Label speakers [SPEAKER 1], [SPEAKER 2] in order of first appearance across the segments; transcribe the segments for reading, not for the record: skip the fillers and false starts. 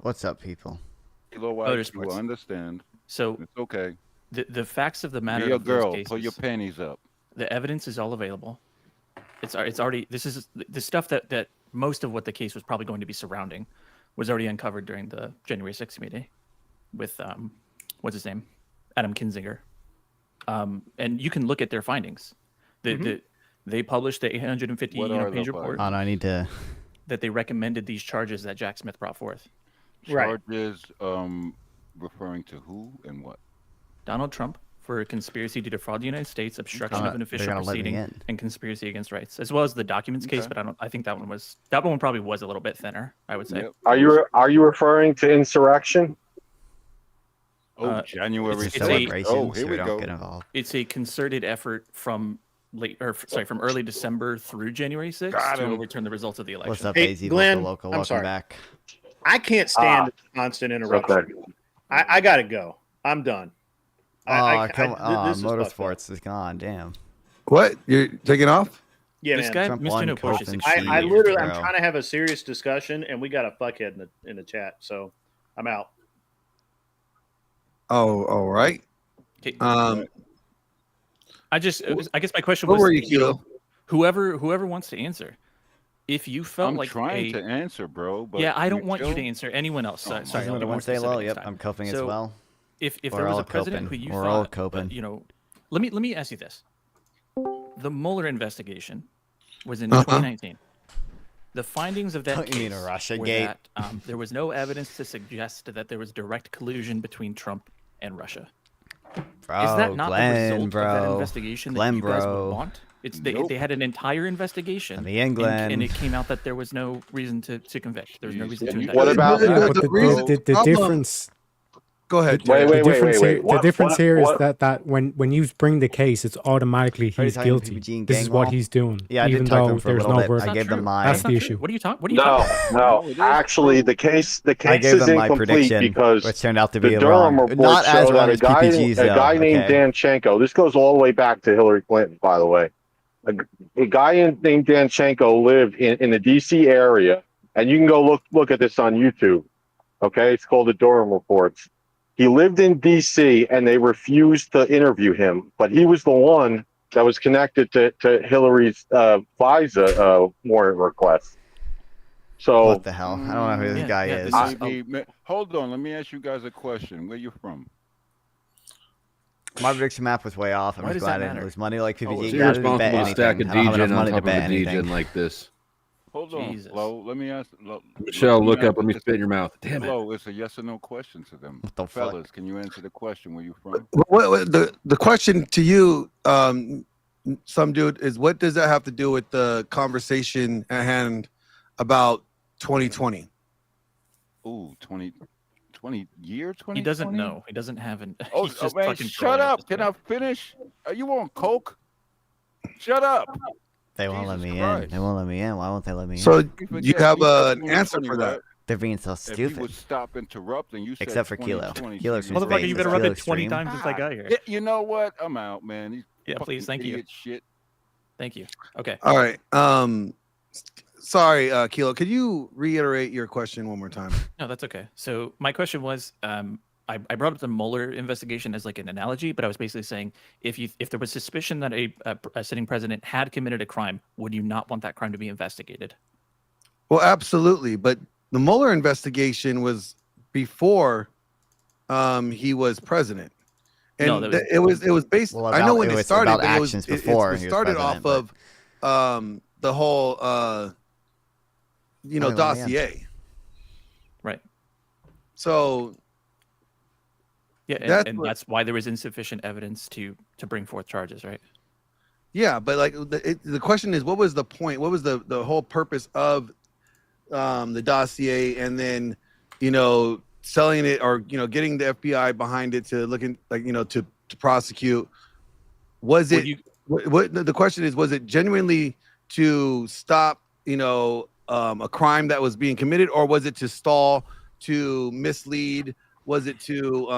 [SPEAKER 1] What's up, people?
[SPEAKER 2] Kilo White, you will understand.
[SPEAKER 3] So
[SPEAKER 2] it's okay.
[SPEAKER 3] The facts of the matter
[SPEAKER 2] Be a
[SPEAKER 3] of those
[SPEAKER 2] girl.
[SPEAKER 3] cases,
[SPEAKER 2] Pull your panties up.
[SPEAKER 3] the evidence is all available. It's already, this is the stuff that most of what the case was probably going to be surrounding was already uncovered during the January 6th meeting with what's his name, Adam Kinzinger, and you can look at their findings. They published the 850 page report.
[SPEAKER 1] Oh, no, I need to.
[SPEAKER 3] That they recommended these charges that Jack Smith brought forth.
[SPEAKER 2] Charges referring to who and what?
[SPEAKER 3] Donald Trump for a conspiracy to defraud the United States, obstruction of an official proceeding, and conspiracy against rights, as well as the documents case. But I think that one probably was a little bit thinner, I would say.
[SPEAKER 2] Yep.
[SPEAKER 4] Are you referring to insurrection?
[SPEAKER 2] January.
[SPEAKER 1] Here we go.
[SPEAKER 3] It's a concerted effort from early December through January 6th to overturn the results of the election.
[SPEAKER 1] What's up,
[SPEAKER 5] hey,
[SPEAKER 1] AZ
[SPEAKER 5] Glenn,
[SPEAKER 1] Local?
[SPEAKER 5] I'm
[SPEAKER 1] Welcome
[SPEAKER 5] sorry.
[SPEAKER 1] back.
[SPEAKER 5] I can't stand constant interruption. I gotta go. I'm done.
[SPEAKER 1] Motorsports is gone. Damn.
[SPEAKER 6] What? You're taking off?
[SPEAKER 5] Yeah,
[SPEAKER 3] this
[SPEAKER 5] man.
[SPEAKER 3] guy, Mr. No Push, is
[SPEAKER 5] I literally, I'm trying to have a serious discussion, and we got a fuckhead in the chat, so I'm out.
[SPEAKER 6] Oh, all right.
[SPEAKER 3] Okay. I guess my question
[SPEAKER 6] Where
[SPEAKER 3] was,
[SPEAKER 6] were you, Kilo?
[SPEAKER 3] whoever wants to answer. If you felt
[SPEAKER 2] I'm
[SPEAKER 3] like
[SPEAKER 2] trying to answer, bro. But
[SPEAKER 3] yeah, I don't want you to answer. Anyone else? Sorry, I'll be more specific
[SPEAKER 1] low.
[SPEAKER 3] next
[SPEAKER 1] Yep,
[SPEAKER 3] time.
[SPEAKER 1] I'm coping as
[SPEAKER 3] So,
[SPEAKER 1] well.
[SPEAKER 3] If there was a president who you thought, let me ask you this: the Mueller investigation was in 2019. The findings of that case were that there was no evidence to suggest that there was direct collusion between Trump and Russia.
[SPEAKER 1] Bro,
[SPEAKER 3] is that not
[SPEAKER 1] Glenn,
[SPEAKER 3] the result
[SPEAKER 1] bro.
[SPEAKER 3] of that investigation that you guys would want? They had an entire investigation, and it came out that there was no reason to convict. There was no reason to indict.
[SPEAKER 4] What about
[SPEAKER 7] the difference?
[SPEAKER 6] Go ahead.
[SPEAKER 4] Wait.
[SPEAKER 7] The difference here is that when you bring the case, it's automatically he's guilty. This is what he's doing.
[SPEAKER 1] Yeah,
[SPEAKER 7] even though there's no verdict.
[SPEAKER 1] I gave them my.
[SPEAKER 7] That's the issue.
[SPEAKER 3] What are you talking? No.
[SPEAKER 4] Actually, the case is incomplete because
[SPEAKER 1] which turned out to be
[SPEAKER 4] the Durham report
[SPEAKER 1] not as
[SPEAKER 4] showed
[SPEAKER 1] wrong
[SPEAKER 4] that
[SPEAKER 1] as PPG's,
[SPEAKER 4] a guy named Danchenko. This goes all the way back to Hillary Clinton, by the way. A guy named Danchenko lived in the D.C. area, and you can go look at this on YouTube. Okay, it's called the Durham reports. He lived in D.C. and they refused to interview him, but he was the one that was connected to Hillary's FISA warrant request. So
[SPEAKER 1] what the hell? I don't know who this guy is.
[SPEAKER 2] Hold on, let me ask you guys a question. Where you from?
[SPEAKER 1] My prediction map was way off. I'm just glad I didn't lose money like PPG.
[SPEAKER 8] It's irresponsible to stack a DJ on top of a DJ like this.
[SPEAKER 2] Hold on, Flo. Let me ask.
[SPEAKER 8] Michelle, look up. Let me spit in your mouth. Damn it.
[SPEAKER 2] Flo, it's a yes or no question to them.
[SPEAKER 1] What the
[SPEAKER 2] Fellas,
[SPEAKER 1] fuck?
[SPEAKER 2] can you answer the question? Where you from?
[SPEAKER 6] The question to you, some dude, is what does that have to do with the conversation at hand about 2020?
[SPEAKER 2] Ooh, 2020 year 2020?
[SPEAKER 3] He doesn't know. He doesn't have an.
[SPEAKER 2] Oh, man, shut up. Can I finish? Are you on coke? Shut up.
[SPEAKER 1] They won't let me in. They won't let me in. Why won't they let me in?
[SPEAKER 6] So you have an answer for that.
[SPEAKER 1] They're being so
[SPEAKER 2] If you
[SPEAKER 1] stupid.
[SPEAKER 2] would stop interrupting, you said
[SPEAKER 1] Except for Kilo.
[SPEAKER 2] 2020.
[SPEAKER 1] Kilo's
[SPEAKER 3] Motherfucker, you've interrupted 20 times since I got here.
[SPEAKER 2] Yeah, you know what? I'm out, man. These
[SPEAKER 3] Yeah, please. Thank you.
[SPEAKER 2] idiot Shit.
[SPEAKER 3] Thank you. Okay.
[SPEAKER 6] All right. Sorry, Kilo. Could you reiterate your question one more time?
[SPEAKER 3] No, that's okay. So my question was, I brought up the Mueller investigation as like an analogy, but I was basically saying if there was suspicion that a sitting president had committed a crime, would you not want that crime to be investigated?
[SPEAKER 6] Well, absolutely. But the Mueller investigation was before he was president. And
[SPEAKER 3] No,
[SPEAKER 6] it was based.
[SPEAKER 1] Well,
[SPEAKER 6] I know when
[SPEAKER 1] it
[SPEAKER 6] it
[SPEAKER 1] was
[SPEAKER 6] started.
[SPEAKER 1] about
[SPEAKER 6] But
[SPEAKER 1] actions before
[SPEAKER 6] it
[SPEAKER 1] he was
[SPEAKER 6] started
[SPEAKER 1] president,
[SPEAKER 6] off of the whole dossier.
[SPEAKER 3] Right.
[SPEAKER 6] So
[SPEAKER 3] yeah, and that's why there was insufficient evidence to bring forth charges, right?
[SPEAKER 6] yeah, but like the question is, what was the point? What was the whole purpose of the dossier, and then selling it, or getting the FBI behind it to look in, like to prosecute? Was it what the question is, was it genuinely to stop a crime that was being committed, or was it to stall, to mislead? Was it to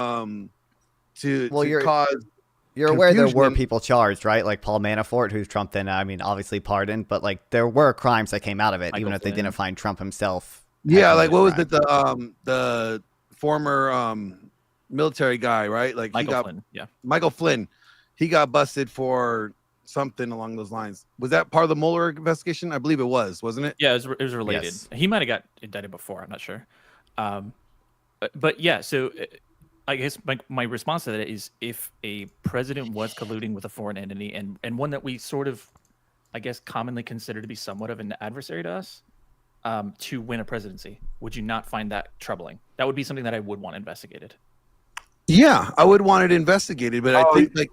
[SPEAKER 6] cause?
[SPEAKER 1] You're aware there were
[SPEAKER 6] confusion?
[SPEAKER 1] people charged, right? Like Paul Manafort, who's Trump then, obviously pardoned, but like there were crimes that came out of it,
[SPEAKER 3] Michael
[SPEAKER 1] even if they
[SPEAKER 3] Flynn.
[SPEAKER 1] didn't find Trump himself
[SPEAKER 6] Yeah,
[SPEAKER 1] I
[SPEAKER 6] like
[SPEAKER 1] think
[SPEAKER 6] what was
[SPEAKER 1] it's
[SPEAKER 6] it? The former military guy, right? Like
[SPEAKER 3] Michael
[SPEAKER 6] he got
[SPEAKER 3] Flynn. Yeah.
[SPEAKER 6] Michael Flynn. He got busted for something along those lines. Was that part of the Mueller investigation? I believe it was, wasn't it?
[SPEAKER 3] Yeah, it was related.
[SPEAKER 1] Yes.
[SPEAKER 3] He might have got indicted before. I'm not sure. But yeah, so I guess my response to that is if a president was colluding with a foreign entity and one that we sort of, I guess, commonly consider to be somewhat of an adversary to us, to win a presidency, would you not find that troubling? That would be something that I would want investigated.
[SPEAKER 6] Yeah, I would want it investigated, but I think like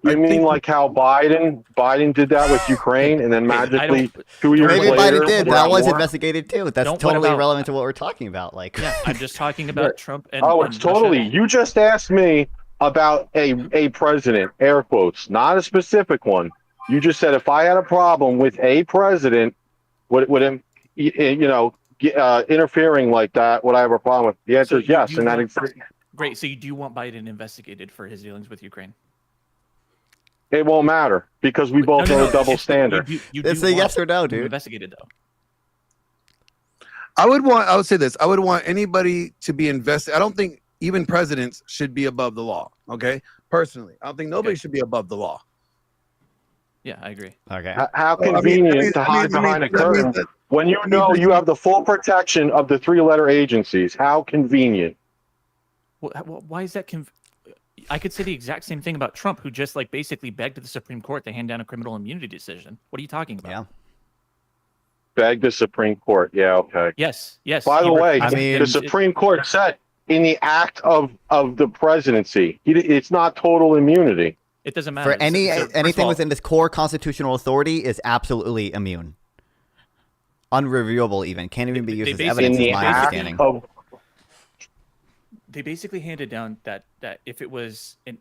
[SPEAKER 4] You mean like how Biden did that with Ukraine, and then magically 2 years
[SPEAKER 1] Maybe
[SPEAKER 4] later,
[SPEAKER 1] Biden did.
[SPEAKER 4] we're
[SPEAKER 1] That
[SPEAKER 4] at
[SPEAKER 1] was
[SPEAKER 4] war?
[SPEAKER 1] investigated too. That's
[SPEAKER 3] What
[SPEAKER 1] totally
[SPEAKER 3] about-
[SPEAKER 1] irrelevant to what we're talking about. Like,
[SPEAKER 3] Yeah, I'm just talking about Trump and
[SPEAKER 4] Oh,
[SPEAKER 3] and
[SPEAKER 4] it's totally.
[SPEAKER 3] Russia.
[SPEAKER 4] You just asked me about a president, air quotes, not a specific one. You just said if I had a problem with a president, would him, interfering like that, would I have a problem with? The answer
[SPEAKER 3] So
[SPEAKER 4] is yes,
[SPEAKER 3] you
[SPEAKER 4] and that
[SPEAKER 3] want-
[SPEAKER 4] is,
[SPEAKER 3] Great. So you do want Biden investigated for his dealings with Ukraine?
[SPEAKER 4] it won't matter because we both know the double standard.
[SPEAKER 3] You
[SPEAKER 1] it's
[SPEAKER 3] do
[SPEAKER 1] a
[SPEAKER 3] want
[SPEAKER 1] yes or no,
[SPEAKER 3] him
[SPEAKER 1] dude.
[SPEAKER 3] investigated though.
[SPEAKER 6] I would say this. I would want anybody to be invested. I don't think even presidents should be above the law. Okay, personally, I don't think nobody should be above the law.
[SPEAKER 3] Yeah, I agree.
[SPEAKER 1] Okay.
[SPEAKER 4] How
[SPEAKER 6] Well, I
[SPEAKER 4] convenient
[SPEAKER 6] mean-
[SPEAKER 4] to
[SPEAKER 6] I
[SPEAKER 4] hide
[SPEAKER 6] mean-
[SPEAKER 4] behind a
[SPEAKER 6] I mean
[SPEAKER 4] curtain
[SPEAKER 6] that-
[SPEAKER 4] when you know you have the full protection of the three-letter agencies. How convenient.
[SPEAKER 3] Well, why is that? I could say the exact same thing about Trump, who just like basically begged the Supreme Court to hand down a criminal immunity decision. What are you talking about?
[SPEAKER 1] Yeah.
[SPEAKER 4] Beg the Supreme Court. Yeah, okay.
[SPEAKER 3] Yes. Yes.
[SPEAKER 4] By
[SPEAKER 3] he
[SPEAKER 4] the way,
[SPEAKER 1] I mean-
[SPEAKER 4] the Supreme Court said in the act of the presidency, it's not total immunity.
[SPEAKER 3] it doesn't matter.
[SPEAKER 1] For any
[SPEAKER 3] So, first of
[SPEAKER 1] anything
[SPEAKER 3] all,
[SPEAKER 1] within this core constitutional authority is absolutely immune, unreviewable. Even can't even be used as
[SPEAKER 3] They
[SPEAKER 1] evidence.
[SPEAKER 4] In
[SPEAKER 1] Is
[SPEAKER 4] the
[SPEAKER 1] my
[SPEAKER 4] act
[SPEAKER 1] understanding.
[SPEAKER 4] of
[SPEAKER 3] they basically handed down that if it was in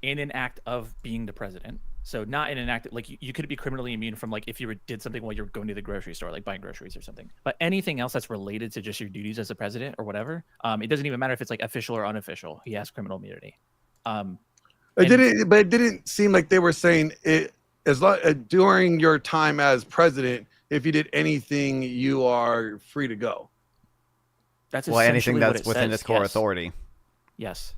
[SPEAKER 3] an act of being the president, so not in an act like you could be criminally immune from like if you did something while you're going to the grocery store, like buying groceries or something. But anything else that's related to just your duties as a president or whatever, it doesn't even matter if it's like official or unofficial. He has criminal immunity.
[SPEAKER 6] It didn't seem like they were saying it as long during your time as president. If you did anything, you are free to go.
[SPEAKER 3] That's
[SPEAKER 1] Well, anything
[SPEAKER 3] essentially what
[SPEAKER 1] that's
[SPEAKER 3] it
[SPEAKER 1] within
[SPEAKER 3] says,
[SPEAKER 1] this core
[SPEAKER 3] yes.
[SPEAKER 1] authority.
[SPEAKER 3] Yes.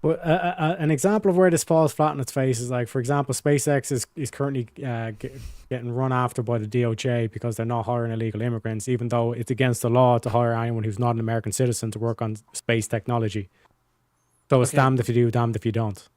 [SPEAKER 7] But an example of where this falls flat on its face is like, for example, SpaceX is currently getting run after by the DOJ because they're not hiring illegal immigrants, even though it's against the law to hire anyone who's not an American citizen to work on space technology. So it's
[SPEAKER 3] Okay.
[SPEAKER 7] damned if you do, damned if you don't.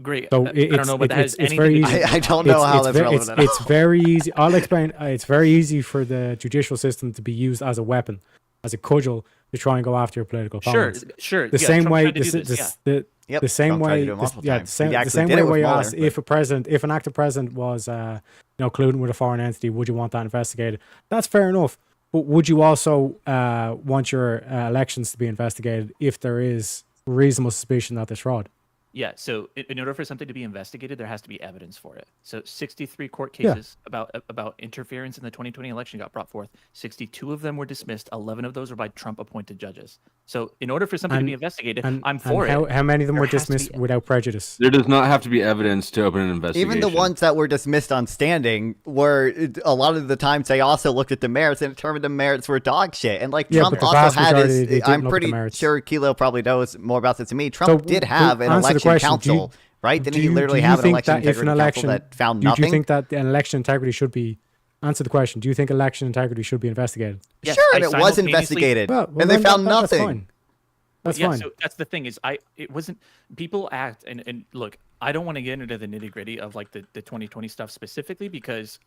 [SPEAKER 3] Great.
[SPEAKER 7] So
[SPEAKER 3] I don't know what that has
[SPEAKER 7] it's
[SPEAKER 3] anything
[SPEAKER 7] very
[SPEAKER 3] to do
[SPEAKER 7] easy.
[SPEAKER 3] with
[SPEAKER 1] I don't know how that's
[SPEAKER 7] ve-
[SPEAKER 1] relevant at all.
[SPEAKER 7] It's very easy. I'll explain. It's very easy for the judicial system to be used as a weapon, as a cudgel to try and go after your political
[SPEAKER 3] Sure,
[SPEAKER 7] opponents.
[SPEAKER 3] sure.
[SPEAKER 7] The
[SPEAKER 3] yeah,
[SPEAKER 7] same
[SPEAKER 3] Trump
[SPEAKER 7] way,
[SPEAKER 3] tried to do this, yeah.
[SPEAKER 1] Yep,
[SPEAKER 7] the same
[SPEAKER 1] Trump tried to
[SPEAKER 7] way,
[SPEAKER 1] do it multiple
[SPEAKER 7] the
[SPEAKER 1] times.
[SPEAKER 7] same,
[SPEAKER 1] He
[SPEAKER 7] the
[SPEAKER 1] actually
[SPEAKER 7] same
[SPEAKER 1] did
[SPEAKER 7] way
[SPEAKER 1] it with
[SPEAKER 7] where you
[SPEAKER 1] Mueller,
[SPEAKER 7] ask
[SPEAKER 1] but-
[SPEAKER 7] if an active president was, colluding with a foreign entity, would you want that investigated? That's fair enough. But would you also want your elections to be investigated if there is reasonable suspicion that there's fraud?
[SPEAKER 3] Yeah, so in order for something to be investigated, there has to be evidence for it. So 63 court
[SPEAKER 7] Yeah.
[SPEAKER 3] cases about interference in the 2020 election got brought forth. 62 of them were dismissed. 11 of those were by Trump-appointed judges. So in order for something to be investigated, I'm for it.
[SPEAKER 7] How many of them
[SPEAKER 3] There
[SPEAKER 7] were
[SPEAKER 3] has to be
[SPEAKER 7] dismissed without prejudice?
[SPEAKER 8] There does not have to be evidence to open an investigation.
[SPEAKER 1] Even the ones that were dismissed on standing were a lot of the times they also looked at the merits and determined the merits were dog shit. And like
[SPEAKER 7] Yeah,
[SPEAKER 1] Trump
[SPEAKER 7] but the
[SPEAKER 1] also
[SPEAKER 7] vast
[SPEAKER 1] had
[SPEAKER 7] majority, they
[SPEAKER 1] his,
[SPEAKER 7] didn't
[SPEAKER 1] I'm
[SPEAKER 7] look at
[SPEAKER 1] pretty
[SPEAKER 7] the merits.
[SPEAKER 1] sure Kilo probably knows more about this than me. Trump
[SPEAKER 7] So,
[SPEAKER 1] did have an
[SPEAKER 7] answer the
[SPEAKER 1] election
[SPEAKER 7] question.
[SPEAKER 1] council, right? Didn't he literally
[SPEAKER 7] do you
[SPEAKER 1] have an
[SPEAKER 7] think
[SPEAKER 1] election
[SPEAKER 7] that if an
[SPEAKER 1] integrity
[SPEAKER 7] election
[SPEAKER 1] council that found
[SPEAKER 7] do you
[SPEAKER 1] nothing?
[SPEAKER 7] think that an election integrity should be answer the question? Do you think election integrity should be investigated?
[SPEAKER 3] Yes,
[SPEAKER 1] Sure,
[SPEAKER 3] I
[SPEAKER 1] and it was
[SPEAKER 3] simultaneously-
[SPEAKER 1] investigated,
[SPEAKER 7] Well,
[SPEAKER 1] and they
[SPEAKER 7] then
[SPEAKER 1] found
[SPEAKER 7] that's
[SPEAKER 1] nothing.
[SPEAKER 7] fine. That's
[SPEAKER 3] yeah,
[SPEAKER 7] fine.
[SPEAKER 3] so that's the thing is it wasn't people act and look, I don't want to get into the nitty gritty of like the 2020 stuff specifically because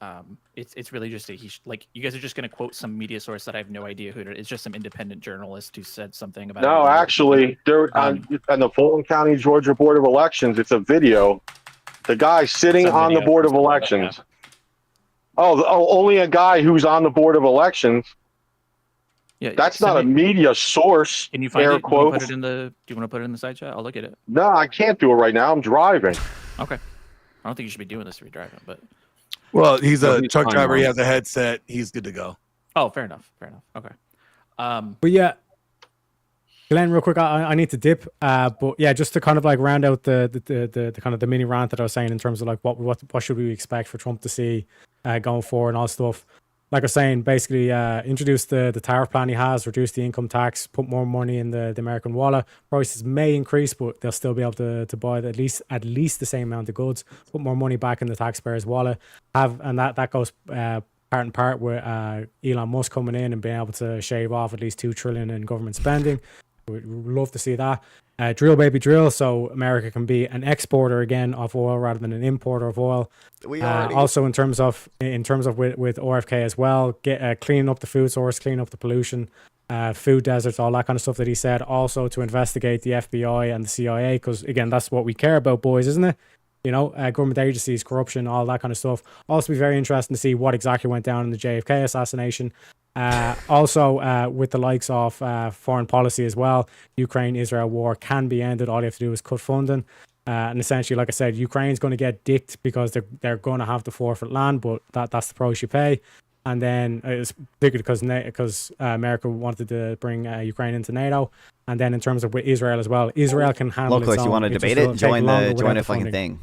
[SPEAKER 3] it's really just like you guys are just going to quote some media source that I have no idea who it is. It's just some independent journalist who said something about
[SPEAKER 4] no,
[SPEAKER 3] it.
[SPEAKER 4] actually, there on the Fulton County, Georgia Board of Elections. It's a video. The guy sitting
[SPEAKER 3] Some
[SPEAKER 4] on the
[SPEAKER 3] video
[SPEAKER 4] Board of
[SPEAKER 3] was pulled up,
[SPEAKER 4] Elections. Only a guy who's on the Board of Elections.
[SPEAKER 3] Yeah,
[SPEAKER 4] That's not a media source.
[SPEAKER 3] Can you find
[SPEAKER 4] air
[SPEAKER 3] it? Can you
[SPEAKER 4] quotes.
[SPEAKER 3] put it in the? Do you want to put it in the side chat? I'll look at it.
[SPEAKER 4] No, I can't do it right now. I'm driving.
[SPEAKER 3] Okay. I don't think you should be doing this if you're driving, but
[SPEAKER 6] Well, he's
[SPEAKER 8] No,
[SPEAKER 6] a
[SPEAKER 8] he's
[SPEAKER 6] truck
[SPEAKER 8] fine,
[SPEAKER 6] driver. He
[SPEAKER 8] Ron.
[SPEAKER 6] has a headset. He's good to go.
[SPEAKER 3] oh, fair enough. Fair enough. Okay.
[SPEAKER 7] But yeah, Glenn, real quick, I need to dip. But yeah, just to kind of like round out the kind of the mini rant that I was saying in terms of like what should we expect for Trump to see going forward and all stuff. like I was saying, basically introduce the tariff plan he has, reduce the income tax, put more money in the American wallet. Prices may increase, but they'll still be able to buy at least the same amount of goods. Put more money back in the taxpayer's wallet. And that goes part and part with Elon Musk coming in and being able to shave off at least $2 trillion in government spending. We'd love to see that. Drill baby drill, so America can be an exporter again of oil rather than an importer of oil. Also in terms of with RFK as well, get cleaning up the food source, cleaning up the pollution, food deserts, all that kind of stuff that he said. Also to investigate the FBI and the CIA, because again, that's what we care about, boys, isn't it? You know, government agencies, corruption, all that kind of stuff. Also be very interesting to see what exactly went down in the JFK assassination. Also, with the likes of foreign policy as well, Ukraine-Israel war can be ended. All you have to do is cut funding. And essentially, like I said, Ukraine's going to get dicked because they're going to have to forfeit land, but that's the price you pay. And then it's particularly because America wanted to bring Ukraine into NATO. And then in terms of with Israel as well, Israel can handle its own.
[SPEAKER 1] You want to debate it? Join the fucking thing.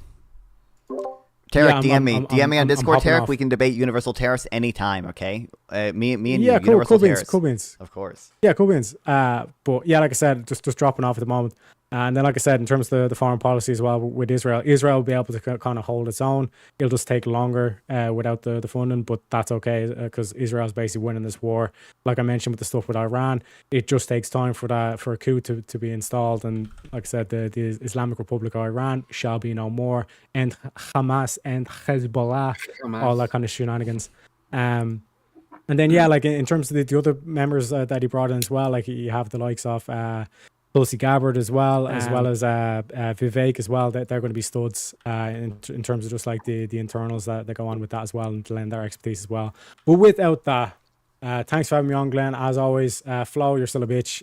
[SPEAKER 1] Tarek, DM me on Discord, Tarek. We can debate universal tariffs anytime, okay? Me and you, universal tariffs.
[SPEAKER 7] Cool beans.
[SPEAKER 1] Of course.
[SPEAKER 7] Yeah, cool beans. But yeah, like I said, just dropping off at the moment. And then, like I said, in terms of the foreign policy as well with Israel will be able to kind of hold its own. It'll just take longer without the funding, but that's okay because Israel's basically winning this war. Like I mentioned with the stuff with Iran, it just takes time for a coup to be installed. And like I said, the Islamic Republic of Iran shall be no more. And Hamas and Hezbollah, all that kind of shenanigans. And then, yeah, like in terms of the other members that he brought in as well, like you have the likes of Tulsi Gabbard as well as Vivek as well. They're going to be studs in terms of just like the internals that go on with that as well and lend their expertise as well. But without that, thanks for having me on, Glenn. As always, Flo, you're still a bitch.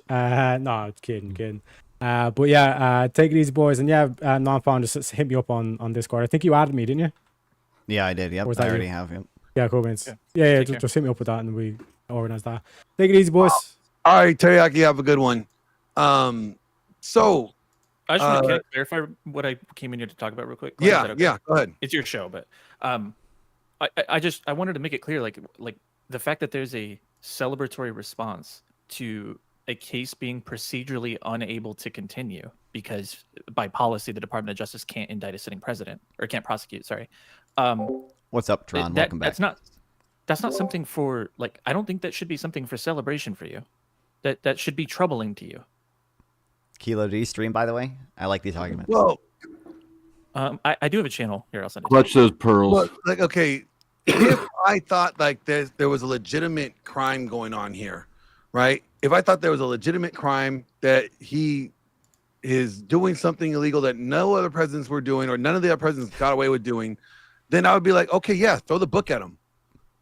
[SPEAKER 7] No, kidding. But yeah, take it easy, boys. And yeah, non-found, just hit me up on Discord. I think you added me, didn't you?
[SPEAKER 1] Yeah, I did. Yep, I already have him.
[SPEAKER 7] Yeah, cool, Vince. Yeah, just hit me up with that and we organize that. Take it easy, boys.
[SPEAKER 6] All right, Teriyaki, have a good one. So
[SPEAKER 3] I just want to clarify what I came in here to talk about real quick.
[SPEAKER 6] Yeah, go ahead.
[SPEAKER 3] It's your show, but I wanted to make it clear, like the fact that there's a celebratory response to a case being procedurally unable to continue because by policy the Department of Justice can't indict a sitting president or can't prosecute. Sorry.
[SPEAKER 1] What's up, Tron? Welcome back.
[SPEAKER 3] That's not something for like. I don't think that should be something for celebration for you. That should be troubling to you.
[SPEAKER 1] Kilo, do you stream, by the way? I like these arguments.
[SPEAKER 6] Well,
[SPEAKER 3] I do have a channel here. I'll send it.
[SPEAKER 8] Clutch those pearls.
[SPEAKER 6] Well, like, okay, if I thought like there was a legitimate crime going on here, right? If I thought there was a legitimate crime that he is doing something illegal that no other presidents were doing or none of the other presidents got away with doing, then I would be like, okay, yeah, throw the book at him.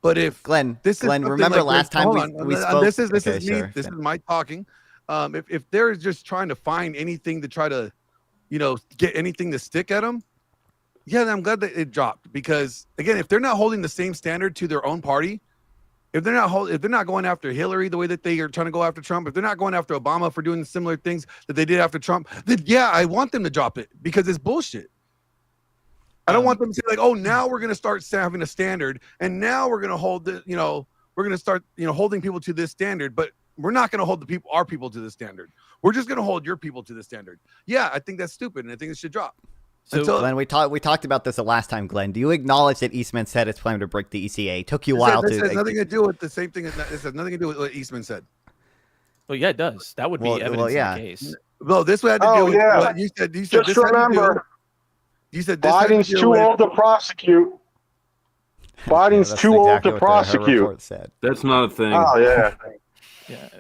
[SPEAKER 6] But if
[SPEAKER 1] Glenn, remember like last time we spoke?
[SPEAKER 6] This is me. This is my talking. If they're just trying to find anything to try to, get anything to stick at them, yeah, then I'm glad that it dropped because again, if they're not holding the same standard to their own party, if they're not going after Hillary the way that they are trying to go after Trump, if they're not going after Obama for doing similar things that they did after Trump, then yeah, I want them to drop it because it's bullshit. I don't want them to say like, oh, now we're going to start having a standard and now we're going to hold the, we're going to start, holding people to this standard, but we're not going to hold our people to the standard. We're just going to hold your people to the standard. Yeah, I think that's stupid and I think it should drop.
[SPEAKER 1] So, Glenn, we talked about this the last time, Glenn. Do you acknowledge that Eastman said it's planning to break the ECA? It took you a while to...
[SPEAKER 6] This has nothing to do with the same thing. This has nothing to do with what Eastman said.
[SPEAKER 3] Well, yeah, it does. That would be evidence in the case.
[SPEAKER 6] Well, this had to do with what you said. You said
[SPEAKER 4] just remember... You said Biden's too old to prosecute. Biden's too old to prosecute.
[SPEAKER 8] That's not a thing.
[SPEAKER 4] Oh yeah.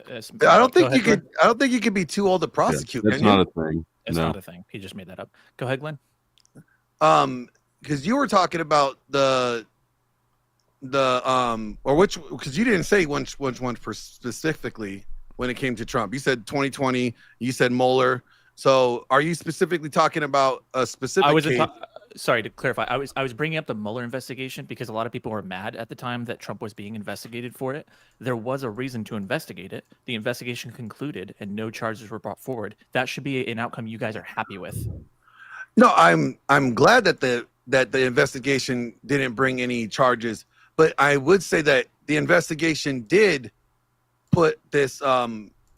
[SPEAKER 6] I don't think you could. I don't think you could be too old to prosecute.
[SPEAKER 8] That's not a thing.
[SPEAKER 3] It's not a thing. He just made that up. Go ahead, Glenn.
[SPEAKER 6] Because you were talking about because you didn't say which one specifically when it came to Trump. You said 2020. You said Mueller. So, are you specifically talking about a specific case?
[SPEAKER 3] Sorry to clarify. I was bringing up the Mueller investigation because a lot of people were mad at the time that Trump was being investigated for it. There was a reason to investigate it. The investigation concluded, and no charges were brought forward. That should be an outcome you guys are happy with.
[SPEAKER 6] No, I'm glad that the investigation didn't bring any charges. But I would say that the investigation did put this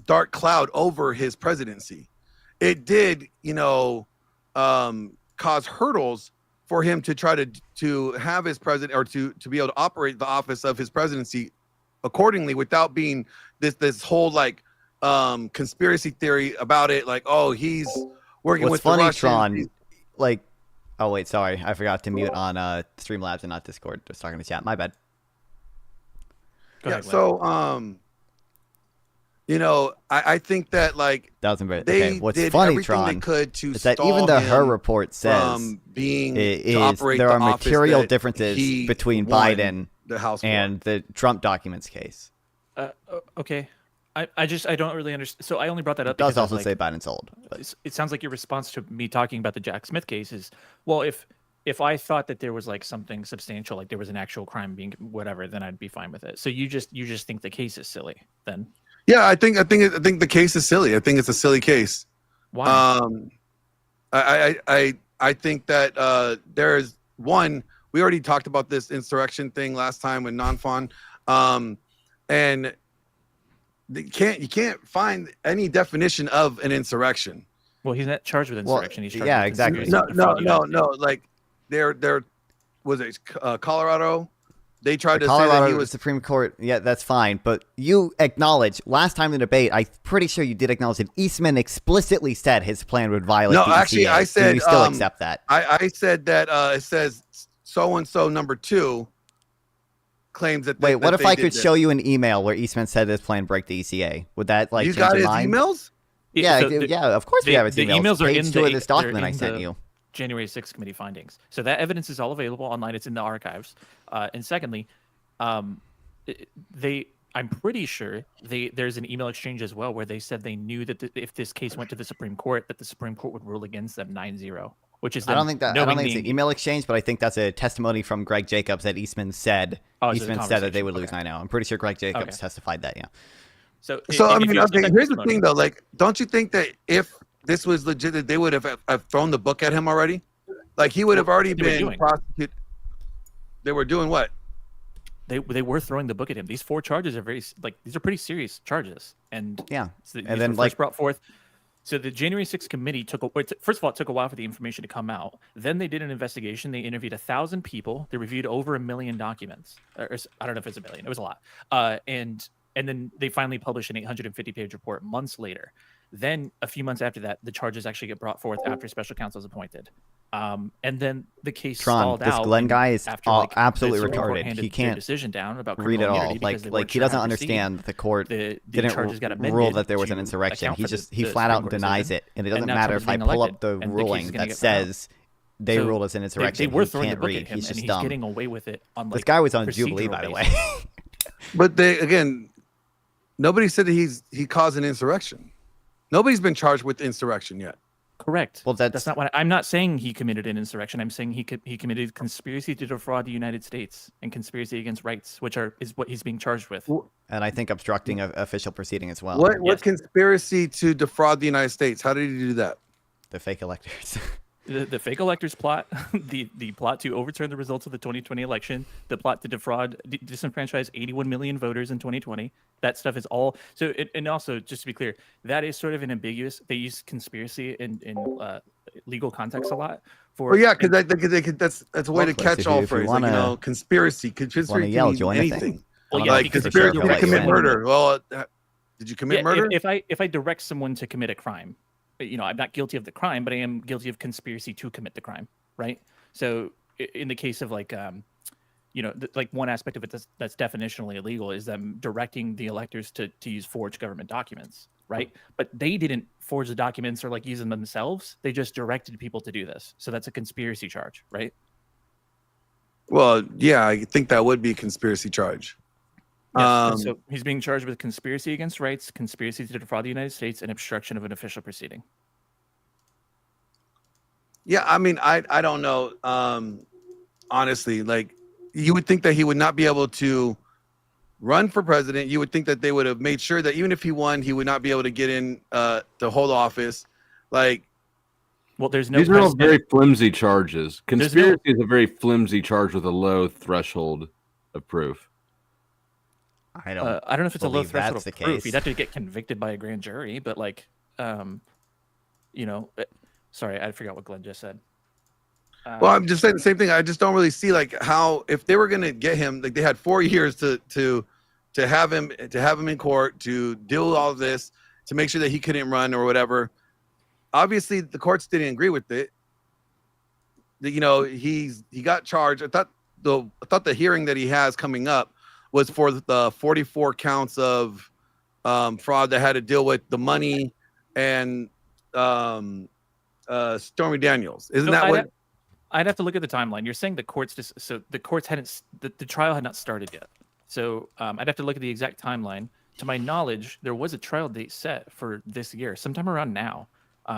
[SPEAKER 6] dark cloud over his presidency. It did, cause hurdles for him to try to have his president, or to be able to operate the office of his presidency accordingly, without being this whole like conspiracy theory about it, like, oh, he's working with the Russians.
[SPEAKER 1] Tron, like, oh wait, sorry, I forgot to mute on Streamlabs and not Discord. Just talking to chat. My bad.
[SPEAKER 6] Go ahead, so I think that like
[SPEAKER 1] that was embarrassing.
[SPEAKER 6] They
[SPEAKER 1] What's
[SPEAKER 6] did
[SPEAKER 1] funny,
[SPEAKER 6] everything
[SPEAKER 1] Tron,
[SPEAKER 6] they could to
[SPEAKER 1] is that even the Her report says there are material differences between Biden and the Trump documents case.
[SPEAKER 3] Okay. I don't really understand. So I only brought that up.
[SPEAKER 1] It does also say Biden's old. But
[SPEAKER 3] it sounds like your response to me talking about the Jack Smith case is, well, if I thought that there was like something substantial, like there was an actual crime being whatever, then I'd be fine with it. So you just think the case is silly then?
[SPEAKER 6] Yeah, I think the case is silly. I think it's a silly case.
[SPEAKER 3] Why?
[SPEAKER 6] I think that there's one. We already talked about this insurrection thing last time with Nanfan, and you can't find any definition of an insurrection.
[SPEAKER 3] Well, he's not charged with insurrection. He's charged with
[SPEAKER 1] exactly.
[SPEAKER 6] No. Like there was a Colorado. They tried to
[SPEAKER 1] Colorado
[SPEAKER 6] say that he was
[SPEAKER 1] Supreme Court. Yeah, that's fine. But you acknowledge last time in the debate, I'm pretty sure you did acknowledge that Eastman explicitly said his plan would violate the ECA.
[SPEAKER 6] Actually, I said
[SPEAKER 1] you still accept that.
[SPEAKER 6] I said that it says so and so number 2 claims that.
[SPEAKER 1] Wait, what if I could show you an email where Eastman said his plan break the ECA? Would that like
[SPEAKER 6] you
[SPEAKER 1] change
[SPEAKER 6] got
[SPEAKER 1] your
[SPEAKER 6] his
[SPEAKER 1] mind?
[SPEAKER 6] emails?
[SPEAKER 1] Yeah, of course we have his emails.
[SPEAKER 3] The emails are in
[SPEAKER 1] this document I sent you.
[SPEAKER 3] January 6th committee findings. So that evidence is all available online. It's in the archives. And secondly, I'm pretty sure there's an email exchange as well where they said they knew that if this case went to the Supreme Court, that the Supreme Court would rule against them 9-0. Which is
[SPEAKER 1] I don't think it's an email exchange, but I think that's a testimony from Greg Jacobs that Eastman said. Eastman said that they would lose 9-0. I'm pretty sure Greg Jacobs testified that. Yeah.
[SPEAKER 3] So
[SPEAKER 6] I mean, okay. Here's the thing, though. Like, don't you think that if this was legit, that they would have thrown the book at him already? Like, he would have already been prosecuted. They were doing what?
[SPEAKER 3] They were throwing the book at him. These 4 charges are these are pretty serious charges. And
[SPEAKER 1] yeah,
[SPEAKER 3] and then first brought forth. So the January 6th committee first of all, it took a while for the information to come out. Then they did an investigation. They interviewed 1,000 people. They reviewed over 1 million documents. Or, I don't know if it's 1 million. It was a lot. And then they finally published an 850-page report months later. Then a few months after that, the charges actually get brought forth after special counsel is appointed. And then the case stalled out.
[SPEAKER 1] This Glenn guy is absolutely retarded. He can't
[SPEAKER 3] decision down about
[SPEAKER 1] read it all. Like he doesn't understand the court didn't rule that there was an insurrection. He flat out denies it, and it doesn't matter if I pull up the ruling that says they ruled as an insurrection.
[SPEAKER 3] They were throwing the
[SPEAKER 1] can't
[SPEAKER 3] book
[SPEAKER 1] read.
[SPEAKER 3] at him,
[SPEAKER 1] He's just
[SPEAKER 3] and
[SPEAKER 1] dumb.
[SPEAKER 3] he's getting away with it. On
[SPEAKER 1] this guy was on Jubilee, by the way.
[SPEAKER 6] But nobody said that he caused an insurrection. Nobody's been charged with insurrection yet.
[SPEAKER 3] Correct. Well, that's not what I'm not saying. He committed an insurrection. I'm saying he committed conspiracy to defraud the United States and conspiracy against rights, which is what he's being charged with.
[SPEAKER 1] And I think obstructing an official proceeding as well.
[SPEAKER 6] What conspiracy to defraud the United States? How did he do that?
[SPEAKER 1] The fake electors.
[SPEAKER 3] The fake electors plot, the plot to overturn the results of the 2020 election, the plot to defraud, disenfranchise 81 million voters in 2020. That stuff is all. So, and also, just to be clear, that is sort of an ambiguous. They use conspiracy in legal context a lot.
[SPEAKER 6] Well, yeah, because that's a way to catch all phrase. Like, conspiracy can mean anything.
[SPEAKER 3] Well, yeah,
[SPEAKER 6] like conspiracy to commit murder. Well, did you commit murder?
[SPEAKER 3] If I direct someone to commit a crime. I'm not guilty of the crime, but I am guilty of conspiracy to commit the crime, right? So in the case of like one aspect of it that's definitionally illegal is them directing the electors to use forged government documents, right? But they didn't forge the documents or like use them themselves. They just directed people to do this. So that's a conspiracy charge, right?
[SPEAKER 6] Well, yeah, I think that would be a conspiracy charge.
[SPEAKER 3] Yes, so he's being charged with conspiracy against rights, conspiracy to defraud the United States, and obstruction of an official proceeding.
[SPEAKER 6] Yeah, I mean, I don't know. Honestly, like you would think that he would not be able to run for president. You would think that they would have made sure that even if he won, he would not be able to get in to hold office. Like,
[SPEAKER 3] well, there's no.
[SPEAKER 8] These are all very flimsy charges. Conspiracy is a very flimsy charge with a low threshold. of proof.
[SPEAKER 1] I don't
[SPEAKER 3] know if it's a low threshold of proof.
[SPEAKER 1] Case.
[SPEAKER 3] You'd have to get convicted by a grand jury, but like, sorry, I forgot what Glenn just said.
[SPEAKER 6] Well, I'm just saying the same thing. I just don't really see like how, if they were going to get him, like they had 4 years to have him in court, to deal with all of this, to make sure that he couldn't run or whatever. Obviously, the courts didn't agree with it. He got charged. I thought the hearing that he has coming up was for the 44 counts of fraud that had to deal with the money and Stormy Daniels. Isn't that what?
[SPEAKER 3] I'd have to look at the timeline. You're saying the courts the trial had not started yet. So I'd have to look at the exact timeline. To my knowledge, there was a trial date set for this year, sometime around now.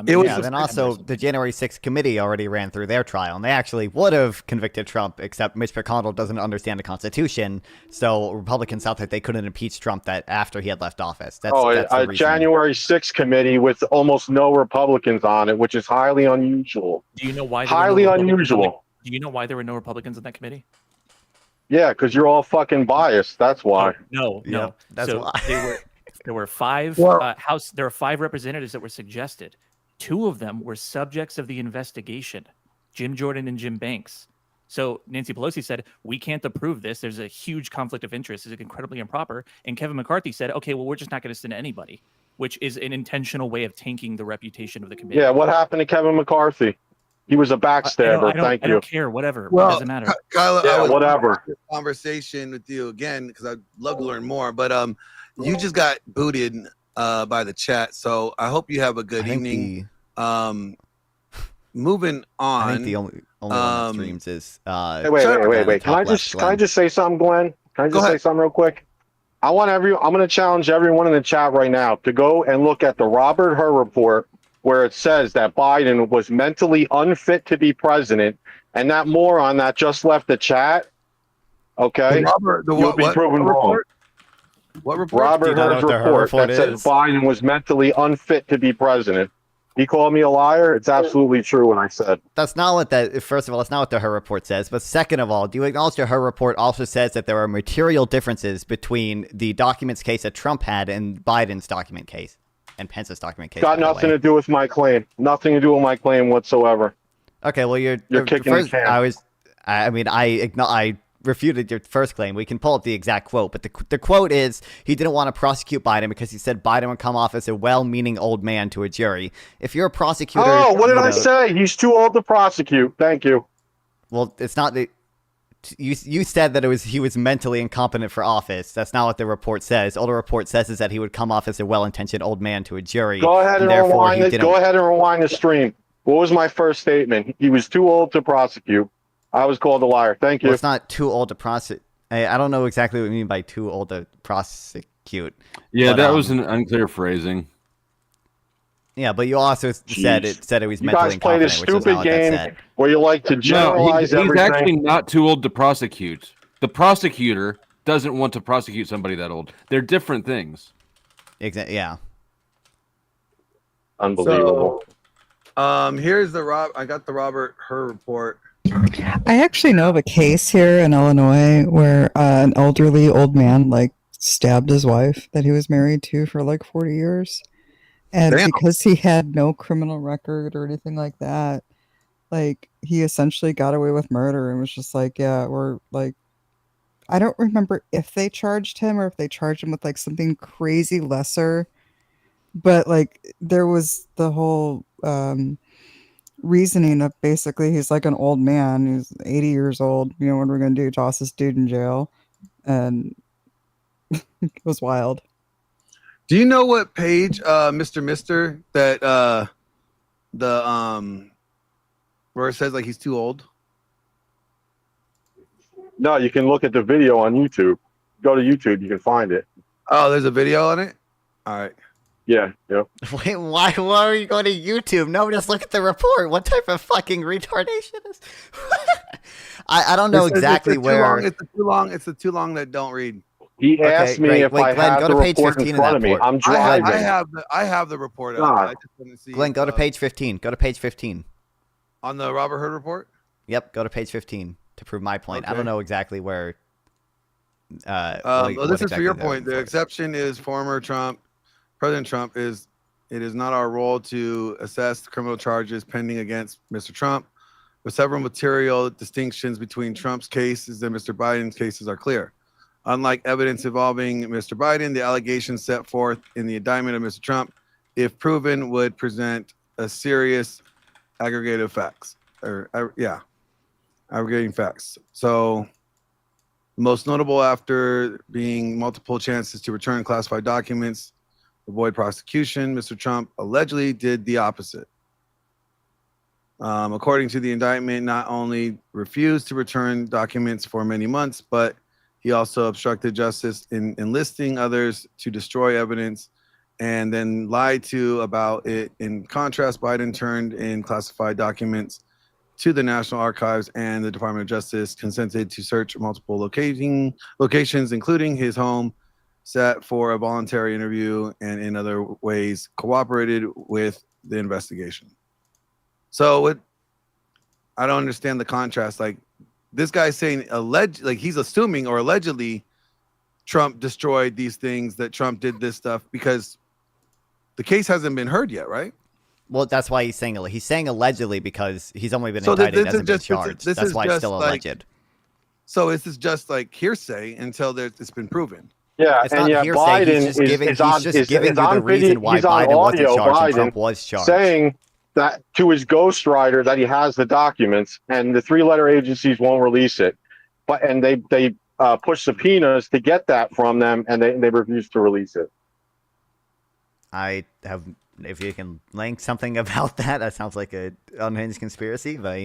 [SPEAKER 1] Then also the January 6th committee already ran through their trial, and they actually would have convicted Trump, except Mitch McConnell doesn't understand the Constitution, so Republicans thought that they couldn't impeach Trump that after he had left office. That's
[SPEAKER 4] a January 6th committee with almost no Republicans on it, which is highly unusual.
[SPEAKER 3] Do you know why?
[SPEAKER 4] Highly unusual.
[SPEAKER 3] Do you know why there were no Republicans in that committee?
[SPEAKER 4] Yeah, because you're all fucking biased. That's why.
[SPEAKER 3] No.
[SPEAKER 1] That's why.
[SPEAKER 3] There were 5 There were 5 representatives that were suggested. 2 of them were subjects of the investigation, Jim Jordan and Jim Banks. So Nancy Pelosi said, we can't approve this. There's a huge conflict of interest. It's incredibly improper. And Kevin McCarthy said, okay, well, we're just not going to send anybody, which is an intentional way of tanking the reputation of the committee.
[SPEAKER 4] Yeah, what happened to Kevin McCarthy? He was a backstabber.
[SPEAKER 3] I don't care. Whatever. Well, it doesn't matter.
[SPEAKER 6] Kyla,
[SPEAKER 4] whatever.
[SPEAKER 6] Conversation with you again, because I'd love to learn more. But you just got booted by the chat, so I hope you have a good evening. Moving on.
[SPEAKER 1] I think the only one that streams is
[SPEAKER 4] wait. Can I just say something, Glenn? Can I just say something real quick? I'm going to challenge everyone in the chat right now to go and look at the Robert Hur report, where it says that Biden was mentally unfit to be president, and that moron that just left the chat. Okay, you'll be proven wrong.
[SPEAKER 6] What report?
[SPEAKER 4] Robert Hur's report that says Biden was mentally unfit to be president. He called me a liar. It's absolutely true what I said.
[SPEAKER 1] That's not what that. First of all, that's not what the Hur report says. But second of all, do you acknowledge the Hur report also says that there are material differences between the documents case that Trump had and Biden's document case and Pence's document case?
[SPEAKER 4] Got nothing to do with my claim. Nothing to do with my claim whatsoever.
[SPEAKER 1] Okay, well you're
[SPEAKER 4] kicking the can.
[SPEAKER 1] I refuted your first claim. We can pull up the exact quote, but the quote is he didn't want to prosecute Biden because he said Biden would come off as a well-meaning old man to a jury. If you're a prosecutor,
[SPEAKER 4] what did I say? He's too old to prosecute. Thank you.
[SPEAKER 1] Well, it's not the. You said that he was mentally incompetent for office. That's not what the report says. All the report says is that he would come off as a well-intentioned old man to a jury.
[SPEAKER 4] Go ahead and rewind it. Go ahead and rewind the stream. What was my first statement? He was too old to prosecute. I was called a liar. Thank you.
[SPEAKER 1] Well, it's not too old to prosecute. I don't know exactly what you mean by too old to prosecute.
[SPEAKER 8] Yeah, but, that was an unclear phrasing.
[SPEAKER 1] Yeah, but you also said it was mentally incompetent.
[SPEAKER 4] You guys played a stupid game where you like to generalize everything.
[SPEAKER 8] He's actually not too old to prosecute. The prosecutor doesn't want to prosecute somebody that old. They're different things.
[SPEAKER 1] Exactly. Yeah.
[SPEAKER 4] Unbelievable.
[SPEAKER 6] So, here's I got the Robert Hur report.
[SPEAKER 9] I actually know of a case here in Illinois where an elderly old man stabbed his wife that he was married to for 40 years. And because he had no criminal record or anything like that, he essentially got away with murder and was just I don't remember if they charged him or if they charged him with something crazy lesser, but there was the whole reasoning of basically he's an old man, he's 80 years old, what are we going to do, toss this dude in jail? And it was wild.
[SPEAKER 6] Do you know what page Mr. that where it says he's too old?
[SPEAKER 4] No, you can look at the video on YouTube. Go to YouTube, you can find it.
[SPEAKER 6] Oh, there's a video on it? All right.
[SPEAKER 4] Yeah.
[SPEAKER 1] Wait, why are you going to YouTube? No, just look at the report. What type of fucking retardation is? I don't know exactly where.
[SPEAKER 6] It's the too long that don't read.
[SPEAKER 4] He asked me if I had the report in front of me. I'm driving.
[SPEAKER 6] I have the report.
[SPEAKER 4] I
[SPEAKER 6] just didn't see.
[SPEAKER 1] Glenn, go to page 15. Go to page 15.
[SPEAKER 6] On the Robert Hur report?
[SPEAKER 1] Yep, go to page 15 to prove my point. Okay. I don't know exactly where
[SPEAKER 6] This is for your point. The exception is President Trump is. It is not our role to assess criminal charges pending against Mr. Trump, but several material distinctions between Trump's cases and Mr. Biden's cases are clear. Unlike evidence involving Mr. Biden, the allegations set forth in the indictment of Mr. Trump, if proven, would present a serious aggregated facts. Aggregating facts. So, most notable after being multiple chances to return classified documents, avoid prosecution, Mr. Trump allegedly did the opposite. According to the indictment, not only refused to return documents for many months, but he also obstructed justice in enlisting others to destroy evidence and then lied to about it. In contrast, Biden turned in classified documents to the National Archives, and the Department of Justice consented to search multiple locations, including his home, sat for a voluntary interview, and in other ways cooperated with the investigation. So I don't understand the contrast. Like, this guy's saying he's assuming or allegedly Trump destroyed these things, that Trump did this stuff, because the case hasn't been heard yet, right?
[SPEAKER 1] Well, that's why he's saying allegedly, because he's only been indicted, hasn't been charged. That's why it's still alleged.
[SPEAKER 6] So this is just like hearsay until it's been proven.
[SPEAKER 4] Yeah,
[SPEAKER 1] It's
[SPEAKER 4] and
[SPEAKER 1] not
[SPEAKER 4] yet
[SPEAKER 1] hearsay.
[SPEAKER 4] Biden
[SPEAKER 1] He's just giving you the reason why
[SPEAKER 4] he's on
[SPEAKER 1] Biden wasn't
[SPEAKER 4] audio,
[SPEAKER 1] charged and
[SPEAKER 4] Biden
[SPEAKER 1] Trump was charged.
[SPEAKER 4] saying that to his ghostwriter that he has the documents, and the three-letter agencies won't release it. And they push subpoenas to get that from them, and they refuse to release it.
[SPEAKER 1] If you can link something about that, that sounds like a unhinged conspiracy, but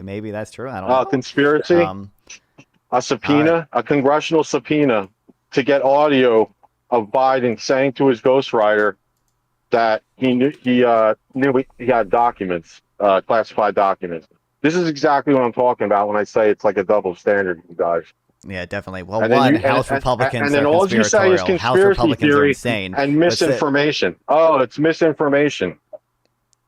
[SPEAKER 1] maybe that's true. I don't know.
[SPEAKER 4] Conspiracy? A subpoena, a congressional subpoena to get audio of Biden saying to his ghostwriter that he knew he had documents, classified documents. This is exactly what I'm talking about when I say it's like a double standard, you guys.
[SPEAKER 1] Yeah, definitely. Well,
[SPEAKER 4] House
[SPEAKER 1] Republicans
[SPEAKER 4] are
[SPEAKER 1] all you say is
[SPEAKER 4] conspiratorial.
[SPEAKER 1] House Republicans are insane.
[SPEAKER 4] And misinformation. Oh, it's misinformation.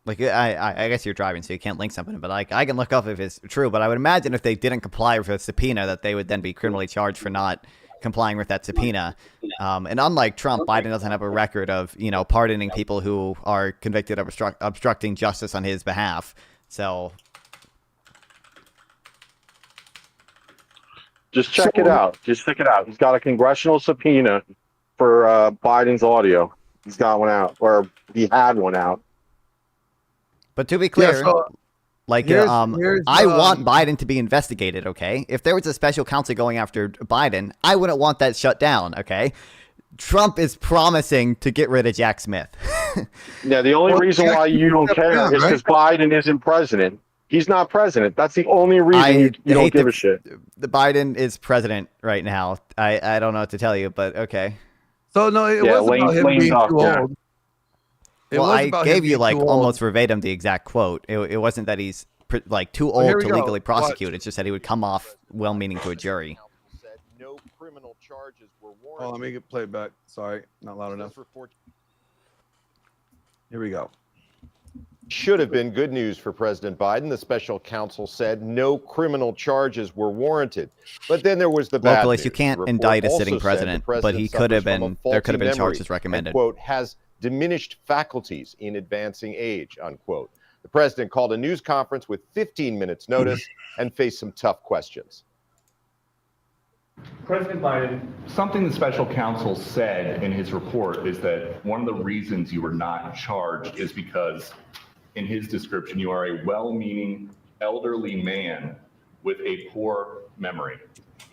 [SPEAKER 1] Like, I guess you're driving, so you can't link something, but I can look up if it's true. But I would imagine if they didn't comply with a subpoena, that they would then be criminally charged for not complying with that subpoena. And unlike Trump, Biden doesn't have a record of pardoning people who are convicted of obstructing justice on his behalf. So
[SPEAKER 4] just check it out. He's got a congressional subpoena for Biden's audio. He's got one out, or he had one out.
[SPEAKER 1] But to be clear,
[SPEAKER 6] Yeah, so
[SPEAKER 1] I want Biden to be investigated, okay? If there was a special counsel going after Biden, I wouldn't want that shut down, okay? Trump is promising to get rid of Jack Smith.
[SPEAKER 4] Yeah, the only reason why you don't care is because Biden isn't president. He's not president. That's the only reason you don't give a shit.
[SPEAKER 1] The Biden is president right now. I don't know what to tell you, but okay.
[SPEAKER 6] So no, it wasn't about him being too old.
[SPEAKER 1] Well, I gave you almost verbatim the exact quote. It wasn't that he's too old to legally prosecute. It's just that he would come off well-meaning to a jury.
[SPEAKER 10] No criminal charges were warranted.
[SPEAKER 6] Oh, let me play it back. Sorry, not loud enough. Here we go.
[SPEAKER 10] Should have been good news for President Biden. The special counsel said no criminal charges were warranted. But then there was the bad news.
[SPEAKER 1] You can't indict a sitting president, but he could have been. There could have been charges recommended.
[SPEAKER 10] And, quote, has diminished faculties in advancing age, unquote. The president called a news conference with 15 minutes notice and faced some tough questions.
[SPEAKER 11] President Biden, something the special counsel said in his report is that one of the reasons you were not charged is because, in his description, you are a well-meaning elderly man with a poor memory.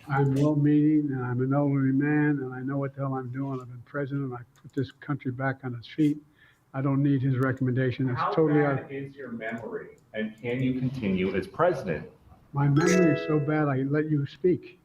[SPEAKER 12] I'm well-meaning, and I'm an elderly man, and I know what the hell I'm doing. I've been president. I put this country back on its feet. I don't need his recommendation. It's totally
[SPEAKER 11] How bad is your memory, and can you continue as president?
[SPEAKER 12] My memory is so bad, I let you speak.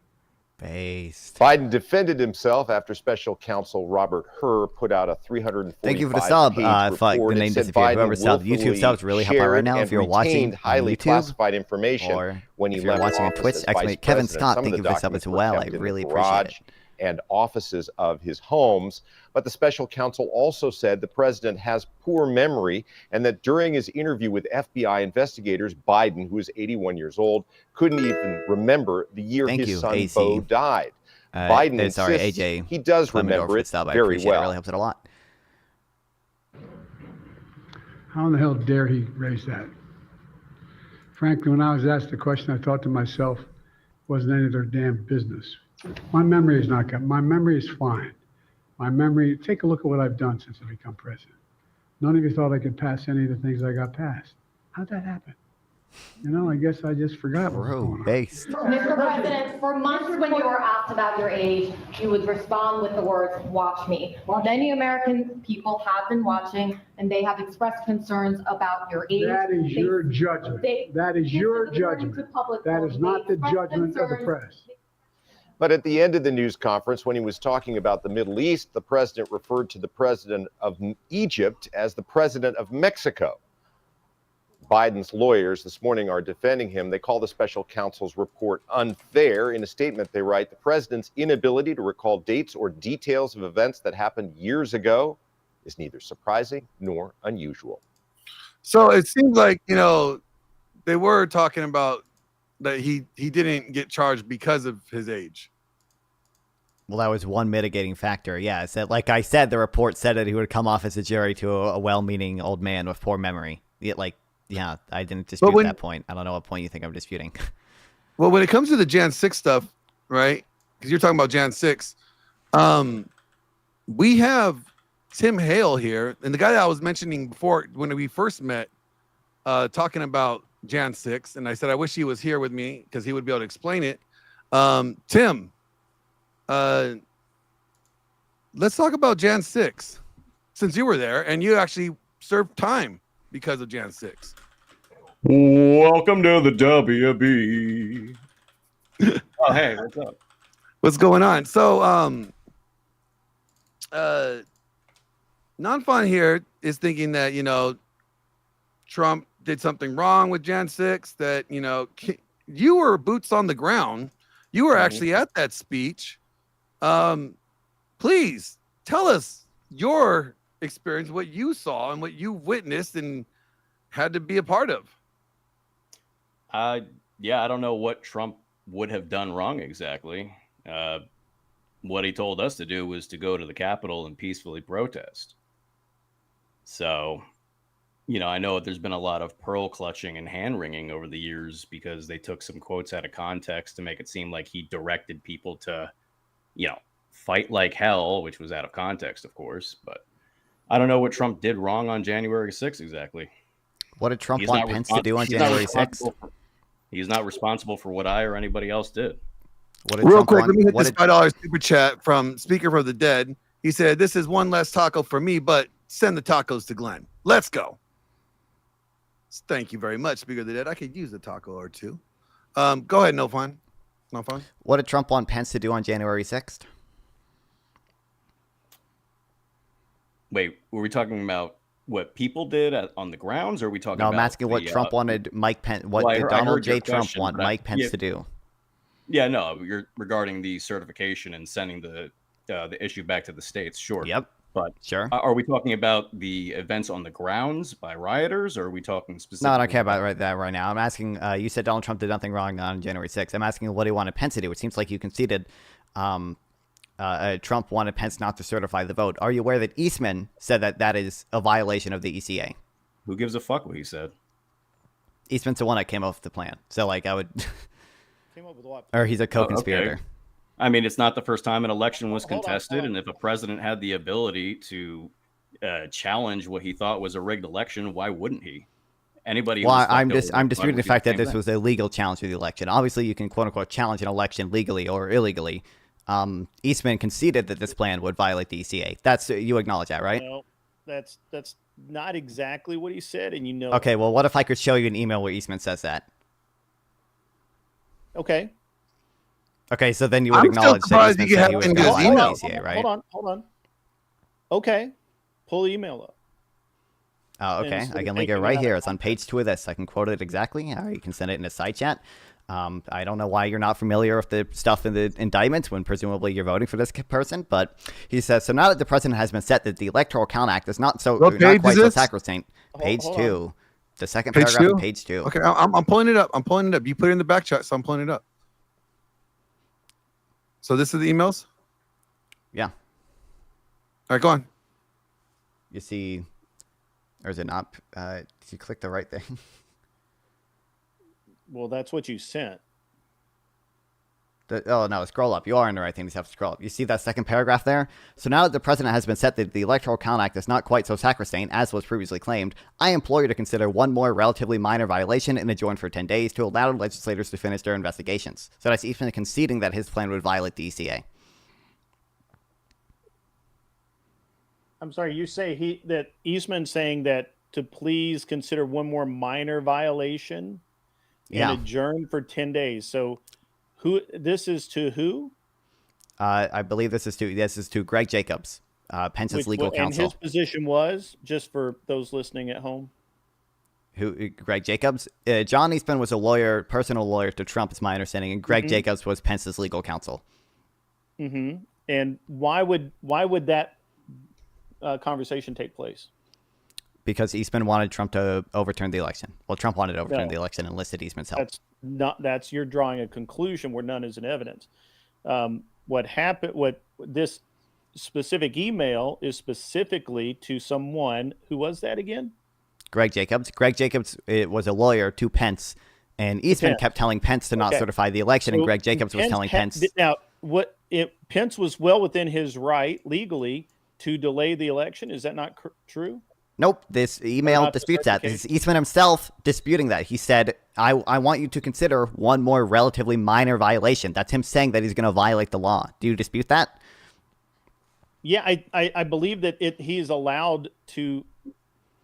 [SPEAKER 1] Based.
[SPEAKER 10] Biden defended himself after special counsel Robert Hur put out a 345-page
[SPEAKER 1] Thank you for the sub.
[SPEAKER 10] report.
[SPEAKER 1] The name
[SPEAKER 10] Biden
[SPEAKER 1] whoever subbed. YouTube subs really help out right now. If you're watching
[SPEAKER 10] highly
[SPEAKER 1] on YouTube,
[SPEAKER 10] classified information
[SPEAKER 1] or
[SPEAKER 10] when he
[SPEAKER 1] if you're
[SPEAKER 10] left
[SPEAKER 1] watching on Twitch,
[SPEAKER 10] office as vice
[SPEAKER 1] Kevin
[SPEAKER 10] president.
[SPEAKER 1] Scott,
[SPEAKER 10] Some
[SPEAKER 1] thank
[SPEAKER 10] of
[SPEAKER 1] you
[SPEAKER 10] the
[SPEAKER 1] for the sub
[SPEAKER 10] documents
[SPEAKER 1] as
[SPEAKER 10] were
[SPEAKER 1] well. I
[SPEAKER 10] kept in the
[SPEAKER 1] really appreciate
[SPEAKER 10] garage
[SPEAKER 1] it.
[SPEAKER 10] and offices of his homes. But the special counsel also said the president has poor memory and that during his interview with FBI investigators, Biden, who is 81 years old, couldn't even remember the year his son Beau died. Biden
[SPEAKER 1] sorry,
[SPEAKER 10] insists
[SPEAKER 1] AJ.
[SPEAKER 10] he does
[SPEAKER 1] Clemendorf
[SPEAKER 10] remember it
[SPEAKER 1] fits up. I
[SPEAKER 10] very
[SPEAKER 1] appreciate it. It
[SPEAKER 10] well.
[SPEAKER 1] really helps it a lot.
[SPEAKER 12] How in the hell dare he raise that? Frankly, when I was asked the question, I thought to myself, wasn't any of their damn business. My memory is not good. My memory is fine. My memory, take a look at what I've done since I become president. None of you thought I could pass any of the things I got passed. How'd that happen? You know, I guess I just forgot what was going on.
[SPEAKER 1] Based.
[SPEAKER 13] Mr. President, for months when you were asked about your age, you would respond with the words, "Watch me." Many American people have been watching, and they have expressed concerns about your age.
[SPEAKER 12] That is your judgment. That is your
[SPEAKER 13] This is according to
[SPEAKER 12] judgment.
[SPEAKER 13] public
[SPEAKER 12] That
[SPEAKER 13] vote.
[SPEAKER 12] is not
[SPEAKER 13] They
[SPEAKER 12] the
[SPEAKER 13] expressed
[SPEAKER 12] judgment of the
[SPEAKER 13] concerns.
[SPEAKER 12] press.
[SPEAKER 10] But at the end of the news conference, when he was talking about the Middle East, the president referred to the president of Egypt as the president of Mexico. Biden's lawyers this morning are defending him. They call the special counsel's report unfair. In a statement, they write, the president's inability to recall dates or details of events that happened years ago is neither surprising nor unusual.
[SPEAKER 6] So it seems like, you know, they were talking about that he didn't get charged because of his age.
[SPEAKER 1] Well, that was one mitigating factor. Yeah, it said, like I said, the report said that he would come off as a jury to a well-meaning old man with poor memory. Yeah, I didn't dispute that point. I don't know what point you think I'm disputing.
[SPEAKER 6] Well, when it comes to the Jan 6 stuff, right? Because you're talking about Jan 6, we have Tim Hale here, and the guy that I was mentioning before when we first met, talking about Jan 6, and I said I wish he was here with me because he would be able to explain it. Tim, let's talk about Jan 6, since you were there and you actually served time because of Jan 6.
[SPEAKER 14] Welcome to the WB. Oh, hey, what's up?
[SPEAKER 6] What's going on? So, Non-Fun here is thinking that, you know, Trump did something wrong with Jan 6, that, you know, you were boots on the ground. You were actually at that speech. Please tell us your experience, what you saw and what you witnessed and had to be a part of.
[SPEAKER 14] Yeah, I don't know what Trump would have done wrong exactly. What he told us to do was to go to the Capitol and peacefully protest. So, you know, I know there's been a lot of pearl clutching and hand wringing over the years because they took some quotes out of context to make it seem like he directed people to, you know, fight like hell, which was out of context, of course. But I don't know what Trump did wrong on January 6th exactly.
[SPEAKER 1] What did Trump want Pence to do on January 6th?
[SPEAKER 14] He's not responsible for what I or anybody else did.
[SPEAKER 6] Real quick, let me hit this $5 super chat from Speaker for the Dead. He said, "This is one less taco for me, but send the tacos to Glenn. Let's go." Thank you very much, Speaker of the Dead. I could use a taco or two. Go ahead, No Fun. No Fun.
[SPEAKER 1] What did Trump want Pence to do on January 6th?
[SPEAKER 14] Wait, were we talking about what people did on the grounds, or are we talking
[SPEAKER 1] No,
[SPEAKER 14] about
[SPEAKER 1] I'm asking what Trump wanted Mike Pence. What did Donald J. Trump want Mike Pence to do?
[SPEAKER 14] Yeah, no, you're regarding the certification and sending the issue back to the states. Sure.
[SPEAKER 1] Yep.
[SPEAKER 14] But
[SPEAKER 1] sure.
[SPEAKER 14] Are we talking about the events on the grounds by rioters, or are we talking specifically?
[SPEAKER 1] No, I don't care about that right now. I'm asking. You said Donald Trump did nothing wrong on January 6th. I'm asking what he wanted Pence to do. It seems like you conceded. Trump wanted Pence not to certify the vote. Are you aware that Eastman said that that is a violation of the ECA?
[SPEAKER 14] Who gives a fuck what he said?
[SPEAKER 1] Eastman's the one that came up with the plan. So, like, I would.
[SPEAKER 15] Came up with what?
[SPEAKER 1] Or he's a co-conspirator.
[SPEAKER 14] Okay. I mean, it's not the first time an election was contested, and if a president had the ability to challenge what he thought was a rigged election, why wouldn't he? Anybody?
[SPEAKER 1] Well, I'm disputing the fact that this was a legal challenge to the election. Obviously, you can quote unquote challenge an election legally or illegally. Eastman conceded that this plan would violate the ECA. That's you acknowledge that, right?
[SPEAKER 15] No, that's not exactly what he said, and you know.
[SPEAKER 1] Okay, well, what if I could show you an email where Eastman says that?
[SPEAKER 15] Okay.
[SPEAKER 1] Okay, so then you would acknowledge that Eastman said he was going to violate the ECA, right?
[SPEAKER 15] Hold on. Okay, pull the email up.
[SPEAKER 1] Oh, okay. I can link it right here. It's on page 2 of this. I can quote it exactly. Or you can send it in a side chat. I don't know why you're not familiar with the stuff in the indictments when presumably you're voting for this person, but he says, so now that the president has been set that the Electoral Count Act is not quite so sacrosanct. Page 2. The second paragraph of page 2.
[SPEAKER 6] Okay, I'm pulling it up. You put it in the back chat, so I'm pulling it up. So this is the emails?
[SPEAKER 1] Yeah.
[SPEAKER 6] All right, go on.
[SPEAKER 1] You see, or is it not? Did you click the right thing?
[SPEAKER 15] Well, that's what you sent.
[SPEAKER 1] Oh, no, scroll up. You are in the right thing. You just have to scroll up. You see that second paragraph there? So now that the president has been set that the Electoral Count Act is not quite so sacrosanct as was previously claimed, I implore you to consider one more relatively minor violation and adjourn for 10 days to allow legislators to finish their investigations. So that's Eastman conceding that his plan would violate the ECA.
[SPEAKER 15] I'm sorry, you say that Eastman saying that to please consider one more minor violation and adjourn for 10 days. So this is to who?
[SPEAKER 1] I believe this is to Greg Jacobs, Pence's legal counsel.
[SPEAKER 15] And his position was, just for those listening at home?
[SPEAKER 1] Greg Jacobs? John Eastman was a lawyer, personal lawyer to Trump, is my understanding, and Greg Jacobs was Pence's legal counsel.
[SPEAKER 15] Mm-hmm. And why would that conversation take place?
[SPEAKER 1] Because Eastman wanted Trump to overturn the election. Well, Trump wanted to overturn the election and enlisted Eastman's help.
[SPEAKER 15] That's you're drawing a conclusion where none is in evidence. What happened? What this specific email is specifically to someone who was that again?
[SPEAKER 1] Greg Jacobs. Greg Jacobs was a lawyer to Pence, and Eastman kept telling Pence to not certify the election, and Greg Jacobs was telling Pence.
[SPEAKER 15] Now, Pence was well within his right legally to delay the election. Is that not true?
[SPEAKER 1] Nope, this email disputes that. This is Eastman himself disputing that. He said, I want you to consider one more relatively minor violation. That's him saying that he's going to violate the law. Do you dispute that?
[SPEAKER 15] Yeah, I believe that he is allowed to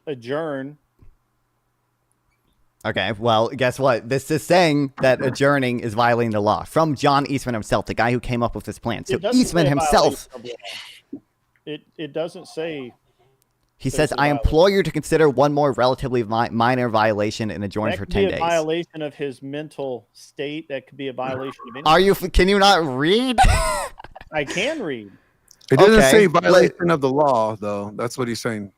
[SPEAKER 15] adjourn.
[SPEAKER 1] Okay, well, guess what? This is saying that adjourning is violating the law from John Eastman himself, the guy who came up with this plan. So Eastman himself.
[SPEAKER 15] It doesn't say.
[SPEAKER 1] He says, I implore you to consider one more relatively minor violation and adjourn for 10 days.
[SPEAKER 15] That could be a violation of his mental state. That could be a violation of anything.
[SPEAKER 1] Can you not read?
[SPEAKER 15] I can read.
[SPEAKER 6] It doesn't say violation of the law, though. That's what he's saying.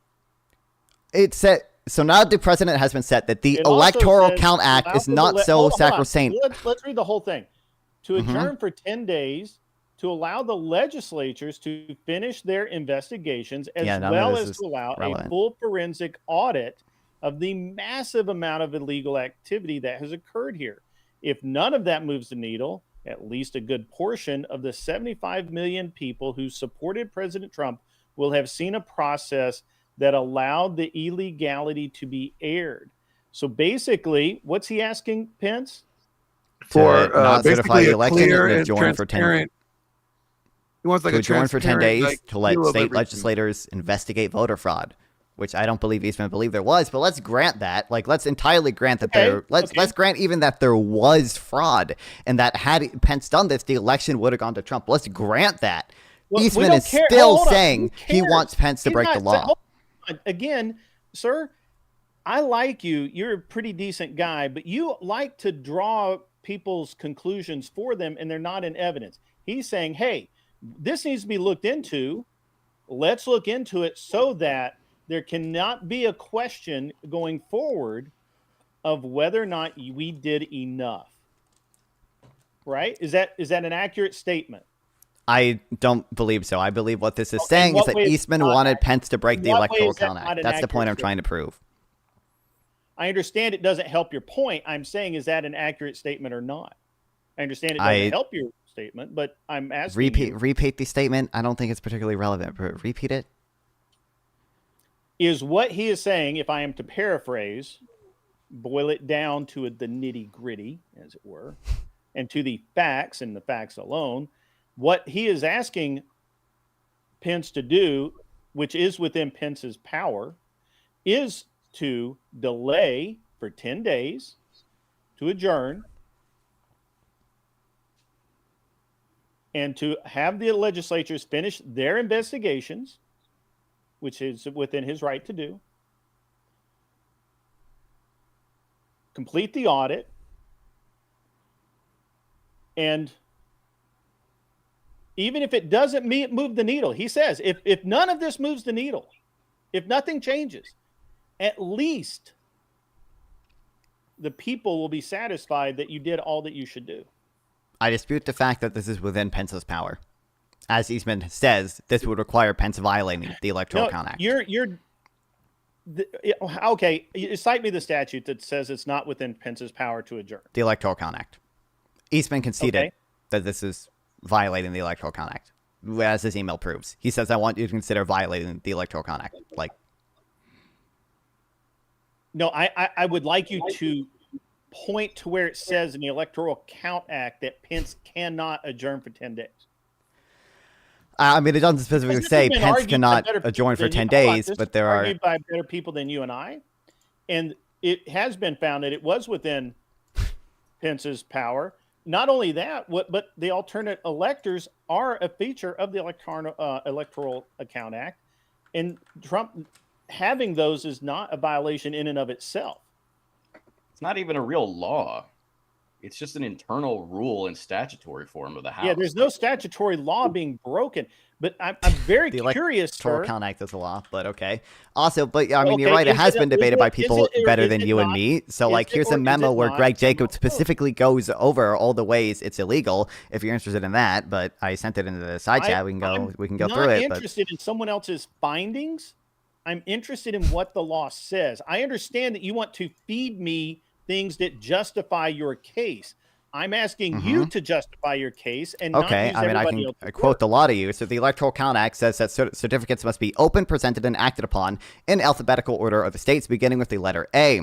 [SPEAKER 1] It said, so now the precedent has been set that the Electoral Count Act is not so sacrosanct.
[SPEAKER 15] Let's read the whole thing. To adjourn for 10 days to allow the legislatures to finish their investigations, as well as to allow a full forensic audit of the massive amount of illegal activity that has occurred here. If none of that moves the needle, at least a good portion of the 75 million people who supported President Trump will have seen a process that allowed the illegality to be aired. So basically, what's he asking, Pence?
[SPEAKER 6] For
[SPEAKER 1] not certify the election and adjourn for 10 days.
[SPEAKER 6] He wants like
[SPEAKER 1] to adjourn for 10 days to let state legislators investigate voter fraud, which I don't believe Eastman believed there was, but let's grant that. Like, let's entirely grant that let's grant even that there was fraud, and that had Pence done this, the election would have gone to Trump. Let's grant that. Well, Eastman is still saying he wants Pence to break the law.
[SPEAKER 15] Again, sir, I like you. You're a pretty decent guy, but you like to draw people's conclusions for them, and they're not in evidence. He's saying, hey, this needs to be looked into. Let's look into it so that there cannot be a question going forward of whether or not we did enough. Right? Is that an accurate statement?
[SPEAKER 1] I don't believe so. I believe what this is saying is that Eastman wanted Pence to break the Electoral Count Act. That's the point I'm trying to prove.
[SPEAKER 15] I understand it doesn't help your point. I'm saying, is that an accurate statement or not? I understand it doesn't help your statement, but I'm asking
[SPEAKER 1] repeat the statement. I don't think it's particularly relevant, but repeat it.
[SPEAKER 15] Is what he is saying, if I am to paraphrase, boil it down to the nitty gritty, as it were, and to the facts and the facts alone, what he is asking Pence to do, which is within Pence's power, is to delay for 10 days, to adjourn, and to have the legislatures finish their investigations, which is within his right to do, complete the audit, and even if it doesn't move the needle, he says, if none of this moves the needle, if nothing changes, at least the people will be satisfied that you did all that you should do.
[SPEAKER 1] I dispute the fact that this is within Pence's power. As Eastman says, this would require Pence violating the Electoral Count Act.
[SPEAKER 15] Okay. Cite me the statute that says it's not within Pence's power to adjourn.
[SPEAKER 1] The Electoral Count Act. Eastman conceded that this is violating the Electoral Count Act, as his email proves. He says, I want you to consider violating the Electoral Count Act. Like,
[SPEAKER 15] no, I would like you to point to where it says in the Electoral Count Act that Pence cannot adjourn for 10 days.
[SPEAKER 1] I mean, it doesn't specifically say Pence cannot adjourn for 10 days, but there are
[SPEAKER 15] argued by better people than you and I, and it has been found that it was within Pence's power. Not only that, but the alternate electors are a feature of the Electoral Account Act, and Trump having those is not a violation in and of itself.
[SPEAKER 14] It's not even a real law. It's just an internal rule in statutory form of the House.
[SPEAKER 15] Yeah, there's no statutory law being broken, but I'm very curious, sir.
[SPEAKER 1] The Electoral Count Act is a law, but okay. Also, but I mean, you're right. It has been debated by people better than you and me. So, like, here's a memo where Greg Jacobs specifically goes over all the ways it's illegal. If you're interested in that, but I sent it into the side chat. We can go through it.
[SPEAKER 15] I'm not interested in someone else's findings. I'm interested in what the law says. I understand that you want to feed me things that justify your case. I'm asking you to justify your case and not use everybody else.
[SPEAKER 1] I quote the law to you. So the Electoral Count Act says that certificates must be open, presented, and acted upon in alphabetical order of the states, beginning with the letter A.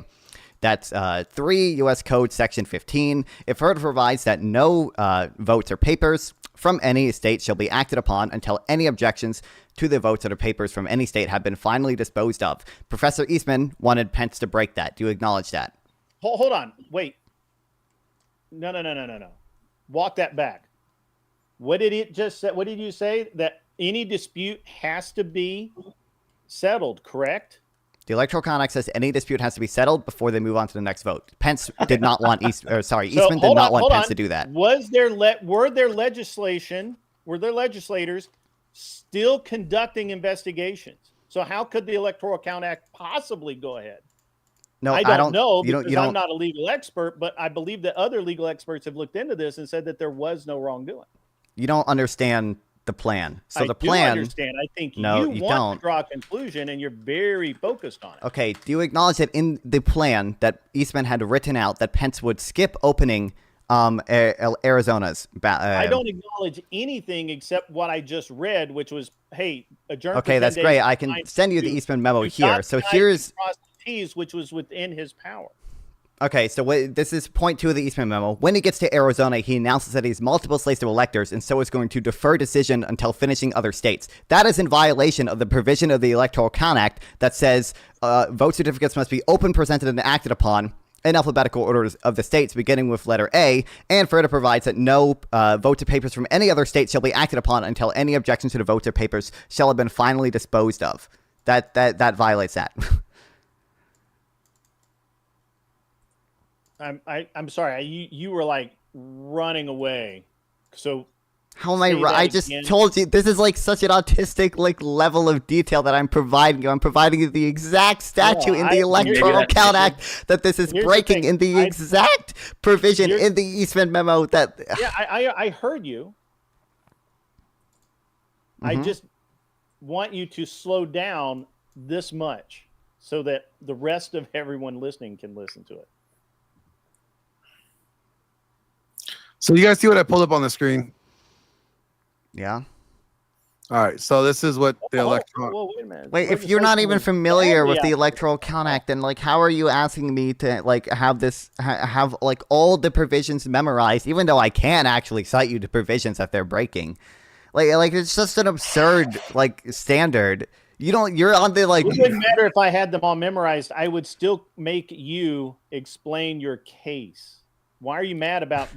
[SPEAKER 1] That's 3 U.S. Code Section 15. It further provides that no votes or papers from any state shall be acted upon until any objections to the votes or the papers from any state have been finally disposed of. Professor Eastman wanted Pence to break that. Do you acknowledge that?
[SPEAKER 15] Hold on. Wait. No. Walk that back. What did it just say? What did you say? That any dispute has to be settled, correct?
[SPEAKER 1] The Electoral Count Act says any dispute has to be settled before they move on to the next vote. Pence did not want Eastman did not want Pence to do that.
[SPEAKER 15] Were there legislators still conducting investigations? So how could the Electoral Count Act possibly go ahead?
[SPEAKER 1] No,
[SPEAKER 15] I don't know because I'm not a legal expert, but I believe that other legal experts have looked into this and said that there was no wrongdoing.
[SPEAKER 1] You don't understand the plan. So
[SPEAKER 15] I
[SPEAKER 1] the plan.
[SPEAKER 15] Do understand. I think you
[SPEAKER 1] don't
[SPEAKER 15] want to draw a conclusion, and you're very focused on it.
[SPEAKER 1] Okay. Do you acknowledge that in the plan that Eastman had written out that Pence would skip opening Arizona's?
[SPEAKER 15] I don't acknowledge anything except what I just read, which was, hey, adjourn.
[SPEAKER 1] Okay, that's great. I can send you the Eastman memo here. So here's.
[SPEAKER 15] Which was within his power.
[SPEAKER 1] Okay, so this is point 2 of the Eastman memo. When he gets to Arizona, he announces that he's multiple slates of electors and so is going to defer decision until finishing other states. That is in violation of the provision of the Electoral Count Act that says vote certificates must be open, presented, and acted upon in alphabetical orders of the states, beginning with letter A, and further provides that no votes or papers from any other state shall be acted upon until any objection to the votes or papers shall have been finally disposed of. That violates that.
[SPEAKER 15] I'm sorry. You were like running away. So
[SPEAKER 1] how am I just told you this is like such an autistic like level of detail that I'm providing you. I'm providing you the exact statute in the Electoral Count Act that this is breaking in the exact provision in the Eastman memo that.
[SPEAKER 15] Yeah, I heard you. I just want you to slow down this much so that the rest of everyone listening can listen to it.
[SPEAKER 6] So you guys see what I pulled up on the screen?
[SPEAKER 1] Yeah.
[SPEAKER 6] All right. So this is what the electoral.
[SPEAKER 15] Wait a minute.
[SPEAKER 1] Wait, if you're not even familiar with the Electoral Count Act, then like, how are you asking me to like have this have like all the provisions memorized, even though I can actually cite you to provisions that they're breaking? Like it's just an absurd like standard. You're on the like.
[SPEAKER 15] It wouldn't matter if I had them all memorized. I would still make you explain your case. Why are you mad about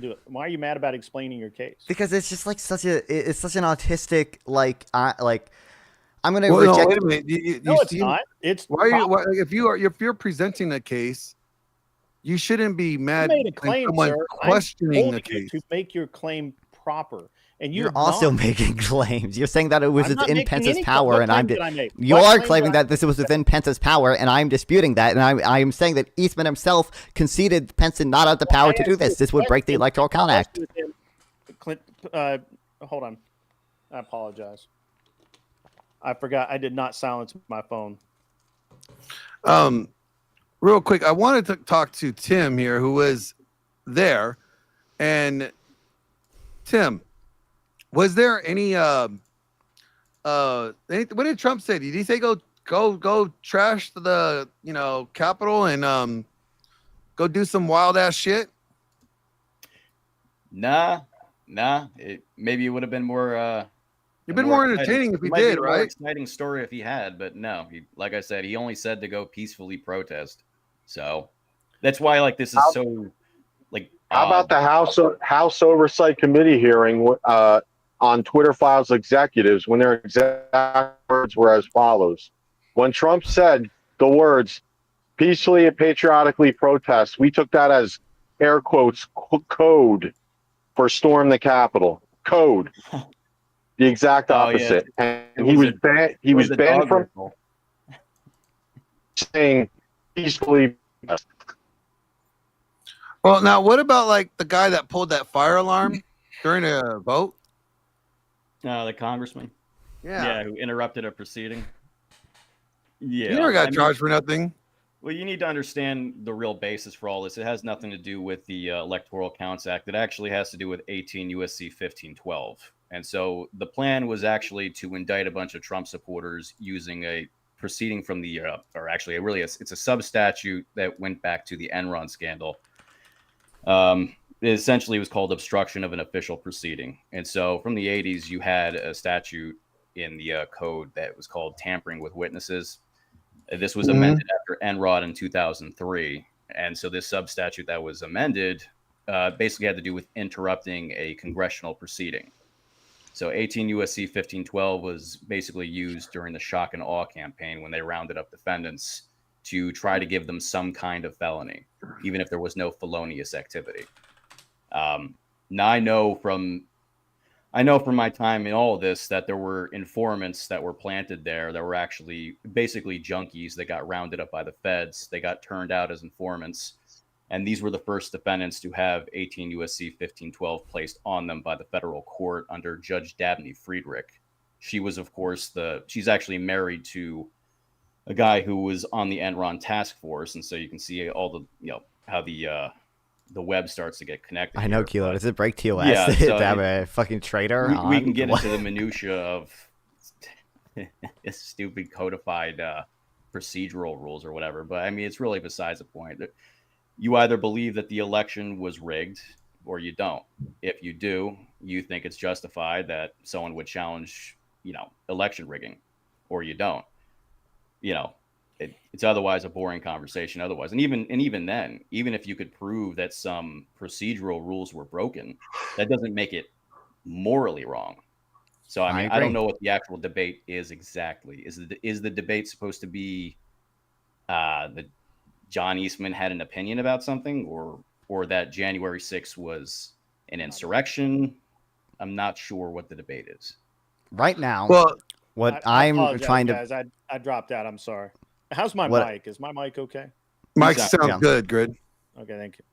[SPEAKER 15] explaining your case?
[SPEAKER 1] Because it's just like such an autistic I'm gonna reject.
[SPEAKER 6] No, wait a minute.
[SPEAKER 15] It's not. It's
[SPEAKER 6] if you're presenting a case, you shouldn't be mad
[SPEAKER 15] at someone
[SPEAKER 6] questioning the case.
[SPEAKER 15] To make your claim proper. And
[SPEAKER 1] you're also making claims. You're saying that it was within Pence's power, and you are claiming that this was within Pence's power, and I'm disputing that. And I am saying that Eastman himself conceded Pence did not have the power to do this. This would break the Electoral Count Act.
[SPEAKER 15] Clint, hold on. I apologize. I forgot. I did not silence my phone.
[SPEAKER 6] Real quick, I wanted to talk to Tim here, who was there. And Tim, was there any what did Trump say? Did he say go trash the Capitol and go do some wild ass shit?
[SPEAKER 14] Nah. Maybe it would have been more.
[SPEAKER 6] You've been more entertaining if he did, right?
[SPEAKER 14] Exciting story if he had, but no. Like I said, he only said to go peacefully protest. So that's why this is so like.
[SPEAKER 4] How about the House Oversight Committee hearing on Twitter Files executives when their exact words were as follows? When Trump said the words "peacefully and patriotically protest," we took that as air quotes code for storm the Capitol. Code. The exact opposite. Yeah. And he was banned. He was banned from saying peacefully.
[SPEAKER 6] Well, now what about the guy that pulled that fire alarm during a vote?
[SPEAKER 14] The congressman.
[SPEAKER 6] Yeah,
[SPEAKER 14] who interrupted a proceeding. Yeah,
[SPEAKER 6] he never got charged for nothing.
[SPEAKER 14] Well, you need to understand the real basis for all this. It has nothing to do with the Electoral Counts Act. It actually has to do with 18 USC 1512. And so the plan was actually to indict a bunch of Trump supporters using a proceeding from the, it's a sub-statute that went back to the Enron scandal. It essentially was called obstruction of an official proceeding. And so from the 80s, you had a statute in the code that was called tampering with witnesses. This was amended after Enron in 2003. And so this sub-statute that was amended basically had to do with interrupting a congressional proceeding. So 18 USC 1512 was basically used during the shock and awe campaign when they rounded up defendants to try to give them some kind of felony, even if there was no felonious activity. Now I know from my time in all of this that there were informants that were planted there that were actually basically junkies that got rounded up by the feds. They got turned out as informants. And these were the first defendants to have 18 USC 1512 placed on them by the federal court under Judge Dabney Friedrich. She was, of course, she's actually married to a guy who was on the Enron task force. And so you can see all the, how the web starts to get connected.
[SPEAKER 1] I know, Kilo. Does it break TOS
[SPEAKER 14] so
[SPEAKER 1] to have a fucking traitor?
[SPEAKER 14] We can get into the minutia of stupid codified procedural rules or whatever. But I mean, it's really besides the point. You either believe that the election was rigged or you don't. If you do, you think it's justified that someone would challenge, election rigging, or you don't. It's otherwise a boring conversation otherwise. And even then, even if you could prove that some procedural rules were broken, that doesn't make it morally wrong. So I mean, I don't know what the actual debate is exactly. Is the debate supposed to be the John Eastman had an opinion about something, or that January 6th was an insurrection? I'm not sure what the debate is.
[SPEAKER 1] Right now,
[SPEAKER 15] I'm trying to... Guys, I dropped out. I'm sorry. How's my mic? Is my mic okay?
[SPEAKER 6] Mic sounds good, Grid.
[SPEAKER 15] Okay, thank you.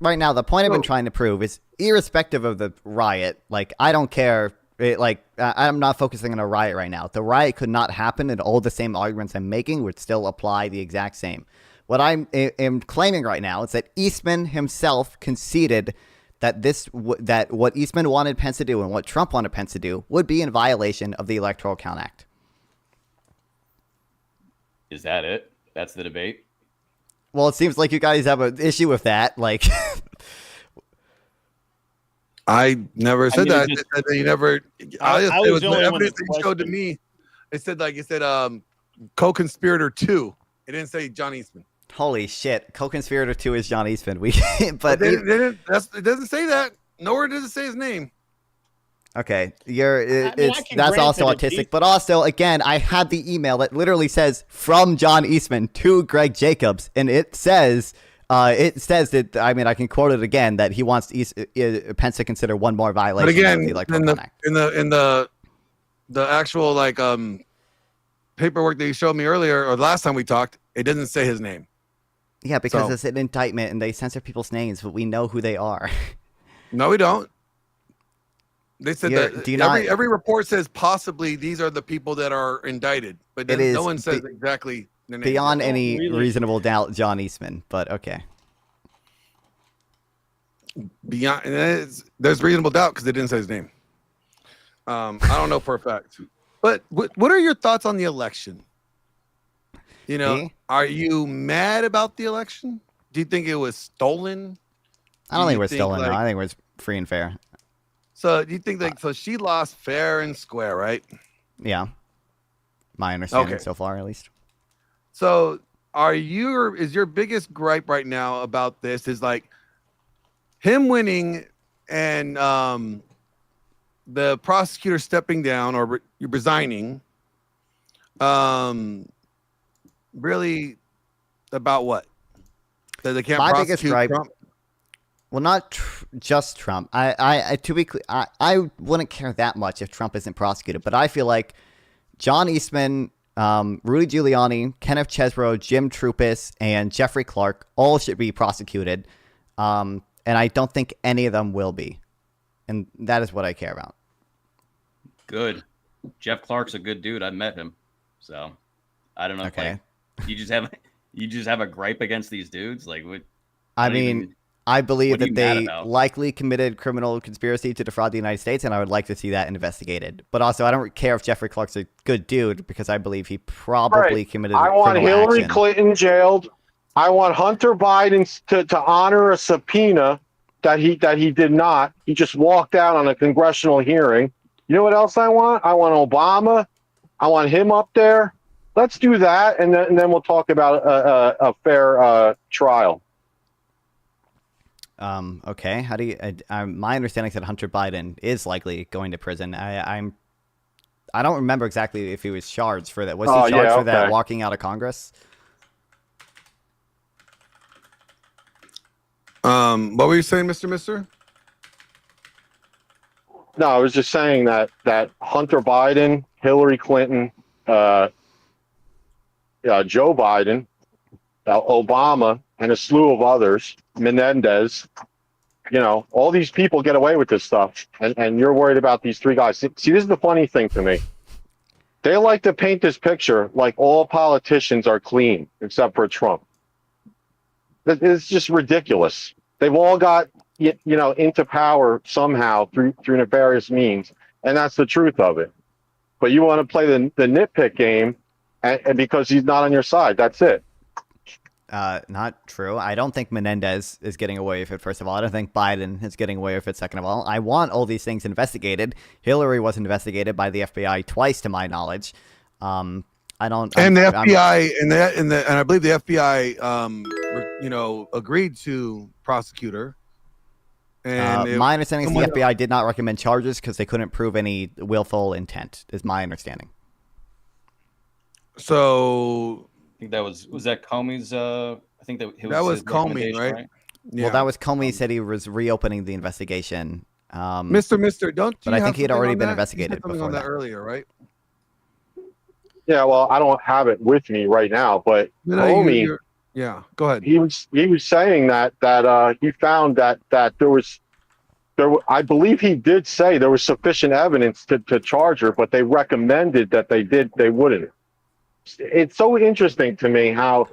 [SPEAKER 1] Right now, the point I've been trying to prove is, irrespective of the riot, I don't care. I'm not focusing on a riot right now. The riot could not happen, and all the same arguments I'm making would still apply the exact same. What I am claiming right now is that Eastman himself conceded that that what Eastman wanted Pence to do and what Trump wanted Pence to do would be in violation of the Electoral Count Act.
[SPEAKER 14] Is that it? That's the debate?
[SPEAKER 1] Well, it seems like you guys have an issue with that.
[SPEAKER 6] I never said that.
[SPEAKER 15] Just,
[SPEAKER 6] you never.
[SPEAKER 15] I was the only
[SPEAKER 6] evidence that you showed to me. It said co-conspirator 2. It didn't say John Eastman.
[SPEAKER 1] Holy shit! Co-conspirator 2 is John Eastman.
[SPEAKER 6] It doesn't say that. Nowhere does it say his name.
[SPEAKER 1] Okay, that's also autistic, but also, again, I had the email that literally says from John Eastman to Greg Jacobs, and it says that, I mean, I can quote it again, that he wants Pence to consider one more violation
[SPEAKER 6] but again,
[SPEAKER 1] of the Electoral Act.
[SPEAKER 6] In the actual paperwork that you showed me earlier or the last time we talked, it doesn't say his name.
[SPEAKER 1] Yeah, because it's an indictment and they censor people's names, but we know who they are.
[SPEAKER 6] No, we don't. They said
[SPEAKER 1] Yeah,
[SPEAKER 6] that
[SPEAKER 1] do you not-
[SPEAKER 6] every report says possibly these are the people that are indicted, but then no one says exactly their name.
[SPEAKER 1] Beyond any reasonable doubt, John Eastman. But okay.
[SPEAKER 6] Beyond, there's reasonable doubt because they didn't say his name. I don't know for a fact. But what are your thoughts on the election? You know,
[SPEAKER 1] Me?
[SPEAKER 6] are you mad about the election? Do you think it was stolen?
[SPEAKER 1] I don't think it was stolen. No, I think it was free and fair.
[SPEAKER 6] So you think so she lost fair and square, right?
[SPEAKER 1] Yeah. My understanding
[SPEAKER 6] Okay.
[SPEAKER 1] so far, at least.
[SPEAKER 6] So is your biggest gripe right now about this is like him winning and the prosecutor stepping down or resigning? Really about what? That they can't
[SPEAKER 1] My biggest
[SPEAKER 6] prosecute
[SPEAKER 1] gripe.
[SPEAKER 6] Trump?
[SPEAKER 1] Well, not just Trump. I to be clear, I wouldn't care that much if Trump isn't prosecuted, but I feel like John Eastman, Rudy Giuliani, Kenneth Chesebro, Jim Trupis, and Jeffrey Clark all should be prosecuted, and I don't think any of them will be, and that is what I care about.
[SPEAKER 14] Good. Jeff Clark's a good dude. I met him, so I don't know.
[SPEAKER 1] Okay.
[SPEAKER 14] If, you just have a gripe against these dudes, like what?
[SPEAKER 1] I mean, I believe
[SPEAKER 14] what are
[SPEAKER 1] that
[SPEAKER 14] you mad
[SPEAKER 1] they
[SPEAKER 14] about?
[SPEAKER 1] likely committed criminal conspiracy to defraud the United States, and I would like to see that investigated. But also, I don't care if Jeffrey Clark's a good dude because I believe he probably committed.
[SPEAKER 4] I want
[SPEAKER 1] criminal
[SPEAKER 4] Hillary
[SPEAKER 1] action.
[SPEAKER 4] Clinton jailed. I want Hunter Biden to honor a subpoena that he did not. He just walked out on a congressional hearing. You know what else I want? I want Obama. I want him up there. Let's do that, and then we'll talk about a fair trial.
[SPEAKER 1] Okay. How do you? My understanding is that Hunter Biden is likely going to prison. I don't remember exactly if he was charged for that. Was he charged for that walking out of Congress?
[SPEAKER 6] What were you saying, Mister?
[SPEAKER 4] No, I was just saying that Hunter Biden, Hillary Clinton, Joe Biden, Obama, and a slew of others, Menendez, all these people get away with this stuff. And you're worried about these three guys. See, this is the funny thing to me. They like to paint this picture like all politicians are clean except for Trump. It's just ridiculous. They've all got, into power somehow through nefarious means. And that's the truth of it. But you want to play the nitpick game and because he's not on your side. That's it.
[SPEAKER 1] Not true. I don't think Menendez is getting away with it, first of all. I don't think Biden is getting away with it, second of all. I want all these things investigated. Hillary was investigated by the FBI twice, to my knowledge. I don't.
[SPEAKER 6] And the FBI and I believe the FBI, agreed to prosecute her. And
[SPEAKER 1] my understanding is the FBI did not recommend charges because they couldn't prove any willful intent. Is my understanding.
[SPEAKER 6] So
[SPEAKER 14] I think that was that Comey's. I think that
[SPEAKER 6] was
[SPEAKER 14] his
[SPEAKER 6] Comey,
[SPEAKER 14] recommendation,
[SPEAKER 6] right?
[SPEAKER 1] Yeah. Well, that was Comey said he was reopening the investigation.
[SPEAKER 6] Mister, don't.
[SPEAKER 1] But I think he had already been investigated
[SPEAKER 6] something
[SPEAKER 1] before
[SPEAKER 6] on
[SPEAKER 1] that
[SPEAKER 6] earlier, right?
[SPEAKER 4] Yeah, well, I don't have it with me right now, but Comey,
[SPEAKER 6] yeah, go ahead.
[SPEAKER 4] He was saying that he found that I believe he did say there was sufficient evidence to charge her, but they recommended that they wouldn't. It's so interesting to me how,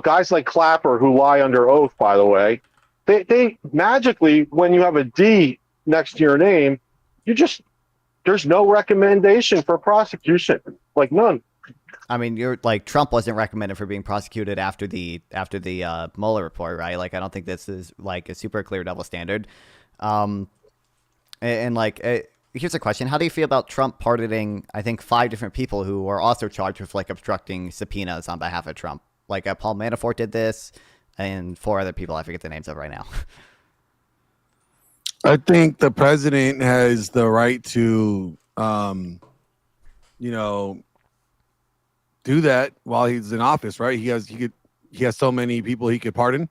[SPEAKER 4] guys like Clapper who lie under oath, by the way, they magically, when you have a D next to your name, there's no recommendation for prosecution, like none.
[SPEAKER 1] I mean, you're like Trump wasn't recommended for being prosecuted after the Mueller report, right? Like, I don't think this is like a super clear double standard. Here's a question: how do you feel about Trump pardoning, I think, 5 different people who were also charged with like obstructing subpoenas on behalf of Trump? Like Paul Manafort did this, and 4 other people I forget the names of right now.
[SPEAKER 6] I think the president has the right to, do that while he's in office, right? He has so many people he could pardon.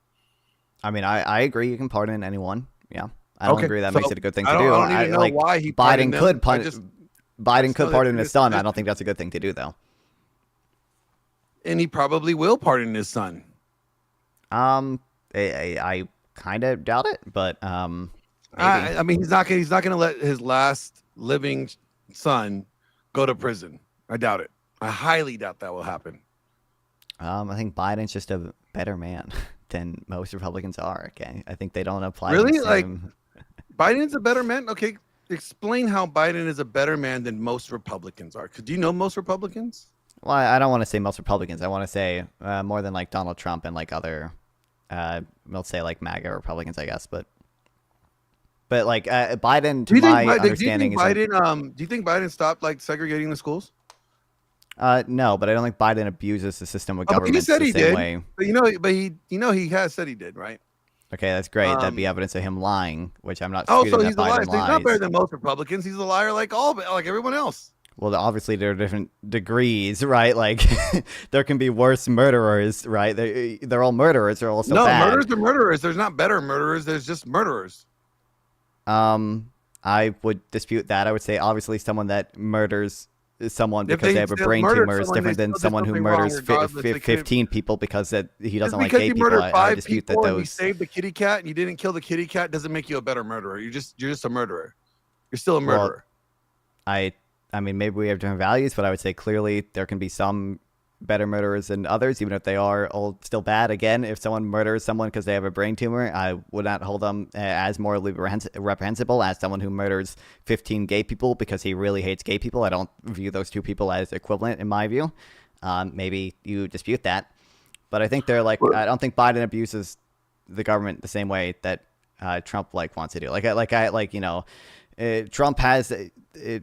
[SPEAKER 1] I mean, I agree. You can pardon anyone. Yeah, I don't agree that
[SPEAKER 6] so
[SPEAKER 1] makes it a good thing to
[SPEAKER 6] I
[SPEAKER 1] do.
[SPEAKER 6] don't even know why he
[SPEAKER 1] Biden could
[SPEAKER 6] Biden
[SPEAKER 1] could pardon his son. I don't think that's a good thing to do, though.
[SPEAKER 6] And he probably will pardon his son.
[SPEAKER 1] I kind of doubt it, but
[SPEAKER 6] I mean, he's not gonna let his last living son go to prison. I doubt it. I highly doubt that will happen.
[SPEAKER 1] I think Biden's just a better man than most Republicans are. Okay, I think they don't apply.
[SPEAKER 6] Really,
[SPEAKER 1] the same...
[SPEAKER 6] Biden's a better man. Okay, explain how Biden is a better man than most Republicans are. Because do you know most Republicans?
[SPEAKER 1] Well, I don't want to say most Republicans. I want to say more than like Donald Trump and like other, let's say like MAGA Republicans, I guess. But like Biden, to my understanding,
[SPEAKER 6] do you think Biden stopped like segregating the schools?
[SPEAKER 1] No, but I don't think Biden abuses the system of government.
[SPEAKER 6] But he said
[SPEAKER 1] the
[SPEAKER 6] he
[SPEAKER 1] same
[SPEAKER 6] did.
[SPEAKER 1] Way.
[SPEAKER 6] But he has said he did, right?
[SPEAKER 1] Okay, that's great. That'd be evidence of him lying, which I'm not.
[SPEAKER 6] Oh,
[SPEAKER 1] disputing
[SPEAKER 6] so he's a liar.
[SPEAKER 1] Biden
[SPEAKER 6] So he's not better than most Republicans. He's a liar like everyone else.
[SPEAKER 1] Well, obviously there are different degrees, right? Like there can be worse murderers, right? They're all murderers. They're also bad.
[SPEAKER 6] Murderers are murderers. There's not better murderers. There's just murderers.
[SPEAKER 1] I would dispute that. I would say obviously someone that murders someone because they have a brain tumor is different than someone who murders 15 people because he doesn't like gay people. I dispute that those.
[SPEAKER 6] You saved the kitty cat and you didn't kill the kitty cat doesn't make you a better murderer. You're just a murderer. You're still a murderer.
[SPEAKER 1] Well, I mean, maybe we have different values, but I would say clearly there can be some better murderers than others, even if they are all still bad. Again, if someone murders someone because they have a brain tumor, I would not hold them as morally reprehensible as someone who murders 15 gay people because he really hates gay people. I don't view those two people as equivalent in my view. Maybe you dispute that, but I think they're like, I don't think Biden abuses the government the same way that Trump wants to do.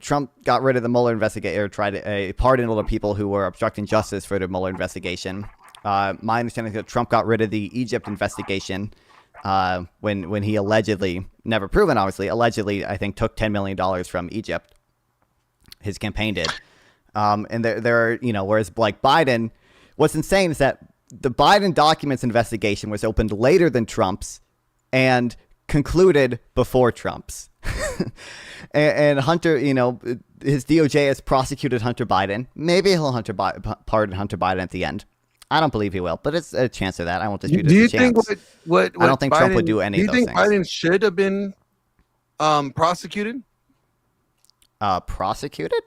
[SPEAKER 1] Trump got rid of the Mueller investigation, or tried to pardon all the people who were obstructing justice for the Mueller investigation. My understanding is that Trump got rid of the Egypt investigation when he allegedly, never proven obviously, allegedly I think took $10 million from Egypt. His campaign did. And there are, whereas like Biden, what's insane is that the Biden documents investigation was opened later than Trump's and concluded before Trump's. And Hunter, his DOJ has prosecuted Hunter Biden. Maybe he'll pardon Hunter Biden at the end. I don't believe he will, but it's a chance of that. I won't dispute it.
[SPEAKER 6] Do you think what
[SPEAKER 1] I don't think
[SPEAKER 6] Biden,
[SPEAKER 1] Trump would do any of those things.
[SPEAKER 6] Do you think Biden should have been prosecuted?
[SPEAKER 1] Prosecuted?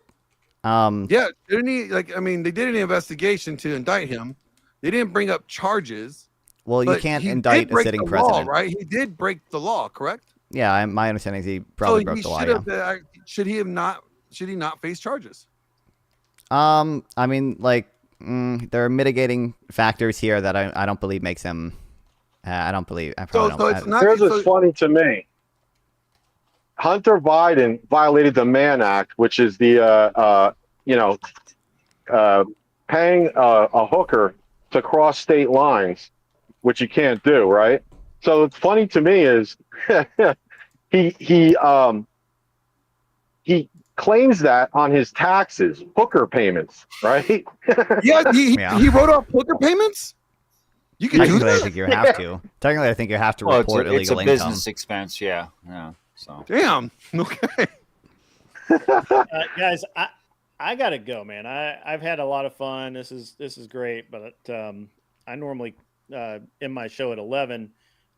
[SPEAKER 6] Yeah, didn't he? They did an investigation to indict him. They didn't bring up charges.
[SPEAKER 1] Well, you can't indict a sitting president,
[SPEAKER 6] right? He did break the law, correct?
[SPEAKER 1] Yeah, my understanding is he probably broke the law. Yeah.
[SPEAKER 6] Should he not face charges?
[SPEAKER 1] I mean, there are mitigating factors here that I don't believe makes him. I don't believe. I probably don't.
[SPEAKER 4] It's not. Here's what's funny to me. Hunter Biden violated the Mann Act, which is the paying a hooker to cross state lines, which you can't do, right? So it's funny to me is he claims that on his taxes, hooker payments, right?
[SPEAKER 6] Yeah, he wrote off hooker payments. You can do that.
[SPEAKER 1] I think you have to. Technically, I think you have to report illegal income.
[SPEAKER 16] It's a business expense, yeah. So
[SPEAKER 6] damn. Okay.
[SPEAKER 15] Guys, I gotta go, man. I've had a lot of fun. This is great, but I normally end my show at 11.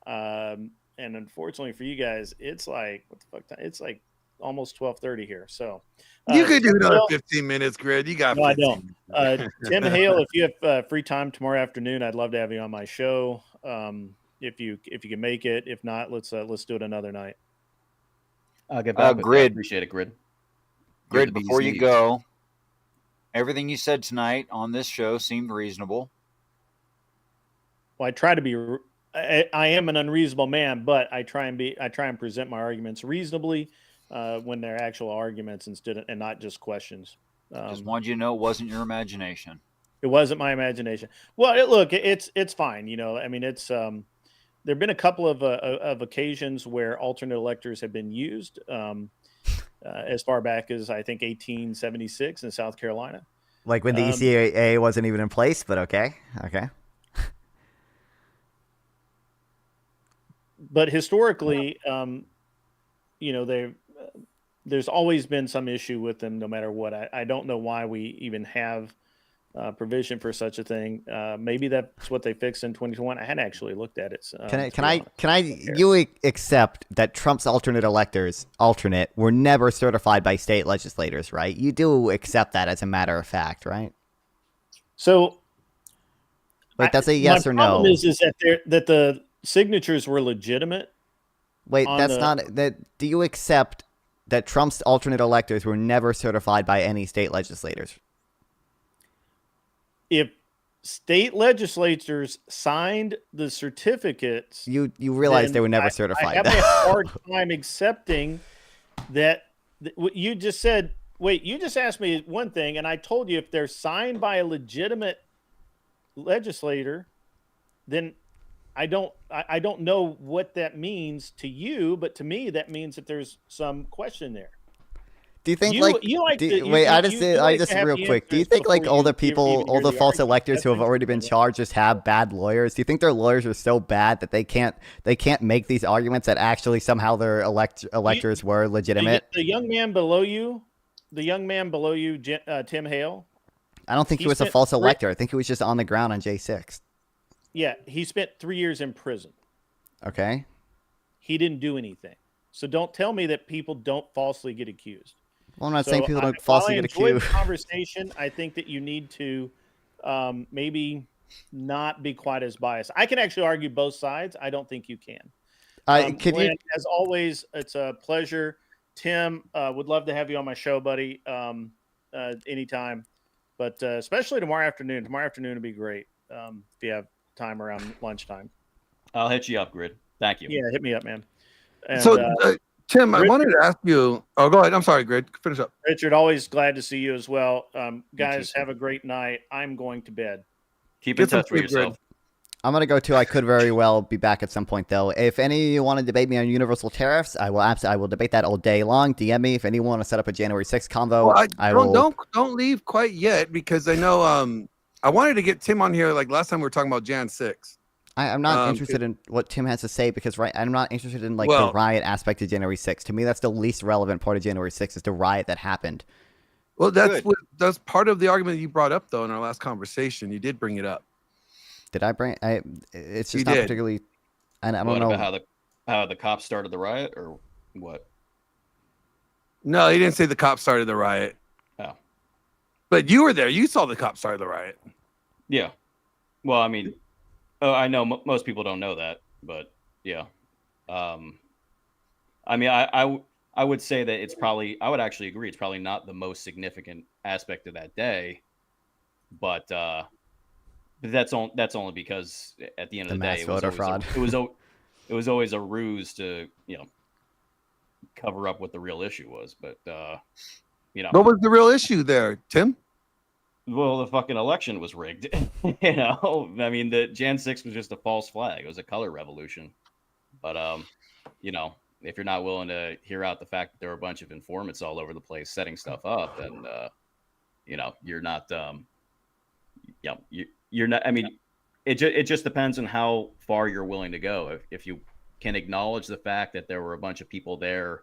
[SPEAKER 15] And unfortunately for you guys, it's like what the fuck time? It's like almost 12:30 here. So
[SPEAKER 6] you could do another 15 minutes, Grid. You got.
[SPEAKER 15] No, I don't. Tim Hale, if you have free time tomorrow afternoon, I'd love to have you on my show. If you can make it. If not, let's do it another night.
[SPEAKER 14] I'll get back.
[SPEAKER 16] Grid,
[SPEAKER 14] appreciate it, Grid.
[SPEAKER 16] Grid, before you go, everything you said tonight on this show seemed reasonable.
[SPEAKER 15] Well, I try to be. I am an unreasonable man, but I try and present my arguments reasonably when they're actual arguments and not just questions.
[SPEAKER 16] Just wanted you to know it wasn't your imagination.
[SPEAKER 15] It wasn't my imagination. Well, it's fine. It's there've been a couple of occasions where alternate electors have been used as far back as I think 1876 in South Carolina.
[SPEAKER 1] Like when the ECAA wasn't even in place, but okay.
[SPEAKER 15] But historically, there's always been some issue with them, no matter what. I don't know why we even have provision for such a thing. Maybe that's what they fixed in 2021. I hadn't actually looked at it.
[SPEAKER 1] You accept that Trump's alternate were never certified by state legislators, right? You do accept that as a matter of fact, right?
[SPEAKER 15] So,
[SPEAKER 1] wait, that's a yes or no.
[SPEAKER 15] My problem is that the signatures were legitimate.
[SPEAKER 1] Wait, do you accept that Trump's alternate electors were never certified by any state legislators?
[SPEAKER 15] If state legislatures signed the certificates,
[SPEAKER 1] you realize they were never certified.
[SPEAKER 15] I have a hard time accepting that. You just said, wait, you just asked me one thing, and I told you if they're signed by a legitimate legislator, then I don't know what that means to you, but to me that means that there's some question there.
[SPEAKER 1] Do you think real quick? Do you think like all the false electors who have already been charged just have bad lawyers? Do you think their lawyers are so bad that they can't make these arguments that actually somehow their electors were legitimate?
[SPEAKER 15] The young man below you, Tim Hale.
[SPEAKER 1] I don't think he was a false elector. I think he was just on the ground on J6.
[SPEAKER 15] Yeah, he spent 3 years in prison.
[SPEAKER 1] Okay.
[SPEAKER 15] He didn't do anything. So don't tell me that people don't falsely get accused.
[SPEAKER 1] Well, I'm not saying people don't falsely get accused.
[SPEAKER 15] The conversation, I think that you need to maybe not be quite as biased. I can actually argue both sides. I don't think you can. Glenn, as always, it's a pleasure. Tim, would love to have you on my show, buddy, anytime. But especially tomorrow afternoon. Tomorrow afternoon would be great if you have time around lunchtime.
[SPEAKER 14] I'll hit you up, Grid. Thank you.
[SPEAKER 15] Yeah, hit me up, man. And,
[SPEAKER 6] Tim, I wanted to ask you. Oh, go ahead. I'm sorry, Grid. Finish up.
[SPEAKER 15] Richard, always glad to see you as well. Guys, have a great night. I'm going to bed.
[SPEAKER 14] Keep in touch with yourself.
[SPEAKER 1] I'm going to go too. I could very well be back at some point, though. If any of you want to debate me on universal tariffs, I will debate that all day long. DM me if anyone want to set up a January 6th convo.
[SPEAKER 6] Well, don't leave quite yet, because I know I wanted to get Tim on here like last time we were talking about Jan 6.
[SPEAKER 1] I'm not interested in what Tim has to say, because I'm not interested in the riot aspect of January 6th. To me, that's the least relevant part of January 6th, is the riot that happened.
[SPEAKER 6] Well, that's part of the argument you brought up, though, in our last conversation. You did bring it up.
[SPEAKER 1] Did I bring? It's just not particularly. I don't know
[SPEAKER 14] about how the cops started the riot, or what?
[SPEAKER 6] No, he didn't say the cops started the riot.
[SPEAKER 14] Oh,
[SPEAKER 6] but you were there. You saw the cops started the riot.
[SPEAKER 14] Yeah. Well, I mean, I know most people don't know that, but yeah. I mean, I would say that it's probably. I would actually agree. It's probably not the most significant aspect of that day, but that's only because at the end of the day, it was always a ruse to cover up what the real issue was. But
[SPEAKER 6] what was the real issue there, Tim?
[SPEAKER 14] Well, the fucking election was rigged. I mean, the Jan 6 was just a false flag. It was a color revolution. But if you're not willing to hear out the fact that there were a bunch of informants all over the place setting stuff up, then you're not. You're not. I mean, it just depends on how far you're willing to go. If you can acknowledge the fact that there were a bunch of people there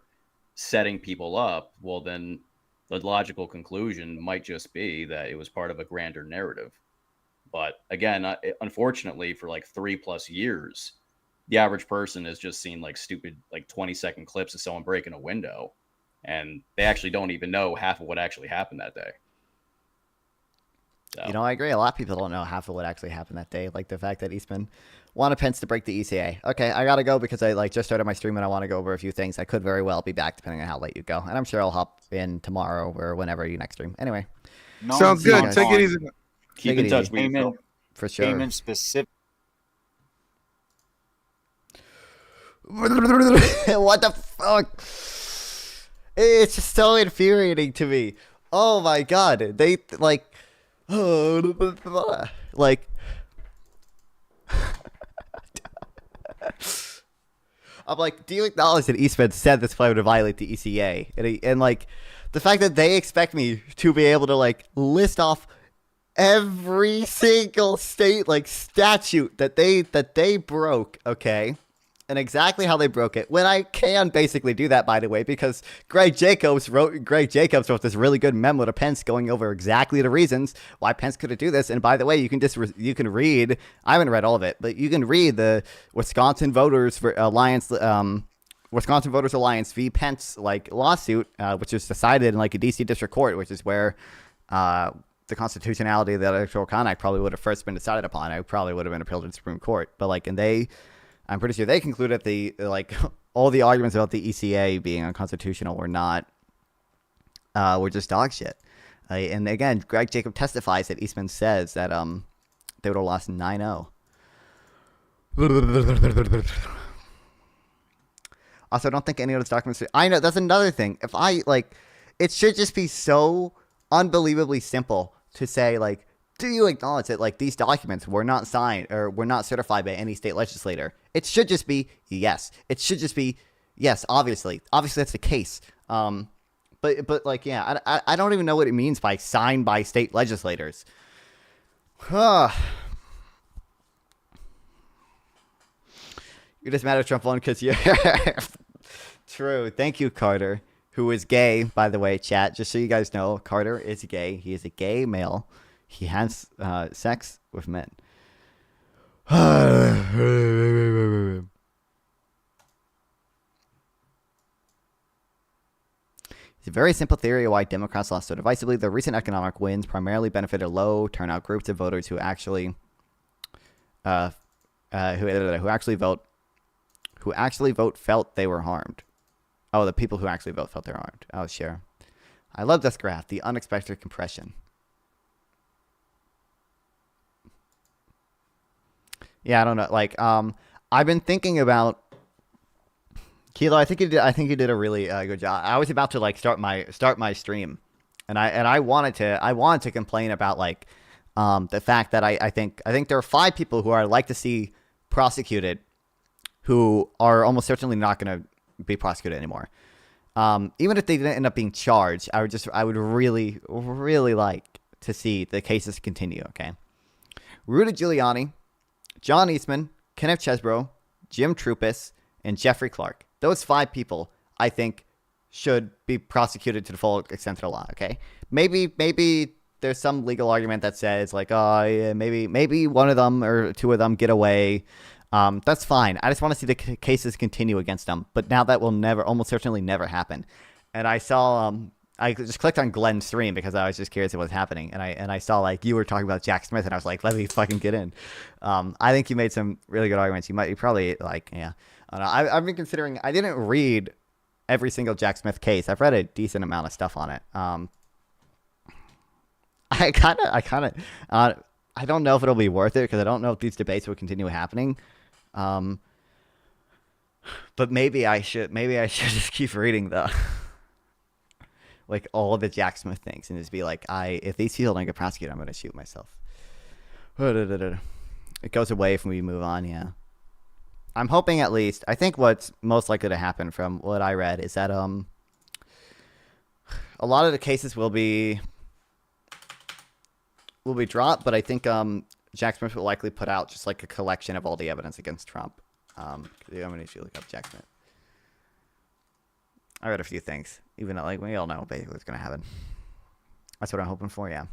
[SPEAKER 14] setting people up, well, then the logical conclusion might just be that it was part of a grander narrative. But again, unfortunately, for like 3+ years, the average person has just seen like stupid 20-second clips of someone breaking a window, and they actually don't even know half of what actually happened that day. So.
[SPEAKER 1] I agree. A lot of people don't know half of what actually happened that day, like the fact that Eastman wanted Pence to break the ECA. Okay, I gotta go because I just started my stream and I want to go over a few things. I could very well be back depending on how late you go, and I'm sure I'll hop in tomorrow or whenever you next stream. Anyway,
[SPEAKER 6] sounds good. Take it easy.
[SPEAKER 14] Keep in touch with you,
[SPEAKER 1] for sure.
[SPEAKER 16] Payment specific.
[SPEAKER 1] What the fuck? It's just so infuriating to me. Oh my god, they I'm like, do you acknowledge that Eastman said this plan would violate the ECA? And the fact that they expect me to be able to list off every single state statute that they broke, okay? and exactly how they broke it. When I can basically do that, by the way, because Greg Jacobs wrote this really good memo to Pence going over exactly the reasons why Pence couldn't do this. And by the way, you can read. I haven't read all of it, but you can read the Wisconsin Voters Alliance v. Pence lawsuit, which was decided in a DC district court, which is where the constitutionality of the Electoral Count Act probably would have first been decided upon. It probably would have been appealed to the Supreme Court, but I'm pretty sure they concluded all the arguments about the ECA being unconstitutional were just dog shit. And again, Greg Jacob testifies that Eastman says that they would have lost 9-0. Also, I don't think any of those documents. I know that's another thing. If it should just be so unbelievably simple to say do you acknowledge that these documents were not signed or were not certified by any state legislator? It should just be yes. It should just be yes. Obviously that's the case. But yeah, I don't even know what it means by signed by state legislators. You're just mad at Trump won because you're true. Thank you, Carter, who is gay, by the way, chat. Just so you guys know, Carter is gay. He is a gay male. He has sex with men. It's a very simple theory of why Democrats lost so divisively. The recent economic wins primarily benefited low turnout groups of voters who actually vote felt they were harmed. Oh, the people who actually vote felt they were harmed. Oh, sure. I love this graph, the unexpected compression. Yeah, I don't know. I've been thinking about Kilo. I think you did a really good job. I was about to start my stream, and I wanted to complain about the fact that I think there are 5 people who I like to see prosecuted, who are almost certainly not going to be prosecuted anymore. Even if they didn't end up being charged, I would really, really like to see the cases continue. Okay, Rudy Giuliani, John Eastman, Kenneth Chesebro, Jim Troupis, and Jeffrey Clark. Those 5 people, I think, should be prosecuted to the full extent of the law. Okay, maybe there's some legal argument that says maybe one of them or 2 of them get away. That's fine. I just want to see the cases continue against them. But now that will almost certainly never happen. And I saw, I just clicked on Glenn's stream because I was just curious what was happening. And I saw you were talking about Jack Smith, and I was like, let me fucking get in. I think you made some really good arguments. You probably yeah. I don't know. I've been considering. I didn't read every single Jack Smith case. I've read a decent amount of stuff on it. I don't know if it'll be worth it because I don't know if these debates will continue happening. But maybe I should just keep reading all the Jack Smith things and just be if these people don't get prosecuted, I'm going to shoot myself. It goes away if we move on. Yeah. I'm hoping at least, I think what's most likely to happen from what I read is that, a lot of the cases will be dropped, but I think, Jack Smith will likely put out just a collection of all the evidence against Trump. I'm going to look up Jack Smith. I read a few things, even though we all know basically what's going to happen. That's what I'm hoping for, yeah.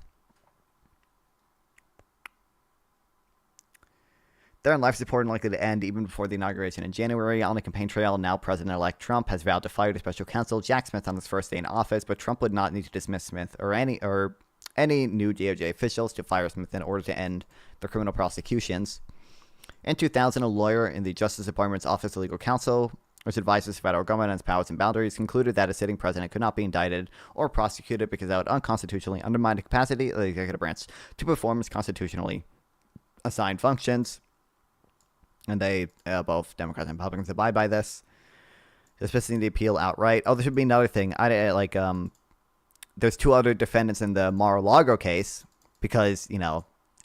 [SPEAKER 1] They're in life support and likely to end even before the inauguration in January. On the campaign trail, now President-elect Trump has vowed to fire the special counsel Jack Smith on his first day in office, but Trump would not need to dismiss Smith or any new DOJ officials to fire Smith in order to end the criminal prosecutions. In 2000, a lawyer in the Justice Department's Office of Legal Counsel, which advises the federal government on its powers and boundaries, concluded that a sitting president could not be indicted or prosecuted because that would unconstitutionally undermine the capacity of the executive branch to perform its constitutionally assigned functions. And they, both Democrats and Republicans, abide by this. Dismissing the appeal outright. Oh, there should be another thing. There's 2 other defendants in the Mar-a-Lago case because,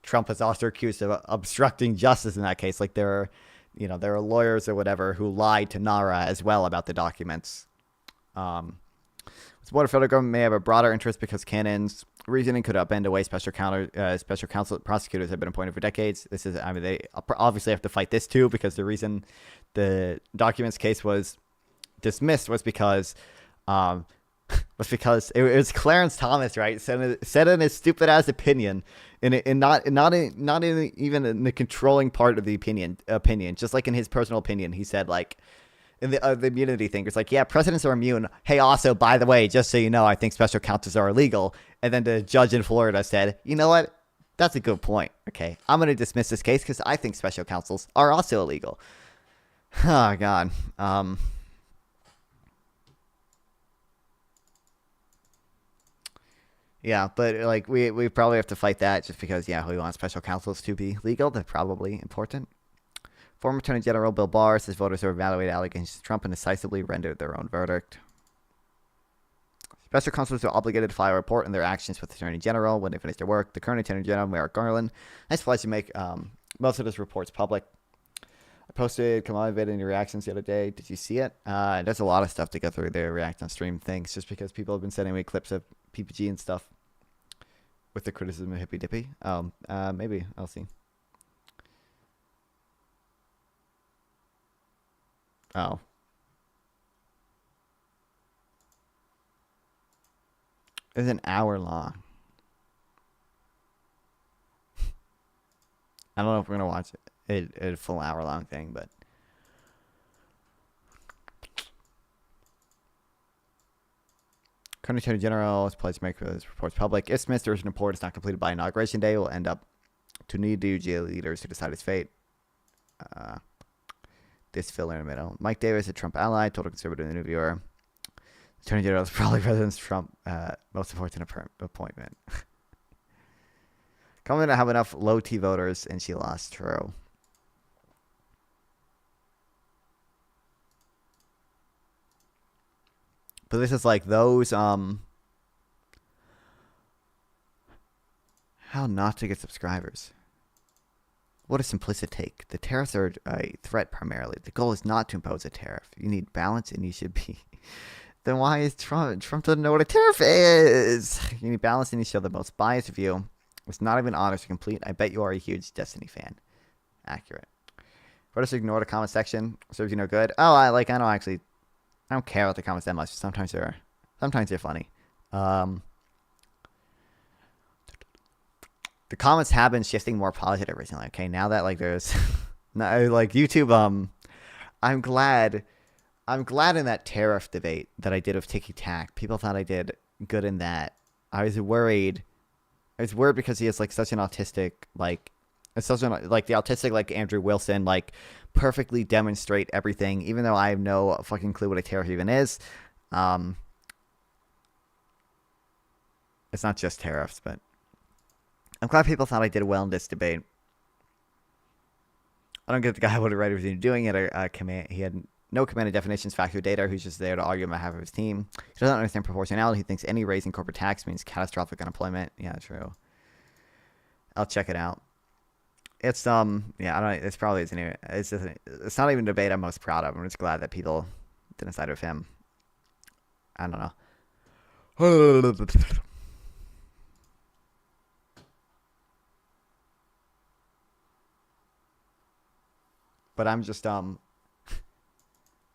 [SPEAKER 1] Trump is also accused of obstructing justice in that case. There are lawyers or whatever who lied to NARA as well about the documents, The board of federal government may have a broader interest because Cannon's reasoning could upend the way special counsel prosecutors have been appointed for decades. This is, I mean, they obviously have to fight this too, because the reason the documents case was dismissed was because it was Clarence Thomas, right? Said in his stupid ass opinion, not even in the controlling part of the opinion, just like in his personal opinion, he said like. In the immunity thing, it's like, yeah, presidents are immune. Hey, also, by the way, just so you know, I think special counsels are illegal. And then the judge in Florida said, you know what? That's a good point. Okay, I'm going to dismiss this case because I think special counsels are also illegal. Oh, God. Yeah, but like we probably have to fight that just because, yeah, we want special counsels to be legal. They're probably important. Former Attorney General Bill Barr says voters have evaluated allegations of Trump and decisively rendered their own verdict. Special counsels are obligated to file a report on their actions with the Attorney General when they finish their work. The current Attorney General, Merrick Garland, has pledged to make most of his reports public. I posted Kamala Vid in your reactions the other day. Did you see it? There's a lot of stuff to go through their react on stream things just because people have been sending me clips of PPG and stuff with the criticism of Hippy Dippy. Maybe. I'll see. Oh. It's an hour long. I don't know if we're going to watch it a full hour long thing, but. Current Attorney General is pledged to make his reports public. If Smith's urgent report is not completed by Inauguration Day, it will end up to need DOJ leaders to decide his fate. This filler in the middle. Mike Davis, a Trump ally, told a conservative interviewer, Attorney General is probably President Trump most important appointment. Coming to have enough low T voters, and she lost. True. But this is like those how not to get subscribers. What a simplistic take. The tariffs are a threat primarily. The goal is not to impose a tariff. You need balance, and you should be. Then why is Trump? Trump doesn't know what a tariff is. You need balance, and you show the most biased view. It's not even honest or complete. I bet you are a huge Destiny fan. Accurate. Or just ignore the comment section. Serves you no good. Oh, I don't care about the comments that much. Sometimes they're funny. The comments have been shifting more positive recently. Okay, now that like there's, like YouTube. I'm glad in that tariff debate that I did of Tiki Tack. People thought I did good in that. I was worried because he is like such an autistic the autistic like Andrew Wilson like perfectly demonstrate everything, even though I have no fucking clue what a tariff even is. It's not just tariffs, but. I'm glad people thought I did well in this debate. I don't get the guy what a writer was doing it. He had no command of definitions, factual data. He's just there to argue on behalf of his team. He doesn't understand proportionality. He thinks any raise in corporate tax means catastrophic unemployment. Yeah, true. I'll check it out. It's I don't. It's probably isn't even. It's not even a debate I'm most proud of. I'm just glad that people didn't side with him. I don't know. But I'm just, Trump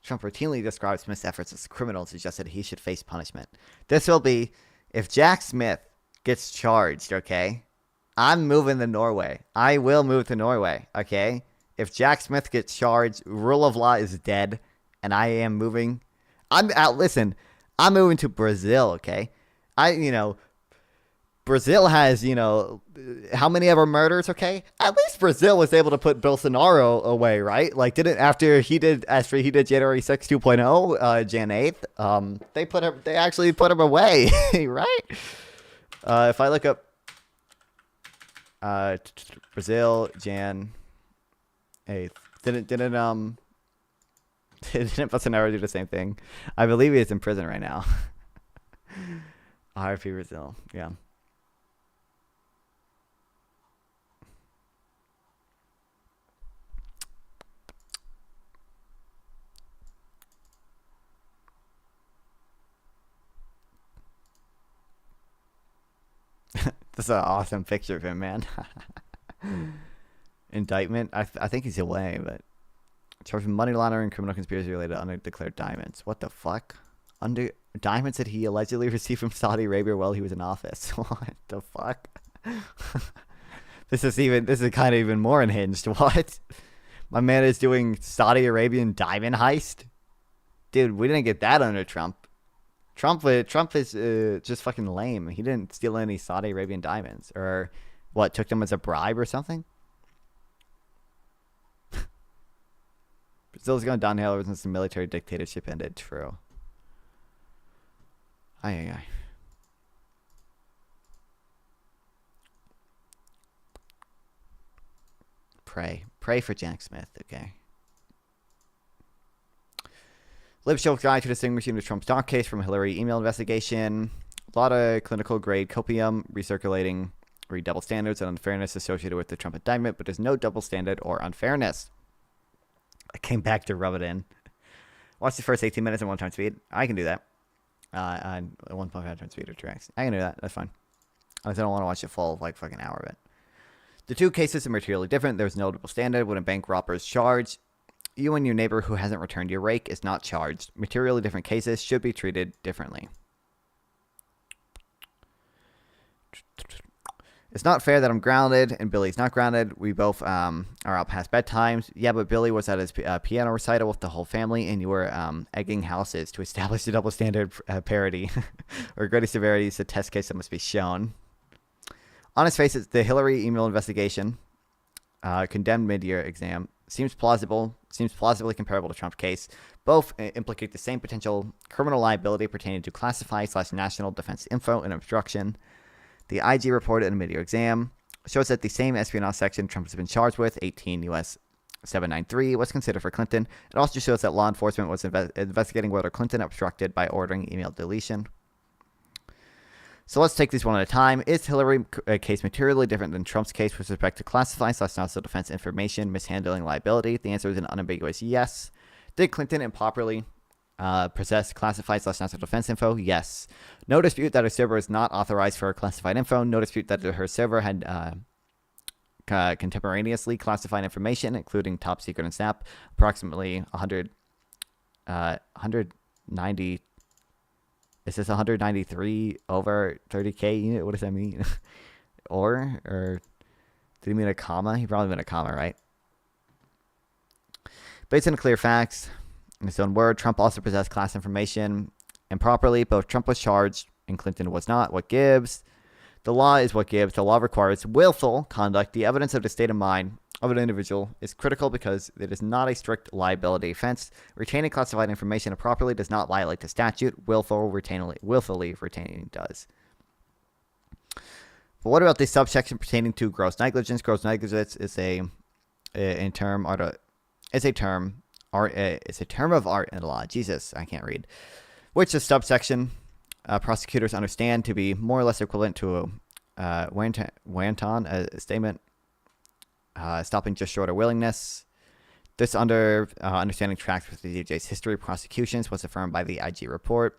[SPEAKER 1] routinely describes Smith's efforts as criminal and suggested he should face punishment. This will be, if Jack Smith gets charged, okay, I'm moving to Norway. I will move to Norway, okay? If Jack Smith gets charged, rule of law is dead, and I am moving. I'm moving to Brazil, okay? Brazil has, how many ever murders, okay? At least Brazil was able to put Bolsonaro away, right? Like, after he did January 6, 2.0, Jan 8th, they actually put him away, right? If I look up Brazil, Jan 8th, didn't Bolsonaro do the same thing? I believe he is in prison right now. RP Brazil, yeah. That's an awesome picture of him, man. Indictment. I think he's away, but charged with money laundering, criminal conspiracy related to undeclared diamonds. What the fuck? Diamonds that he allegedly received from Saudi Arabia while he was in office. What the fuck? This is kind of even more unhinged. What? My man is doing Saudi Arabian diamond heist? Dude, we didn't get that under Trump. Trump is just fucking lame. He didn't steal any Saudi Arabian diamonds. Or what, took them as a bribe or something? Brazil's going downhill ever since the military dictatorship ended. True. Aye. Pray for Jack Smith, okay? LibShow guide to distinguishing the Trump stock case from Hillary email investigation. A lot of clinical grade copium recirculating, double standards and unfairness associated with the Trump indictment, but there's no double standard or unfairness. I came back to rub it in. Watch the first 18 minutes at 1 times speed. I can do that. On 1.5 times speed or 2x. I can do that. That's fine. I don't want to watch the full fucking hour of it. The two cases are materially different. There's no double standard. When a bank robber is charged, you and your neighbor who hasn't returned your rake is not charged. Materially different cases should be treated differently. It's not fair that I'm grounded and Billy's not grounded. We both are out past bedtimes. Yeah, but Billy was at his piano recital with the whole family, and you were egging houses to establish the double standard parity or greater severity is a test case that must be shown. On its face, the Hillary email investigation, condemned mid-year exam, seems plausibly comparable to Trump's case. Both implicate the same potential criminal liability pertaining to classified/national defense info and obstruction. The IG report in a mid-year exam shows that the same espionage section Trump has been charged with, 18 U.S. 793, was considered for Clinton. It also shows that law enforcement was investigating whether Clinton obstructed by ordering email deletion. So let's take these one at a time. Is Hillary case materially different than Trump's case with respect to classified/national defense information mishandling liability? The answer is an unambiguous yes. Did Clinton improperly possess classified/national defense info? Yes. No dispute that her server is not authorized for classified info. No dispute that her server had contemporaneously classified information, including top secret and snap, approximately 190. Is this 193 over 30K unit? What does that mean? or did he mean a comma? He probably meant a comma, right? Based on clear facts, in his own word, Trump also possessed class information improperly. Both Trump was charged and Clinton was not. What gives? The law is what gives. The law requires willful conduct. The evidence of the state of mind of an individual is critical because it is not a strict liability offense. Retaining classified information improperly does not violate the statute. Willfully retaining does. But what about the subsection pertaining to gross negligence? Gross negligence is a term of art in the law. Jesus, I can't read. Which the subsection prosecutors understand to be more or less equivalent to a wanton statement. Stopping just short of willingness. This understanding tracks with the DOJ's history of prosecutions was affirmed by the IG report.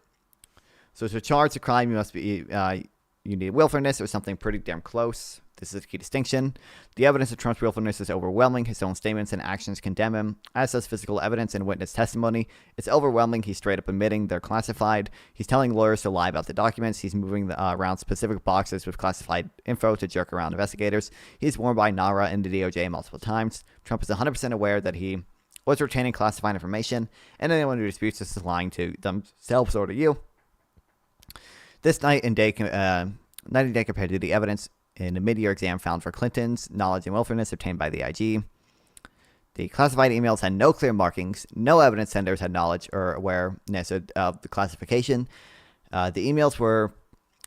[SPEAKER 1] So to charge a crime, you need willfulness or something pretty damn close. This is a key distinction. The evidence of Trump's willfulness is overwhelming. His own statements and actions condemn him, as does physical evidence and witness testimony. It's overwhelming. He's straight up admitting they're classified. He's telling lawyers to lie about the documents. He's moving around specific boxes with classified info to jerk around investigators. He's warned by NARA and the DOJ multiple times. Trump is 100% aware that he was retaining classified information, and anyone who disputes this is lying to themselves or to you. This night and day compared to the evidence in a mid-year exam found for Clinton's knowledge and willfulness obtained by the IG. The classified emails had no clear markings. No evidence senders had knowledge or awareness of the classification. The emails were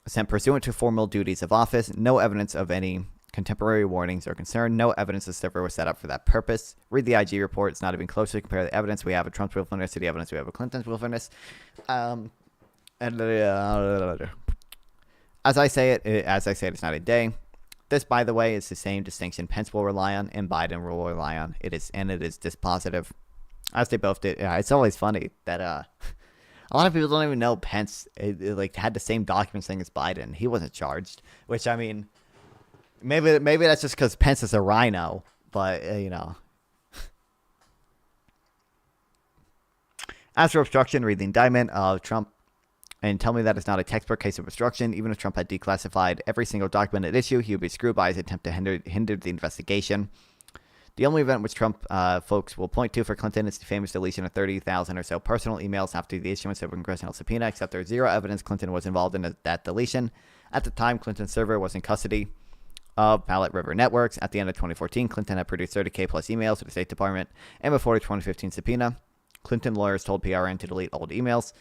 [SPEAKER 1] sent pursuant to formal duties of office. No evidence of any contemporary warnings or concern. No evidence the server was set up for that purpose. Read the IG report. It's not even close to compare the evidence we have of Trump's willfulness to the evidence we have of Clinton's willfulness. As I say it, it's not a day. This, by the way, is the same distinction Pence will rely on and Biden will rely on. It is dispositive, as they both did. Yeah, it's always funny that a lot of people don't even know Pence had the same documents thing as Biden. He wasn't charged, which I mean, Maybe that's just because Pence is a rhino, but you know. As for obstruction, read the indictment of Trump and tell me that it's not a textbook case of obstruction. Even if Trump had declassified every single document at issue, he would be screwed by his attempt to hinder the investigation. The only event which Trump folks will point to for Clinton is the famous deletion of 30,000 or so personal emails after the issuance of a congressional subpoena, except there's zero evidence Clinton was involved in that deletion. At the time, Clinton's server was in custody of Ballot River Networks. At the end of 2014, Clinton had produced 30K plus emails to the State Department, and before the 2015 subpoena, Clinton lawyers told PRN to delete old emails.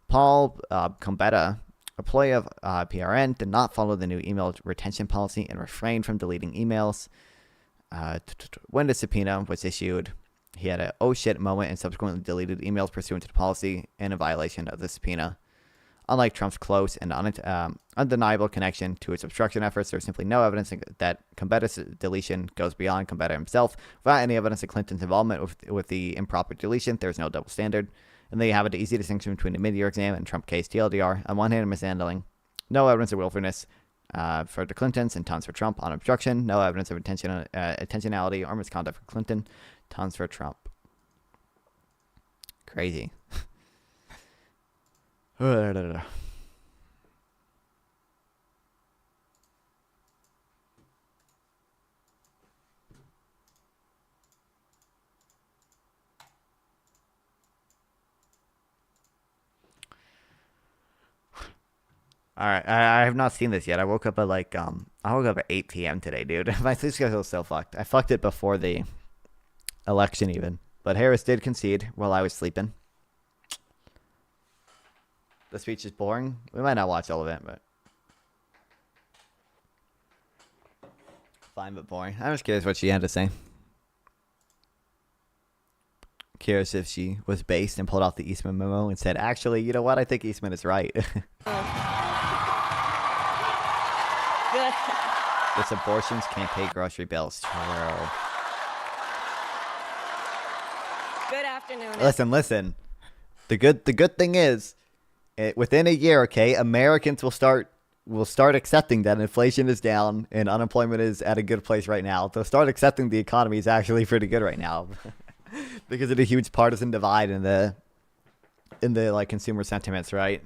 [SPEAKER 1] Paul Combetta, employee of PRN, did not follow the new email retention policy and refrained from deleting emails. When the subpoena was issued, he had a oh shit moment and subsequently deleted emails pursuant to the policy and in violation of the subpoena. Unlike Trump's close and undeniable connection to his obstruction efforts, there's simply no evidence that Combetta's deletion goes beyond Combetta himself. Without any evidence of Clinton's involvement with the improper deletion, there's no double standard. And there you have it, the easy distinction between the mid-year exam and Trump case TLDR. On one hand, mishandling. No evidence of willfulness for the Clintons and tons for Trump. On obstruction, no evidence of intentionality or misconduct for Clinton. Tons for Trump. Crazy. All right, I have not seen this yet. I woke up at at 8 p.m. today, dude. My sleep schedule is so fucked. I fucked it before the election even. But Harris did concede while I was sleeping. The speech is boring. We might not watch all of it, but fine but boring. I'm just curious what she had to say. Curious if she was based and pulled out the Eastman memo and said, actually, you know what? I think Eastman is right. This abortions can't pay grocery bills. True.
[SPEAKER 17] Good afternoon.
[SPEAKER 1] Listen. The good thing is, within a year, okay, Americans will start accepting that inflation is down and unemployment is at a good place right now. They'll start accepting the economy is actually pretty good right now because of the huge partisan divide in the like consumer sentiments, right?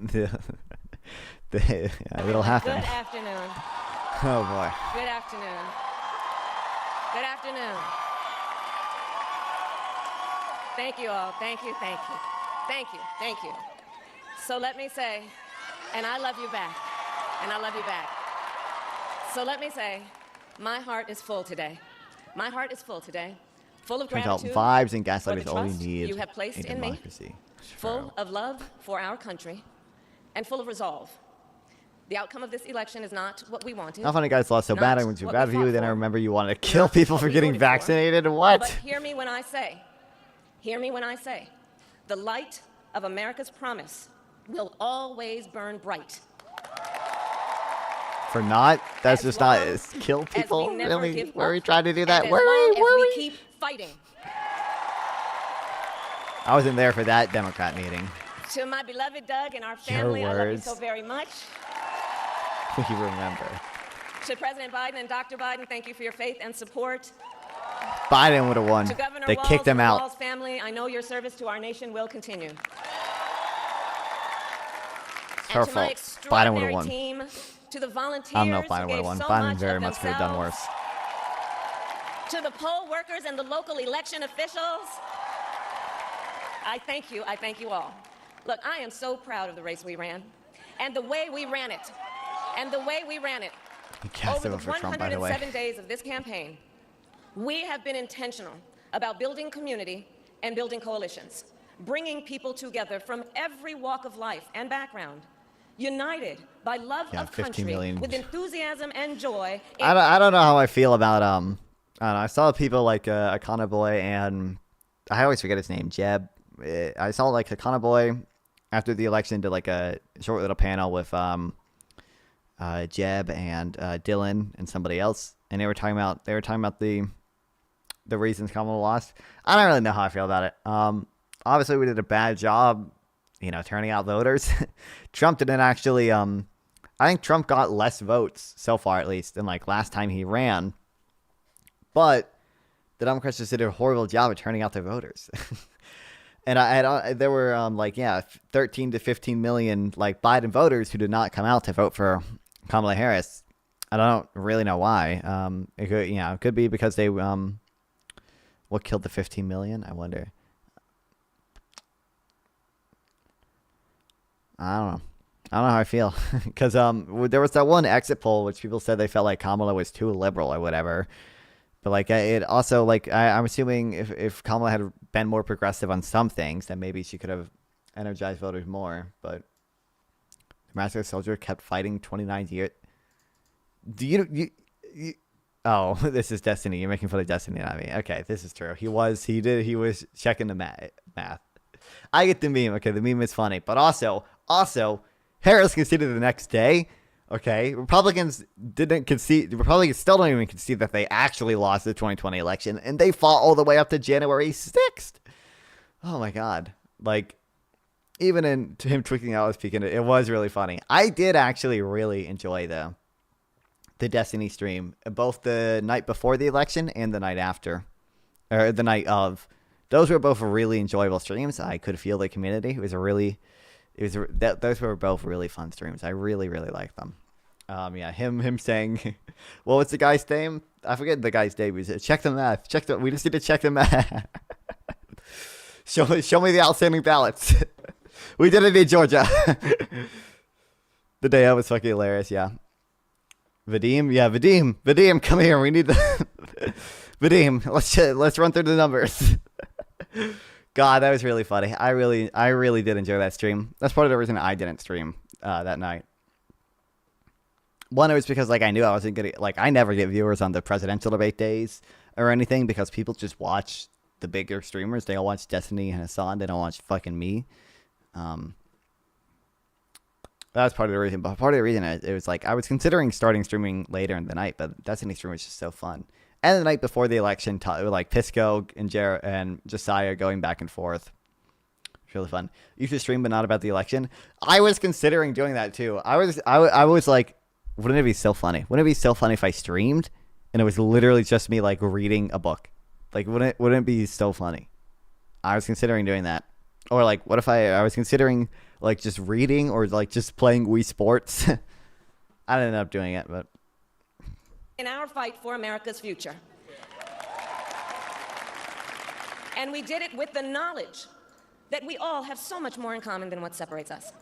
[SPEAKER 1] It'll happen.
[SPEAKER 17] Good afternoon.
[SPEAKER 1] Oh boy.
[SPEAKER 17] Good afternoon. Good afternoon. Thank you all. Thank you. Thank you. Thank you. Thank you. So let me say, and I love you back. And I love you back. So let me say, my heart is full today. My heart is full today. Full of gratitude.
[SPEAKER 1] Vibes and gaslighting
[SPEAKER 17] for
[SPEAKER 1] is
[SPEAKER 17] the
[SPEAKER 1] all we
[SPEAKER 17] trust
[SPEAKER 1] need
[SPEAKER 17] you have placed
[SPEAKER 1] in
[SPEAKER 17] in me.
[SPEAKER 1] democracy.
[SPEAKER 17] Full of love for our country and full of resolve. The outcome of this election is not what we wanted.
[SPEAKER 1] How funny guys lost so
[SPEAKER 17] not
[SPEAKER 1] bad. I went to
[SPEAKER 17] what
[SPEAKER 1] bad
[SPEAKER 17] we
[SPEAKER 1] view.
[SPEAKER 17] fought
[SPEAKER 1] Then I
[SPEAKER 17] for,
[SPEAKER 1] remember you wanted to kill
[SPEAKER 17] not
[SPEAKER 1] people
[SPEAKER 17] what
[SPEAKER 1] for
[SPEAKER 17] we
[SPEAKER 1] getting
[SPEAKER 17] voted for.
[SPEAKER 1] vaccinated. What?
[SPEAKER 17] But hear me when I say, the light of America's promise will always burn bright.
[SPEAKER 1] For not? That's
[SPEAKER 17] As
[SPEAKER 1] just
[SPEAKER 17] long
[SPEAKER 1] not kill
[SPEAKER 17] as we
[SPEAKER 1] people?
[SPEAKER 17] never
[SPEAKER 1] Really?
[SPEAKER 17] give
[SPEAKER 1] Were we
[SPEAKER 17] up,
[SPEAKER 1] trying to do
[SPEAKER 17] and
[SPEAKER 1] that?
[SPEAKER 17] as
[SPEAKER 1] Were
[SPEAKER 17] long
[SPEAKER 1] we?
[SPEAKER 17] as we keep fighting.
[SPEAKER 1] I wasn't there for that Democrat meeting.
[SPEAKER 17] To my beloved Doug and our family, I love you
[SPEAKER 1] words.
[SPEAKER 17] so very much.
[SPEAKER 1] You remember.
[SPEAKER 17] To President Biden and Dr. Biden, thank you for your faith and support.
[SPEAKER 1] Biden would have won.
[SPEAKER 17] To Governor
[SPEAKER 1] They
[SPEAKER 17] Walz
[SPEAKER 1] kicked him
[SPEAKER 17] and the
[SPEAKER 1] out.
[SPEAKER 17] Walz family, I know your service to our nation will continue.
[SPEAKER 1] It's her
[SPEAKER 17] And to my
[SPEAKER 1] fault. Biden would have
[SPEAKER 17] extraordinary
[SPEAKER 1] won.
[SPEAKER 17] team, to the volunteers
[SPEAKER 1] I don't know if
[SPEAKER 17] who
[SPEAKER 1] Biden would have
[SPEAKER 17] gave
[SPEAKER 1] won.
[SPEAKER 17] so
[SPEAKER 1] Biden
[SPEAKER 17] much
[SPEAKER 1] very
[SPEAKER 17] of
[SPEAKER 1] much could have done
[SPEAKER 17] themselves,
[SPEAKER 1] worse.
[SPEAKER 17] to the poll workers and the local election officials, I thank you all. Look, I am so proud of the race we ran and the way we ran it.
[SPEAKER 1] He cast
[SPEAKER 17] Over
[SPEAKER 1] it
[SPEAKER 17] the
[SPEAKER 1] for Trump, by the way.
[SPEAKER 17] 107 days of this campaign, we have been intentional about building community and building coalitions, bringing people together from every walk of life and background, united by love of
[SPEAKER 1] 15
[SPEAKER 17] country,
[SPEAKER 1] million.
[SPEAKER 17] with enthusiasm and joy.
[SPEAKER 1] I don't know how I feel about I don't know. I saw people like Akana Boy and I always forget his name, Jeb. I saw like Akana Boy after the election did like a short little panel with Jeb and Dylan and somebody else, and they were talking about the reasons Kamala lost. I don't really know how I feel about it. Obviously we did a bad job, turning out voters. Trump didn't actually I think Trump got less votes so far, at least, than like last time he ran. But the Democrats just did a horrible job of turning out their voters. And there were 13 to 15 million like Biden voters who did not come out to vote for Kamala Harris. I don't really know why. It could be because they what killed the 15 million? I wonder. I don't know how I feel because there was that one exit poll which people said they felt like Kamala was too liberal or whatever. But like it also like I'm assuming if Kamala had been more progressive on some things, then maybe she could have energized voters more. But the massacre soldier kept fighting 29 years. Do you oh, this is Destiny. You're making fun of Destiny, not me. Okay, this is true. He was checking the math. I get the meme. Okay, the meme is funny, but also Harris conceded the next day. Okay, Republicans didn't concede. Republicans still don't even concede that they actually lost the 2020 election, and they fought all the way up to January 6th. Oh my God! Like, even in him tweaking out, speaking, it was really funny. I did actually really enjoy the Destiny stream, both the night before the election and the night after, or the night of. Those were both really enjoyable streams. I could feel the community. Those were both really fun streams. I really, really liked them. Him saying, well, what's the guy's name? I forget the guy's name. He said, check the math. We just need to check the math. show me the outstanding ballots. We did it in Georgia. The day of was fucking hilarious. Yeah. Vadim, come here. We need the Vadim. Let's run through the numbers. God, that was really funny. I really did enjoy that stream. That's part of the reason I didn't stream that night. One, it was because like I knew I wasn't gonna I never get viewers on the presidential debate days or anything because people just watch the bigger streamers. They all watch Destiny and Hassan. They don't watch fucking me. That's part of the reason. But part of the reason it was like I was considering starting streaming later in the night, but Destiny stream was just so fun. And the night before the election, like Pisco and Josiah going back and forth. It's really fun. You should stream, but not about the election. I was considering doing that too. I was like, wouldn't it be so funny? Wouldn't it be so funny if I streamed and it was literally just me like reading a book? Like, wouldn't it be so funny? I was considering doing that. Or like, what if I was considering like just reading or like just playing Wii Sports? I didn't end up doing it, but.
[SPEAKER 17] In our fight for America's future. And we did it with the knowledge that we all have so much more in common than what separates us.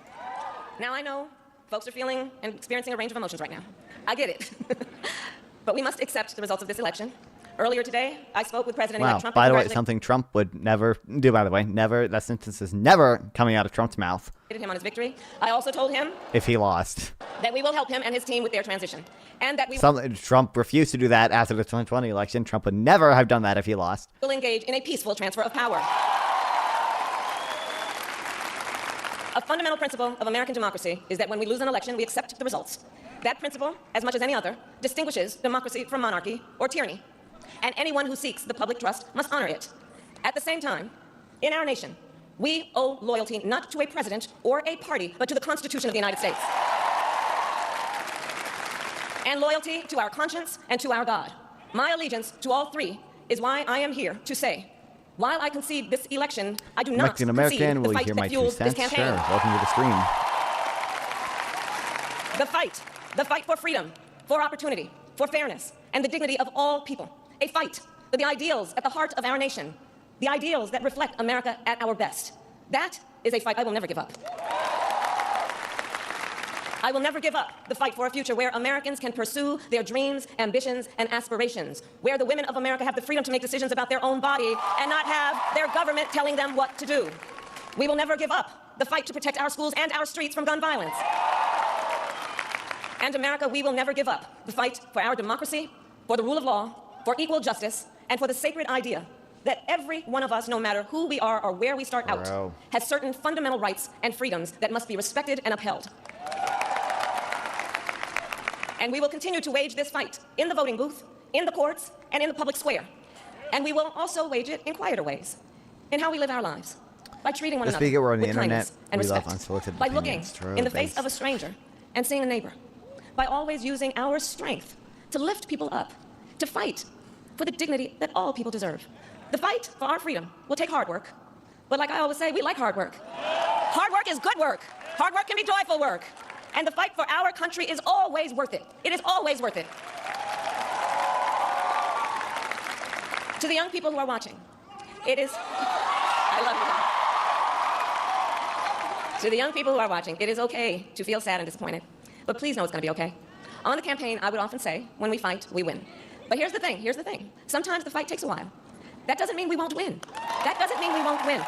[SPEAKER 17] Now I know folks are feeling and experiencing a range of emotions right now. I get it. But we must accept the results of this election. Earlier today, I spoke with President-elect Trump.
[SPEAKER 1] By the way, something Trump would never do, by the way. Never. That sentence is never coming out of Trump's mouth.
[SPEAKER 17] Him on his victory. I also told him
[SPEAKER 1] if he lost
[SPEAKER 17] that we will help him and his team with their transition. And that
[SPEAKER 1] Trump refused to do that after the 2020 election. Trump would never have done that if he lost.
[SPEAKER 17] Will engage in a peaceful transfer of power. A fundamental principle of American democracy is that when we lose an election, we accept the results. That principle, as much as any other, distinguishes democracy from monarchy or tyranny. And anyone who seeks the public trust must honor it. At the same time, in our nation, we owe loyalty not to a president or a party, but to the Constitution of the United States. And loyalty to our conscience and to our God. My allegiance to all three is why I am here to say, while I concede this election, I do not concede the fight that fuels this campaign.
[SPEAKER 1] Sure. Welcome to the stream.
[SPEAKER 17] The fight for freedom, for opportunity, for fairness, and the dignity of all people. A fight for the ideals at the heart of our nation, the ideals that reflect America at our best. That is a fight I will never give up. I will never give up the fight for a future where Americans can pursue their dreams, ambitions, and aspirations, where the women of America have the freedom to make decisions about their own body and not have their government telling them what to do. We will never give up the fight to protect our schools and our streets from gun violence. And America, we will never give up the fight for our democracy, for the rule of law, for equal justice, and for the sacred idea that every one of us, no matter who we are or where we start out, has certain fundamental rights and freedoms that must be respected and upheld. And we will continue to wage this fight in the voting booth, in the courts, and in the public square. And we will also wage it in quieter ways, in how we live our lives, by treating one another with kindness and respect, by looking in the face of a stranger and seeing a neighbor by always using our strength to lift people up, to fight for the dignity that all people deserve. The fight for our freedom will take hard work. But like I always say, we like hard work. Hard work is good work. Hard work can be joyful work. And the fight for our country is always worth it. It is always worth it. To the young people who are watching, it is, I love you. To the young people who are watching, it is okay to feel sad and disappointed. But please know it's going to be okay. On the campaign, I would often say, when we fight, we win. But here's the thing. Sometimes the fight takes a while. That doesn't mean we won't win. That doesn't mean we won't win.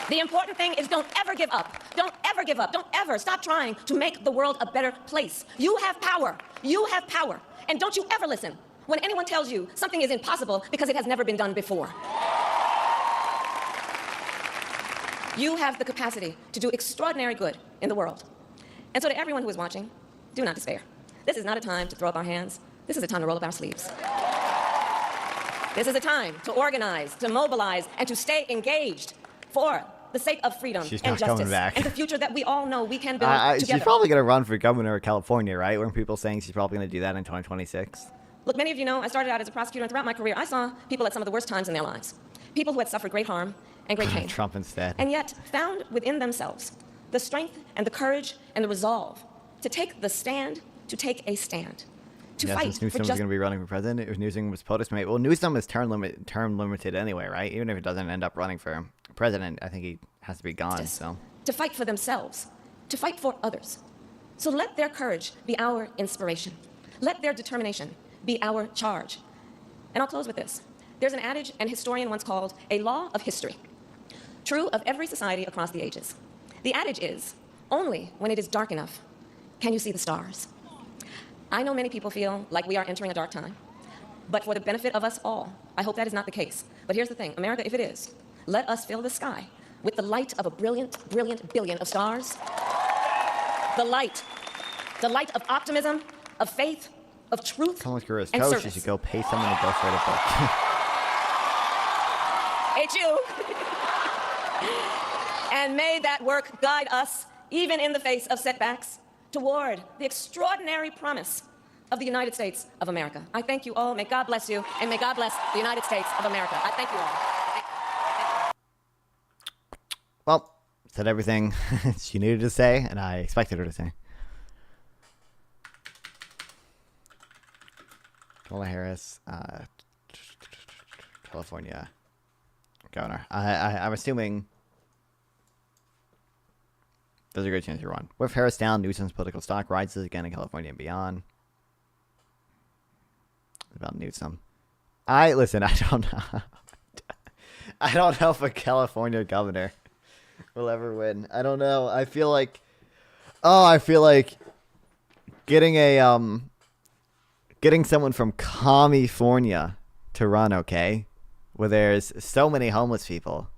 [SPEAKER 17] The important thing is don't ever give up. Don't ever give up. Don't ever stop trying to make the world a better place. You have power. You have power. And don't you ever listen when anyone tells you something is impossible because it has never been done before. You have the capacity to do extraordinary good in the world. And so to everyone who is watching, do not despair. This is not a time to throw up our hands. This is a time to roll up our sleeves. This is a time to organize, to mobilize, and to stay engaged for the sake of freedom and justice and the future that we all know we can build together.
[SPEAKER 1] She's probably going to run for governor of California, right? Weren't people saying she's probably going to do that in 2026?
[SPEAKER 17] Look, many of you know I started out as a prosecutor, and throughout my career, I saw people at some of the worst times in their lives. People who had suffered great harm and great pain.
[SPEAKER 1] Trump instead.
[SPEAKER 17] And yet found within themselves the strength and the courage and the resolve to take the stand, to take a stand. To fight
[SPEAKER 1] since Newsom was going to be running for president, if Newsom was POTUS mate. Well, Newsom is term limited anyway, right? Even if it doesn't end up running for president, I think he has to be gone. So
[SPEAKER 17] to fight for themselves, to fight for others. So let their courage be our inspiration. Let their determination be our charge. And I'll close with this. There's an adage an historian once called a law of history, true of every society across the ages. The adage is, only when it is dark enough can you see the stars. I know many people feel like we are entering a dark time, but for the benefit of us all, I hope that is not the case. But here's the thing, America, if it is, let us fill the sky with the light of a brilliant, brilliant billion of stars. The light of optimism, of faith, of truth,
[SPEAKER 1] come with Gurus
[SPEAKER 17] and
[SPEAKER 1] coach,
[SPEAKER 17] service.
[SPEAKER 1] you should go pay someone to ghostwrite a book.
[SPEAKER 17] Hey, you. And may that work guide us, even in the face of setbacks, toward the extraordinary promise of the United States of America. I thank you all. May God bless you, and may God bless the United States of America. I thank you all.
[SPEAKER 1] Well, said everything she needed to say, and I expected her to say. Kamala Harris, California governor. I'm assuming there's a good chance you're wrong. With Harris down, Newsom's political stock rises again in California and beyond. About Newsom. I don't know. I don't know if a California governor will ever win. I don't know. I feel like getting getting someone from California to run, okay, where there's so many homeless people.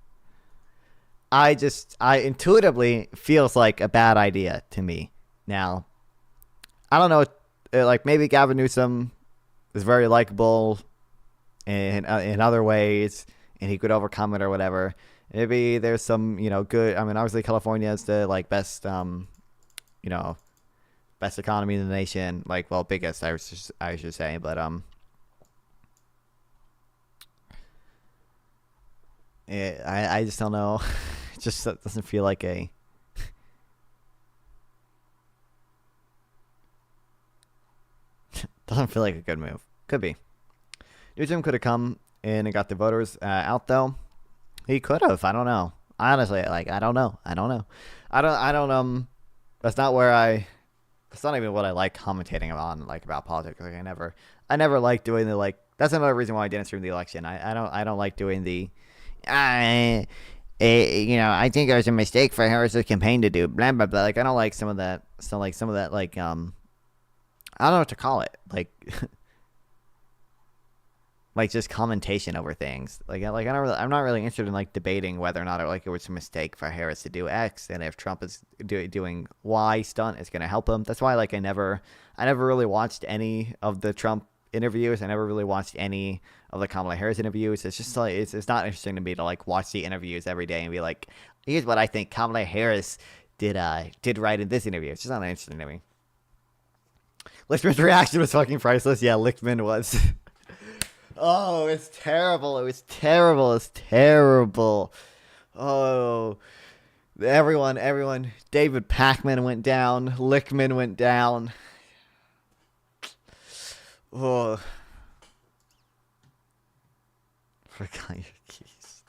[SPEAKER 1] I intuitively feels like a bad idea to me. Now, I don't know, like maybe Gavin Newsom is very likable in other ways, and he could overcome it or whatever. Maybe there's some, good. I mean, obviously California is the best, best economy in the nation. Biggest, I should say, but I just don't know. It just doesn't feel like a. Doesn't feel like a good move. Could be. Newsom could have come in and got the voters out though. He could have. I don't know. Honestly, I don't know. I don't. That's not where That's not even what I like commentating on, about politics. I never like doing the That's another reason why I didn't stream the election. I don't like doing the. I think it was a mistake for Harris's campaign to do blah blah blah. I don't like some of that. So some of that I don't know what to call it. Just commentation over things. I'm not really interested in debating whether or not it was a mistake for Harris to do X, and if Trump is doing Y stunt, it's going to help him. That's why I never really watched any of the Trump interviews. I never really watched any of the Kamala Harris interviews. It's just it's not interesting to me to watch the interviews every day and be like, here's what I think Kamala Harris did right in this interview. It's just not interesting to me. Lichtman's reaction was fucking priceless. Yeah, Lichtman was. Oh, it's terrible. It was terrible. It's terrible. Oh, everyone. David Pakman went down. Lichtman went down. Oh. Forgot your keys.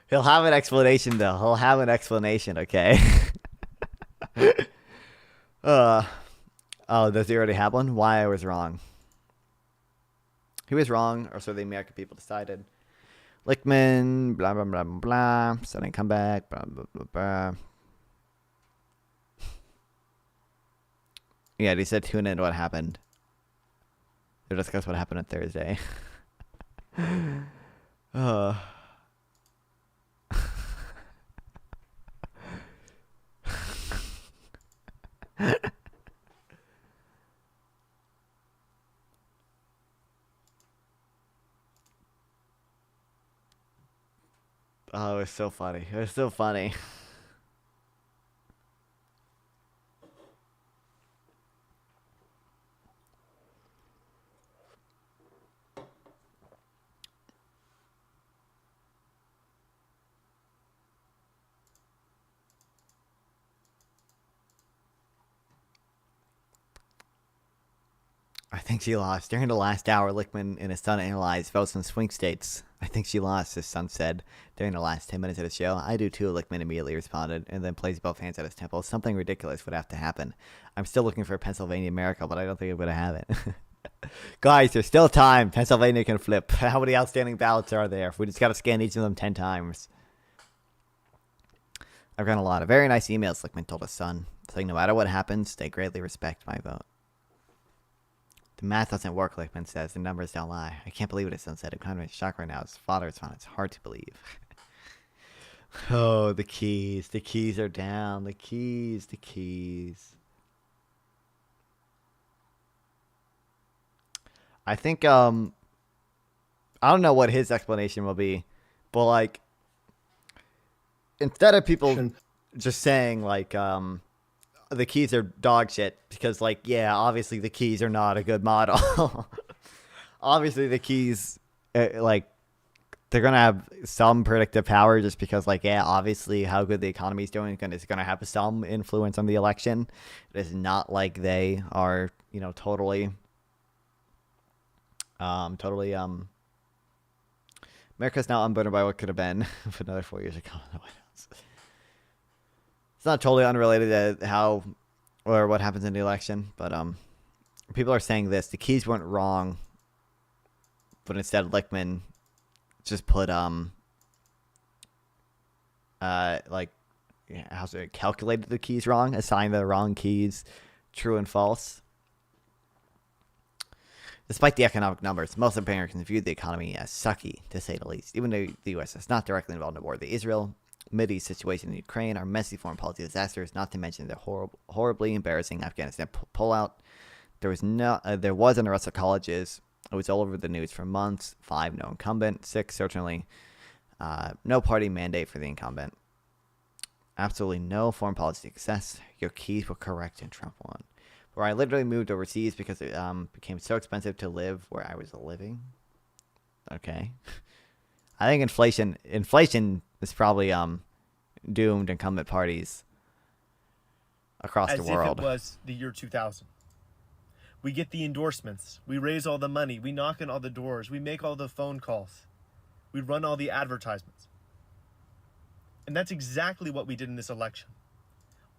[SPEAKER 1] He'll have an explanation, though. He'll have an explanation, okay? Oh, does he already have one? Why I was wrong. He was wrong, or so the American people decided. Lichtman, blah, blah, blah, blah, blah. Sudden comeback, blah, blah, blah, blah. Yeah, he said tune in to what happened. They'll discuss what happened on Thursday. Oh, it was so funny. It was so funny. I think she lost. During the last hour, Lichtman and his son analyzed votes in swing states. I think she lost, his son said during the last 10 minutes of the show. I do too, Lichtman immediately responded, and then placed both hands at his temple. Something ridiculous would have to happen. I'm still looking for a Pennsylvania miracle, but I don't think I'm going to have it. Guys, there's still time. Pennsylvania can flip. How many outstanding ballots are there? We just got to scan each of them 10 times. I've gotten a lot of very nice emails, Lichtman told his son, saying no matter what happens, they greatly respect my vote. The math doesn't work, Lichtman says. The numbers don't lie. I can't believe what his son said. I'm kind of in shock right now. His father's fine. It's hard to believe. Oh, the keys. The keys are down. The keys. The keys. I think, I don't know what his explanation will be, but, like, instead of people just saying, like, the keys are dog shit because, like, yeah, obviously the keys are not a good model. Obviously the keys, like, they're going to have some predictive power just because, like, yeah, obviously how good the economy is doing is going to have some influence on the election. It is not like they are, you know, totally, America's now unburdened by what could have been for another 4 years ago. It's not totally unrelated to how or what happens in the election, but people are saying this. The keys weren't wrong, but instead Lichtman just put like, how's it calculated the keys wrong, assigned the wrong keys true and false. Despite the economic numbers, most Americans view the economy as sucky, to say the least. Even though the U.S. is not directly involved in the war, the Israel Mideast situation in Ukraine, our messy foreign policy disasters, not to mention the horribly embarrassing Afghanistan pullout. There was an arrest of colleges. It was all over the news for months. 5, no incumbent. 6, certainly no party mandate for the incumbent. Absolutely no foreign policy success. Your keys were correct and Trump won. Where I literally moved overseas because it became so expensive to live where I was living. Okay. I think inflation is probably doomed incumbent parties across the world.
[SPEAKER 18] As if it was the year 2000. We get the endorsements. We raise all the money. We knock on all the doors. We make all the phone calls. We run all the advertisements. And that's exactly what we did in this election.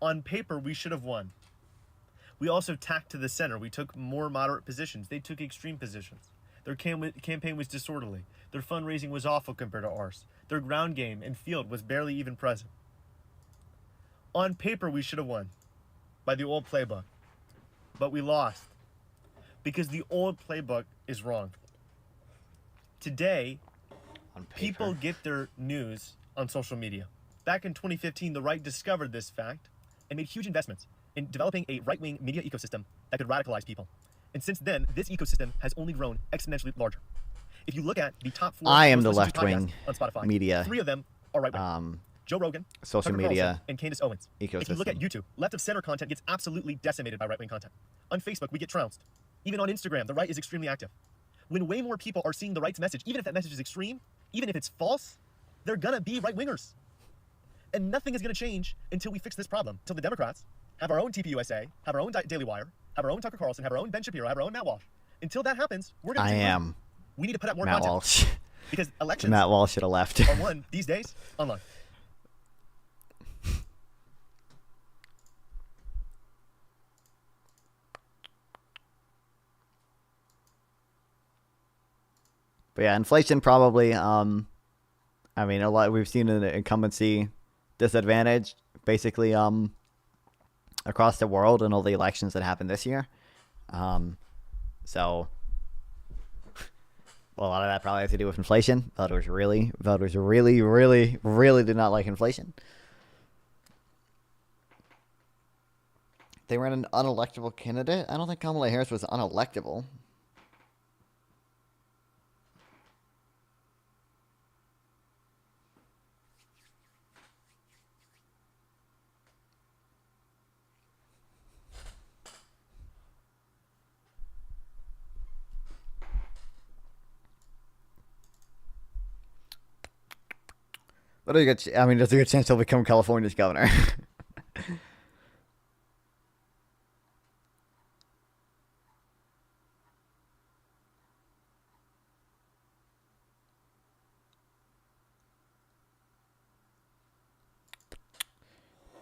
[SPEAKER 18] On paper, we should have won. We also tacked to the center. We took more moderate positions. They took extreme positions. Their campaign was disorderly. Their fundraising was awful compared to ours. Their ground game and field was barely even present. On paper, we should have won by the old playbook. But we lost because the old playbook is wrong. Today, people get their news on social media. Back in 2015, the right discovered this fact and made huge investments in developing a right-wing media ecosystem that could radicalize people. And since then, this ecosystem has only grown exponentially larger. If you look at the top 4,
[SPEAKER 1] I am the left-wing
[SPEAKER 18] on Spotify,
[SPEAKER 1] media.
[SPEAKER 18] 3 of them are right-wing. Joe Rogan,
[SPEAKER 1] social
[SPEAKER 18] Tucker
[SPEAKER 1] media
[SPEAKER 18] Carlson, and Candace Owens.
[SPEAKER 1] ecosystem.
[SPEAKER 18] If you look at YouTube, left of center content gets absolutely decimated by right-wing content. On Facebook, we get trounced. Even on Instagram, the right is extremely active. When way more people are seeing the right's message, even if that message is extreme, even if it's false, they're gonna be right-wingers. And nothing is gonna change until we fix this problem. Until the Democrats have our own TPUSA, have our own Daily Wire, have our own Tucker Carlson, have our own Ben Shapiro, have our own Matt Walsh. Until that happens, we're gonna we need to put out more
[SPEAKER 1] Matt
[SPEAKER 18] content.
[SPEAKER 1] Walsh.
[SPEAKER 18] Because elections
[SPEAKER 1] Matt Walsh should have left.
[SPEAKER 18] are won these days online.
[SPEAKER 1] But yeah, inflation probably. I mean, a lot we've seen an incumbency disadvantage basically across the world in all the elections that happened this year. So well, a lot of that probably has to do with inflation. Voters really did not like inflation. They ran an unelectable candidate. I don't think Kamala Harris was unelectable. But there's a good chance he'll become California's governor.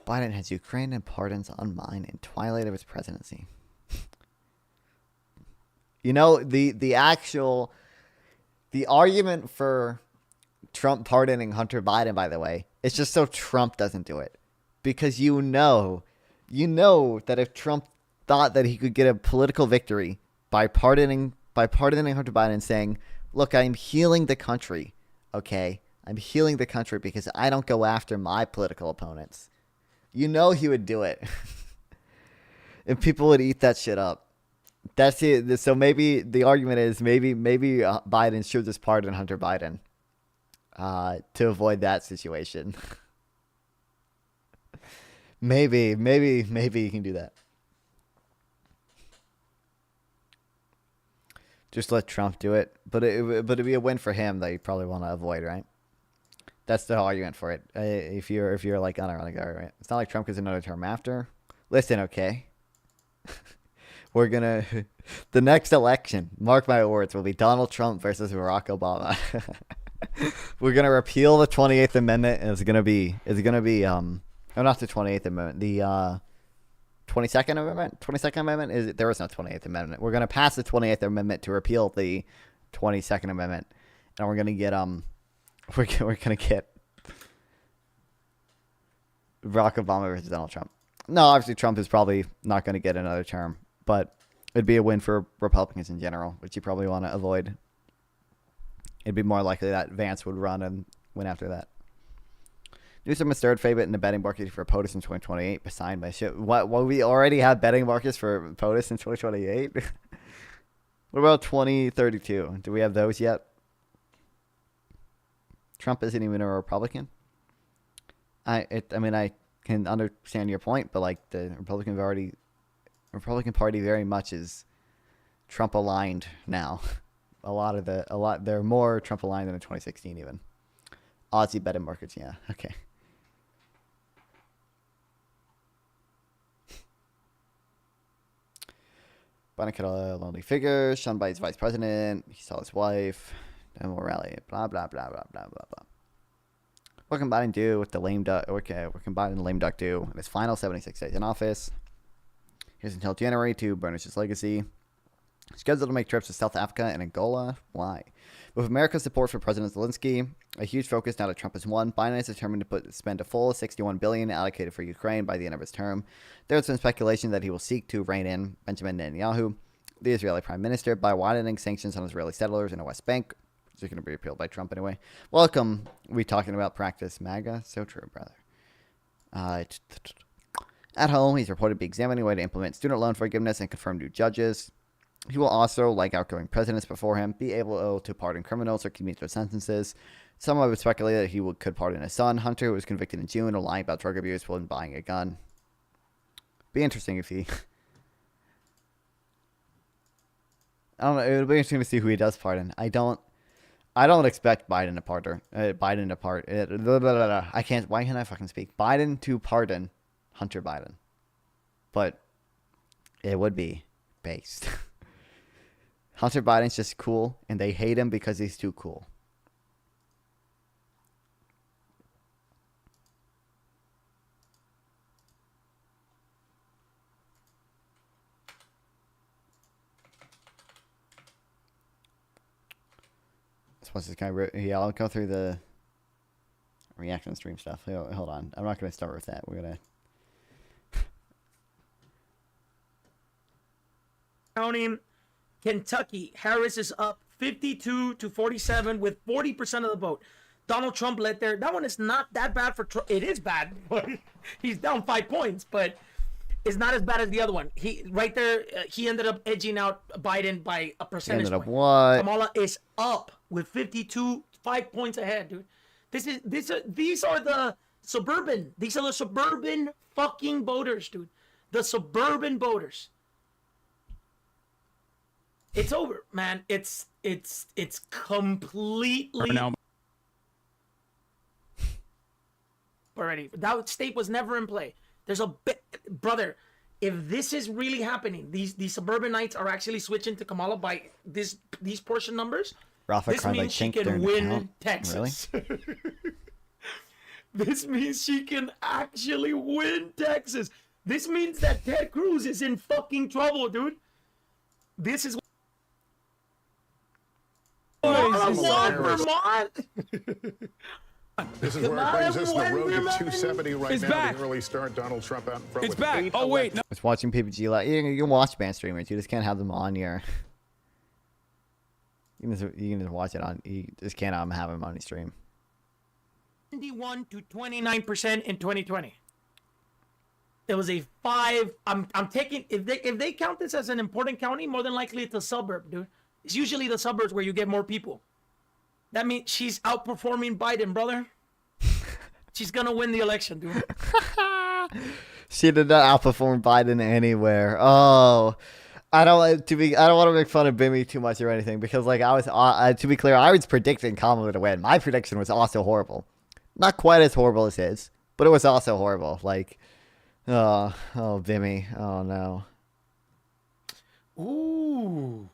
[SPEAKER 1] Biden has Ukraine and pardons on mind in twilight of his presidency. You know, the argument for Trump pardoning Hunter Biden, by the way, it's just so Trump doesn't do it. Because you know that if Trump thought that he could get a political victory by pardoning Hunter Biden and saying, look, I'm healing the country, okay? I'm healing the country because I don't go after my political opponents. You know he would do it. And people would eat that shit up. That's it. So maybe the argument is maybe Biden should just pardon Hunter Biden to avoid that situation. maybe you can do that. Just let Trump do it, but it'd be a win for him that you probably want to avoid, right? That's the argument for it. If you're like, I don't want to go, right? It's not like Trump gets another term after. Listen, okay. We're gonna the next election, mark my words, will be Donald Trump versus Barack Obama. We're gonna repeal the 28th Amendment, and it's gonna be not the 28th Amendment, the 22nd Amendment. 22nd Amendment there is no 28th Amendment. We're gonna pass the 28th Amendment to repeal the 22nd Amendment, and we're gonna get we're gonna get Barack Obama versus Donald Trump. No, obviously Trump is probably not going to get another term, but it'd be a win for Republicans in general, which you probably want to avoid. It'd be more likely that Vance would run and win after that. Newsom is third favorite in the betting market for POTUS in 2028, signed by shit. What we already have betting markets for POTUS in 2028? What about 2032? Do we have those yet? Trump isn't even a Republican. I can understand your point, but like the Republican Party very much is Trump aligned now. They're more Trump aligned than in 2016 even. Aussie betting markets, yeah, okay. Biden could a lonely figure, shunned by his vice president. He saw his wife. Then we'll rally. Blah blah blah blah blah blah blah. What can Biden do with the lame duck? Okay, what can Biden and the lame duck do in his final 76 days in office? Here's until January to burnish his legacy. Scheduled to make trips to South Africa and Angola. Why? With America's support for President Zelensky, a huge focus now that Trump has won, Biden is determined to spend a full $61 billion allocated for Ukraine by the end of his term. There has been speculation that he will seek to rein in Benjamin Netanyahu, the Israeli prime minister, by widening sanctions on Israeli settlers in the West Bank. Which is going to be repealed by Trump anyway. Welcome. We talking about practice MAGA? So true, brother. At home, he's reported to be examining a way to implement student loan forgiveness and confirm new judges. He will also, like outgoing presidents before him, be able to pardon criminals or commute their sentences. Some would speculate that he could pardon his son, Hunter, who was convicted in June of lying about drug abuse when buying a gun. Be interesting if he... I don't know. It would be interesting to see who he does pardon. I don't expect Biden to pardon. I can't. Why can't I fucking speak? Biden to pardon Hunter Biden. But it would be based. Hunter Biden's just cool, and they hate him because he's too cool. What's this guy? Yeah, I'll go through the reaction stream stuff. Hold on. I'm not going to start with that. We're going to...
[SPEAKER 19] County, Kentucky, Harris is up 52 to 47 with 40% of the vote. Donald Trump led there. That one is not that bad for Trump. It is bad, but he's down 5 points, but it's not as bad as the other one. He right there, he ended up edging out Biden by a percentage point.
[SPEAKER 1] What?
[SPEAKER 19] Kamala is up with 52, 5 points ahead, dude. These are the suburban. These are the suburban fucking voters, dude. The suburban voters. It's over, man. It's completely already. That state was never in play. There's a bit, brother. If this is really happening, these suburbanites are actually switching to Kamala by these portion numbers.
[SPEAKER 1] Rafa
[SPEAKER 19] this means she can win Texas.
[SPEAKER 1] Really?
[SPEAKER 19] This means she can actually win Texas. This means that Ted Cruz is in fucking trouble, dude. This is. Vermont.
[SPEAKER 20] This is where it brings us the road to 270 right now. The early start. Donald Trump out in front. It's back. Oh wait, no.
[SPEAKER 1] It's watching PPG live. You can watch band streamers. You just can't have them on your. You can just watch it on. You just can't have them on your stream.
[SPEAKER 19] 71 to 29% in 2020. It was a 5. I'm taking if they count this as an important county, more than likely it's a suburb, dude. It's usually the suburbs where you get more people. That means she's outperforming Biden, brother. She's gonna win the election, dude.
[SPEAKER 1] She did not outperform Biden anywhere. Oh, I don't want to make fun of Bimmy too much or anything because, like, I was to be clear, I was predicting Kamala to win. My prediction was also horrible, not quite as horrible as his, but it was also horrible. Like, oh, Bimmy, oh no.
[SPEAKER 19] Ooh.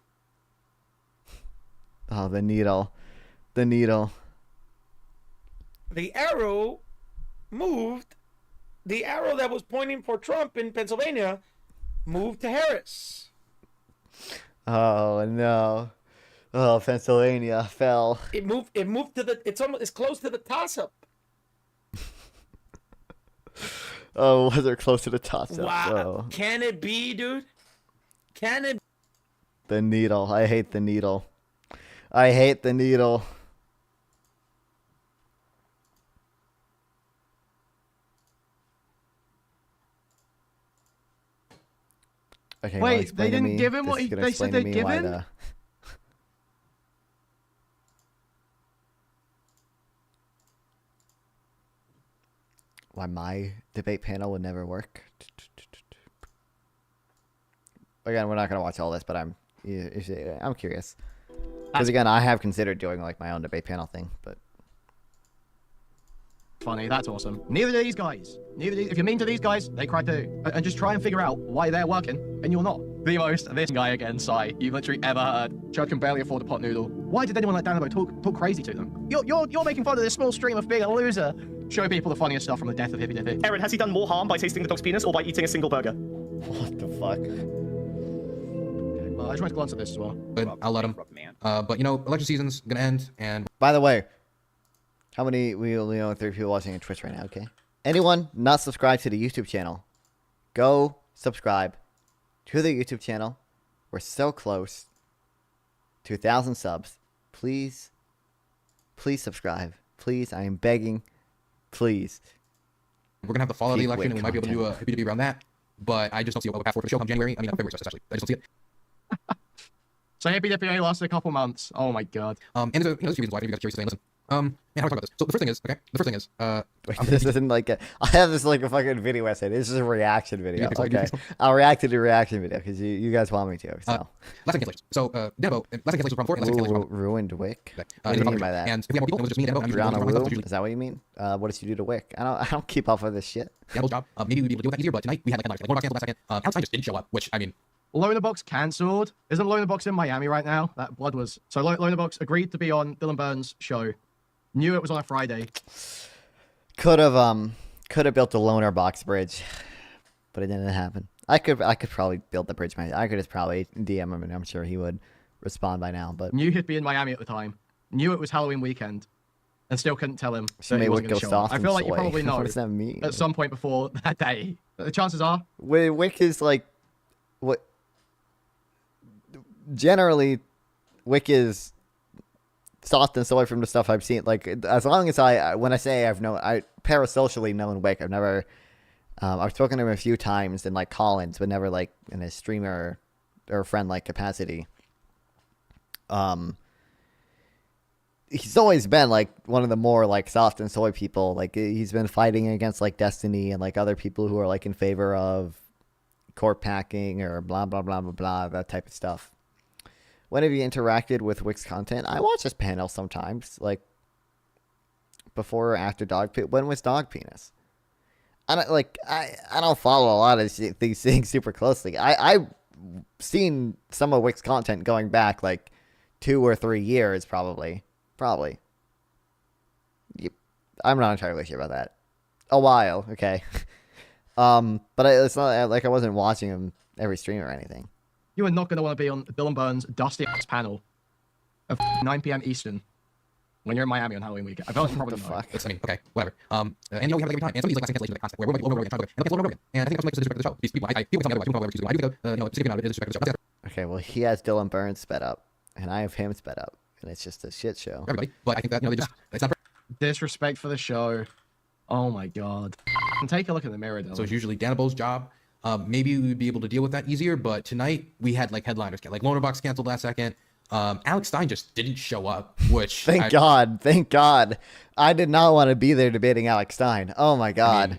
[SPEAKER 1] Oh, the needle. The needle.
[SPEAKER 19] The arrow moved. The arrow that was pointing for Trump in Pennsylvania moved to Harris.
[SPEAKER 1] Oh no. Oh, Pennsylvania fell.
[SPEAKER 19] It moved to the. It's close to the toss-up.
[SPEAKER 1] Oh, was it close to the toss-up?
[SPEAKER 19] Wow.
[SPEAKER 1] Oh.
[SPEAKER 19] Can it be, dude? Can it?
[SPEAKER 1] The needle. I hate the needle. I hate the needle. Okay,
[SPEAKER 21] wait, they didn't give him what they said they'd give him?
[SPEAKER 1] Why my debate panel would never work. Again, we're not going to watch all this, but I'm curious. Because again, I have considered doing like my own debate panel thing, but
[SPEAKER 21] funny, that's awesome. Neither do these guys. If you're mean to these guys, they cry too. And just try and figure out why they're working and you're not. The most this guy again site you've literally ever heard. Chad can barely afford a pot noodle. Why did anyone like Danabo talk crazy to them? You're making fun of this small stream of being a loser. Show people the funniest stuff from the death of Hippy Dippy.
[SPEAKER 22] Aaron, has he done more harm by tasting the dog's penis or by eating a single burger?
[SPEAKER 1] What the fuck?
[SPEAKER 21] I just wanted to glance at this as well. But I'll let him. But you know, election season's gonna end, and
[SPEAKER 1] by the way, how many? We only know 3 people watching on Twitch right now. Okay, anyone not subscribed to the YouTube channel, go subscribe to the YouTube channel. We're so close to 1,000 subs. Please subscribe. Please, I am begging. Please.
[SPEAKER 21] We're gonna have to follow the election, and we might be able to do a Hippy Dippy around that. But I just don't see what path forward for the show come January. I mean, February especially. I just don't see it. So Hippy Dippy only lasted a couple months. Oh my god. And there's a few reasons why. Maybe you guys are curious to say, listen, How do I talk about this? So the first thing is, okay. The first thing is,
[SPEAKER 1] this isn't like I have this like a fucking video essay. This is a reaction video.
[SPEAKER 21] Yeah,
[SPEAKER 1] Okay, I'll react to the reaction video because you guys want me to. So
[SPEAKER 21] last time cancellations. So Debo, last time cancellations were problem 4, and last time cancellations were
[SPEAKER 1] ruined Wick.
[SPEAKER 21] Okay.
[SPEAKER 1] What do you mean by that?
[SPEAKER 21] And if we have more people, it was just me and Debo.
[SPEAKER 1] Brianna Wu? Is that what you mean? What does she do to Wick? I don't keep up with this shit.
[SPEAKER 21] Debo's job. Maybe we'd be able to deal with that easier, but tonight we had like headliners. Like Lorna canceled last second. Alex Stein just didn't show up, which I mean.
[SPEAKER 22] Loner Box cancelled. Isn't Loner Box in Miami right now? That blood was. So Loner Box agreed to be on Dylan Burns' show. Knew it was on a Friday.
[SPEAKER 1] Could have built a loner box bridge, but it didn't happen. I could probably build the bridge myself. I could just probably DM him, and I'm sure he would respond by now. But
[SPEAKER 22] knew he'd be in Miami at the time. Knew it was Halloween weekend, and still couldn't tell him that he wasn't going to show up. I feel like you probably know.
[SPEAKER 1] What does that mean?
[SPEAKER 22] At some point before that day, the chances are.
[SPEAKER 1] Wick is like, what? Generally, Wick is soft and soy from the stuff I've seen. Like, as long as when I say I've parasocially known Wick, I've never, I've spoken to him a few times in like call-ins, but never like in a streamer or friend like capacity. He's always been like one of the more like soft and soy people. Like, he's been fighting against like Destiny and like other people who are like in favor of court packing or blah blah blah blah blah, that type of stuff. When have you interacted with Wick's content? I watch his panel sometimes, like before or after when was Dog Penis? I don't follow a lot of these things super closely. I've seen some of Wick's content going back like 2 or 3 years, probably. I'm not entirely sure about that. A while, okay. But it's not like I wasn't watching him every stream or anything.
[SPEAKER 22] You are not going to want to be on Dylan Burns' Dusty X panel at 9 p.m. Eastern when you're in Miami on Halloween week. I feel like you probably don't know.
[SPEAKER 21] I mean, okay, whatever. And you know, we have like every time, and some of these like last cancellation of the concept where we're over and over again, and they'll cancel over again. And I think that's like disrespect to the show. These people, people tell me otherwise. People tell me otherwise. I do think, you know, speaking about it is disrespect to the show.
[SPEAKER 1] Okay, well, he has Dylan Burns sped up, and I have him sped up, and it's just a shit show.
[SPEAKER 21] Everybody, but I think that they just it's not
[SPEAKER 22] disrespect for the show. Oh my god. And take a look in the mirror, though.
[SPEAKER 21] So it's usually Danabo's job. Maybe we would be able to deal with that easier, but tonight we had like headliners, like Loner Box canceled last second. Alex Stein just didn't show up, which
[SPEAKER 1] thank God. I did not want to be there debating Alex Stein. Oh my God.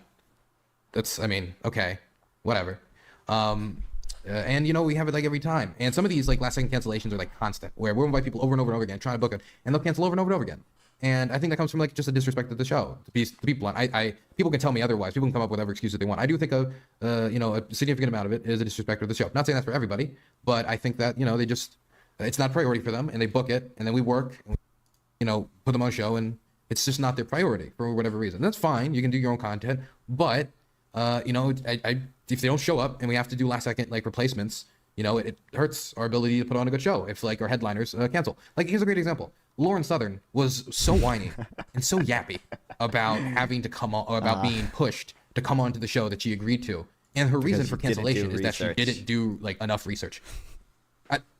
[SPEAKER 21] I mean, okay, whatever. And you know, we have it like every time. And some of these like last second cancellations are like constant, where we'll invite people over and over and over again, trying to book it, and they'll cancel over and over and over again. And I think that comes from like just a disrespect to the show. To be blunt, people can tell me otherwise. People can come up with whatever excuses they want. I do think a significant amount of it is a disrespect to the show. Not saying that's for everybody, but I think that, you know, it's not priority for them, and they book it, and then we work, and, you know, put them on a show, and it's just not their priority for whatever reason. That's fine. You can do your own content, but you know, if they don't show up and we have to do last second like replacements, you know, it hurts our ability to put on a good show if like our headliners cancel. Like, here's a great example. Lauren Southern was so whiny and so yappy about having to come on, about being pushed to come onto the show that she agreed to. And her reason for cancellation is that she didn't do like enough research.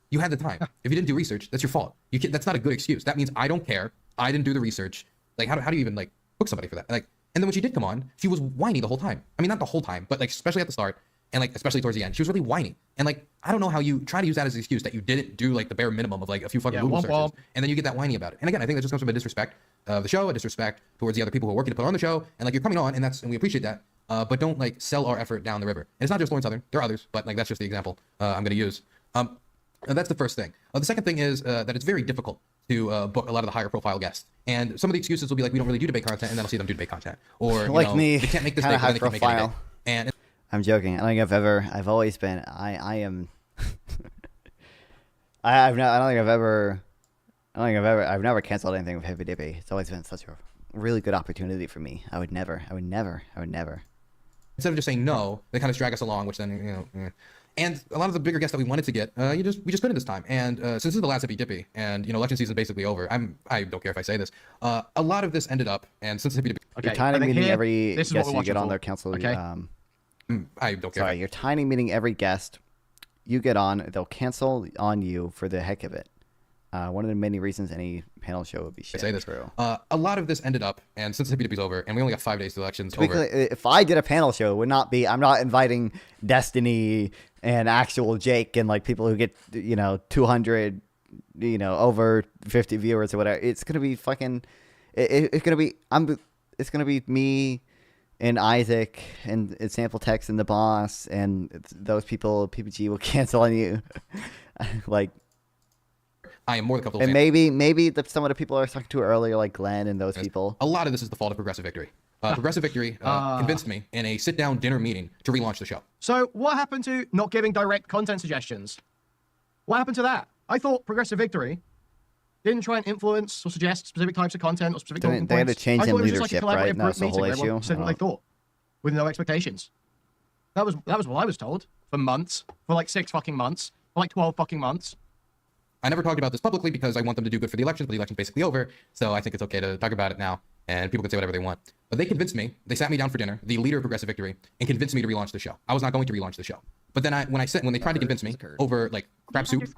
[SPEAKER 21] You had the time. If you didn't do research, that's your fault. That's not a good excuse. That means I don't care. I didn't do the research. Like, how do you even like book somebody for that? Like, and then when she did come on, she was whiny the whole time. I mean, not the whole time, but like especially at the start. And like, especially towards the end, she was really whiny. And like, I don't know how you try to use that as an excuse that you didn't do like the bare minimum of like a few fucking Google searches. And then you get that whiny about it. And again, I think that just comes from a disrespect of the show, a disrespect towards the other people who are working to put on the show. And like, you're coming on, and we appreciate that. But don't like sell our effort down the river. And it's not just Lauren Southern. There are others, but like, that's just the example I'm going to use. That's the first thing. The second thing is that it's very difficult to book a lot of the higher profile guests. And some of the excuses will be like, we don't really do debate content, and then I'll see them do debate content. Or, you
[SPEAKER 1] like
[SPEAKER 22] know,
[SPEAKER 1] me,
[SPEAKER 22] they
[SPEAKER 21] can't make this big,
[SPEAKER 1] high
[SPEAKER 21] they can make it big. And
[SPEAKER 1] I'm joking. I don't think I've always been, I am, I've never canceled anything with Heavy Dippy. It's always been such a really good opportunity for me. I would never.
[SPEAKER 21] Instead of just saying no, they kind of drag us along, which then, you know, and a lot of the bigger guests that we wanted to get, we just couldn't this time. And since this is the last Hippy Dippy, and you know, election season is basically over, I don't care if I say this. A lot of this ended up, and since Hippy Dippy,
[SPEAKER 1] you're tiny meeting every guest you get on their council.
[SPEAKER 22] Okay.
[SPEAKER 21] I don't care.
[SPEAKER 1] Sorry, you're tiny meeting every guest you get on. They'll cancel on you for the heck of it. One of the many reasons any panel show would be shit.
[SPEAKER 21] I say this.
[SPEAKER 1] True.
[SPEAKER 21] A lot of this ended up, and since Hippy Dippy's over, and we only got 5 days to elections.
[SPEAKER 1] If I did a panel show, it would not be. I'm not inviting Destiny and actual Jake and like people who get 200, over 50 viewers or whatever. It's gonna be fucking it's gonna be it's gonna be me and Isaac and Sample Text and the boss and those people. PPG will cancel on you. Like,
[SPEAKER 21] I am more than comfortable.
[SPEAKER 1] And maybe some of the people I was talking to earlier, like Glenn and those people.
[SPEAKER 21] A lot of this is the fault of Progressive Victory. Progressive Victory convinced me in a sit-down dinner meeting to relaunch the show. So what happened to not giving direct content suggestions? What happened to that? I thought Progressive Victory didn't try and influence or suggest specific types of content or specific talking points.
[SPEAKER 1] They had to change in leadership, right?
[SPEAKER 21] That's the whole issue. Said what they thought, with no expectations. That was what I was told for months, for like 6 fucking months, for like 12 fucking months. I never talked about this publicly because I want them to do good for the elections, but the election's basically over, so I think it's okay to talk about it now, and people can say whatever they want. But they convinced me, they sat me down for dinner, the leader of Progressive Victory, and convinced me to relaunch the show. I was not going to relaunch the show. But then when they tried to convince me over like crap soup in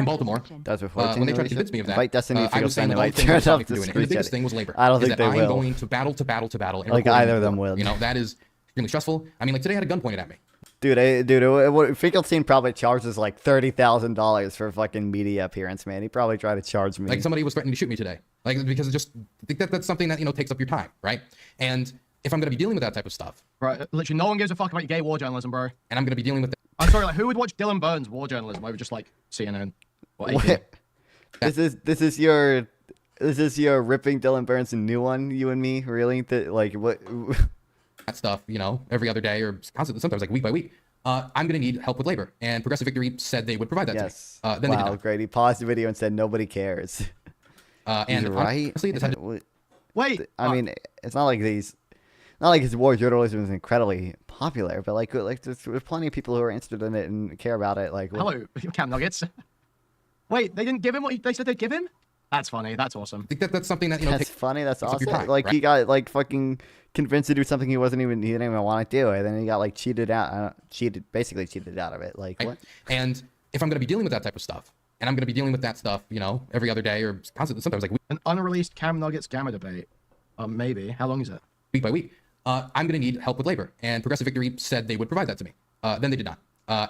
[SPEAKER 21] Baltimore, when they tried to convince me of that, I was saying the only thing that stopped me from doing it. And the biggest thing was labor.
[SPEAKER 1] I don't think they will.
[SPEAKER 21] I'm going to battle.
[SPEAKER 1] Like either of them will.
[SPEAKER 21] You know, that is extremely stressful. I mean, like today I had a gun pointed at me.
[SPEAKER 1] Dude, Finkelstein probably charges like $30,000 for a fucking media appearance, man. He probably tried to charge me.
[SPEAKER 21] Like somebody was threatening to shoot me today, like because I think that's something that takes up your time, right? And if I'm going to be dealing with that type of stuff, right? Literally, no one gives a fuck about your gay war journalism, bro. And I'm going to be dealing with. I'm sorry, like who would watch Dylan Burns war journalism over just like CNN?
[SPEAKER 1] This is your ripping Dylan Burns a new one, you and me, really? Like what?
[SPEAKER 21] That stuff, every other day or constantly, sometimes like week by week. I'm going to need help with labor, and Progressive Victory said they would provide that to me. Then they did not.
[SPEAKER 1] Great. He paused the video and said nobody cares.
[SPEAKER 21] And
[SPEAKER 1] right?
[SPEAKER 21] Honestly,
[SPEAKER 1] wait. I mean, it's not like his war journalism is incredibly popular, but like there's plenty of people who are interested in it and care about it. Like,
[SPEAKER 21] hello, Cam Nuggets. Wait, they didn't give him what they said they'd give him? That's funny. That's awesome. I think that's something that
[SPEAKER 1] that's funny. That's awesome. Like he got like fucking convinced to do something he didn't even want to do, and then he got like basically cheated out of it. Like what?
[SPEAKER 21] And if I'm going to be dealing with that type of stuff, and I'm going to be dealing with that stuff, every other day or constantly, sometimes like an unreleased Cam Nuggets Gamma debate. Maybe. How long is it? Week by week. I'm going to need help with labor, and Progressive Victory said they would provide that to me. Then they did not.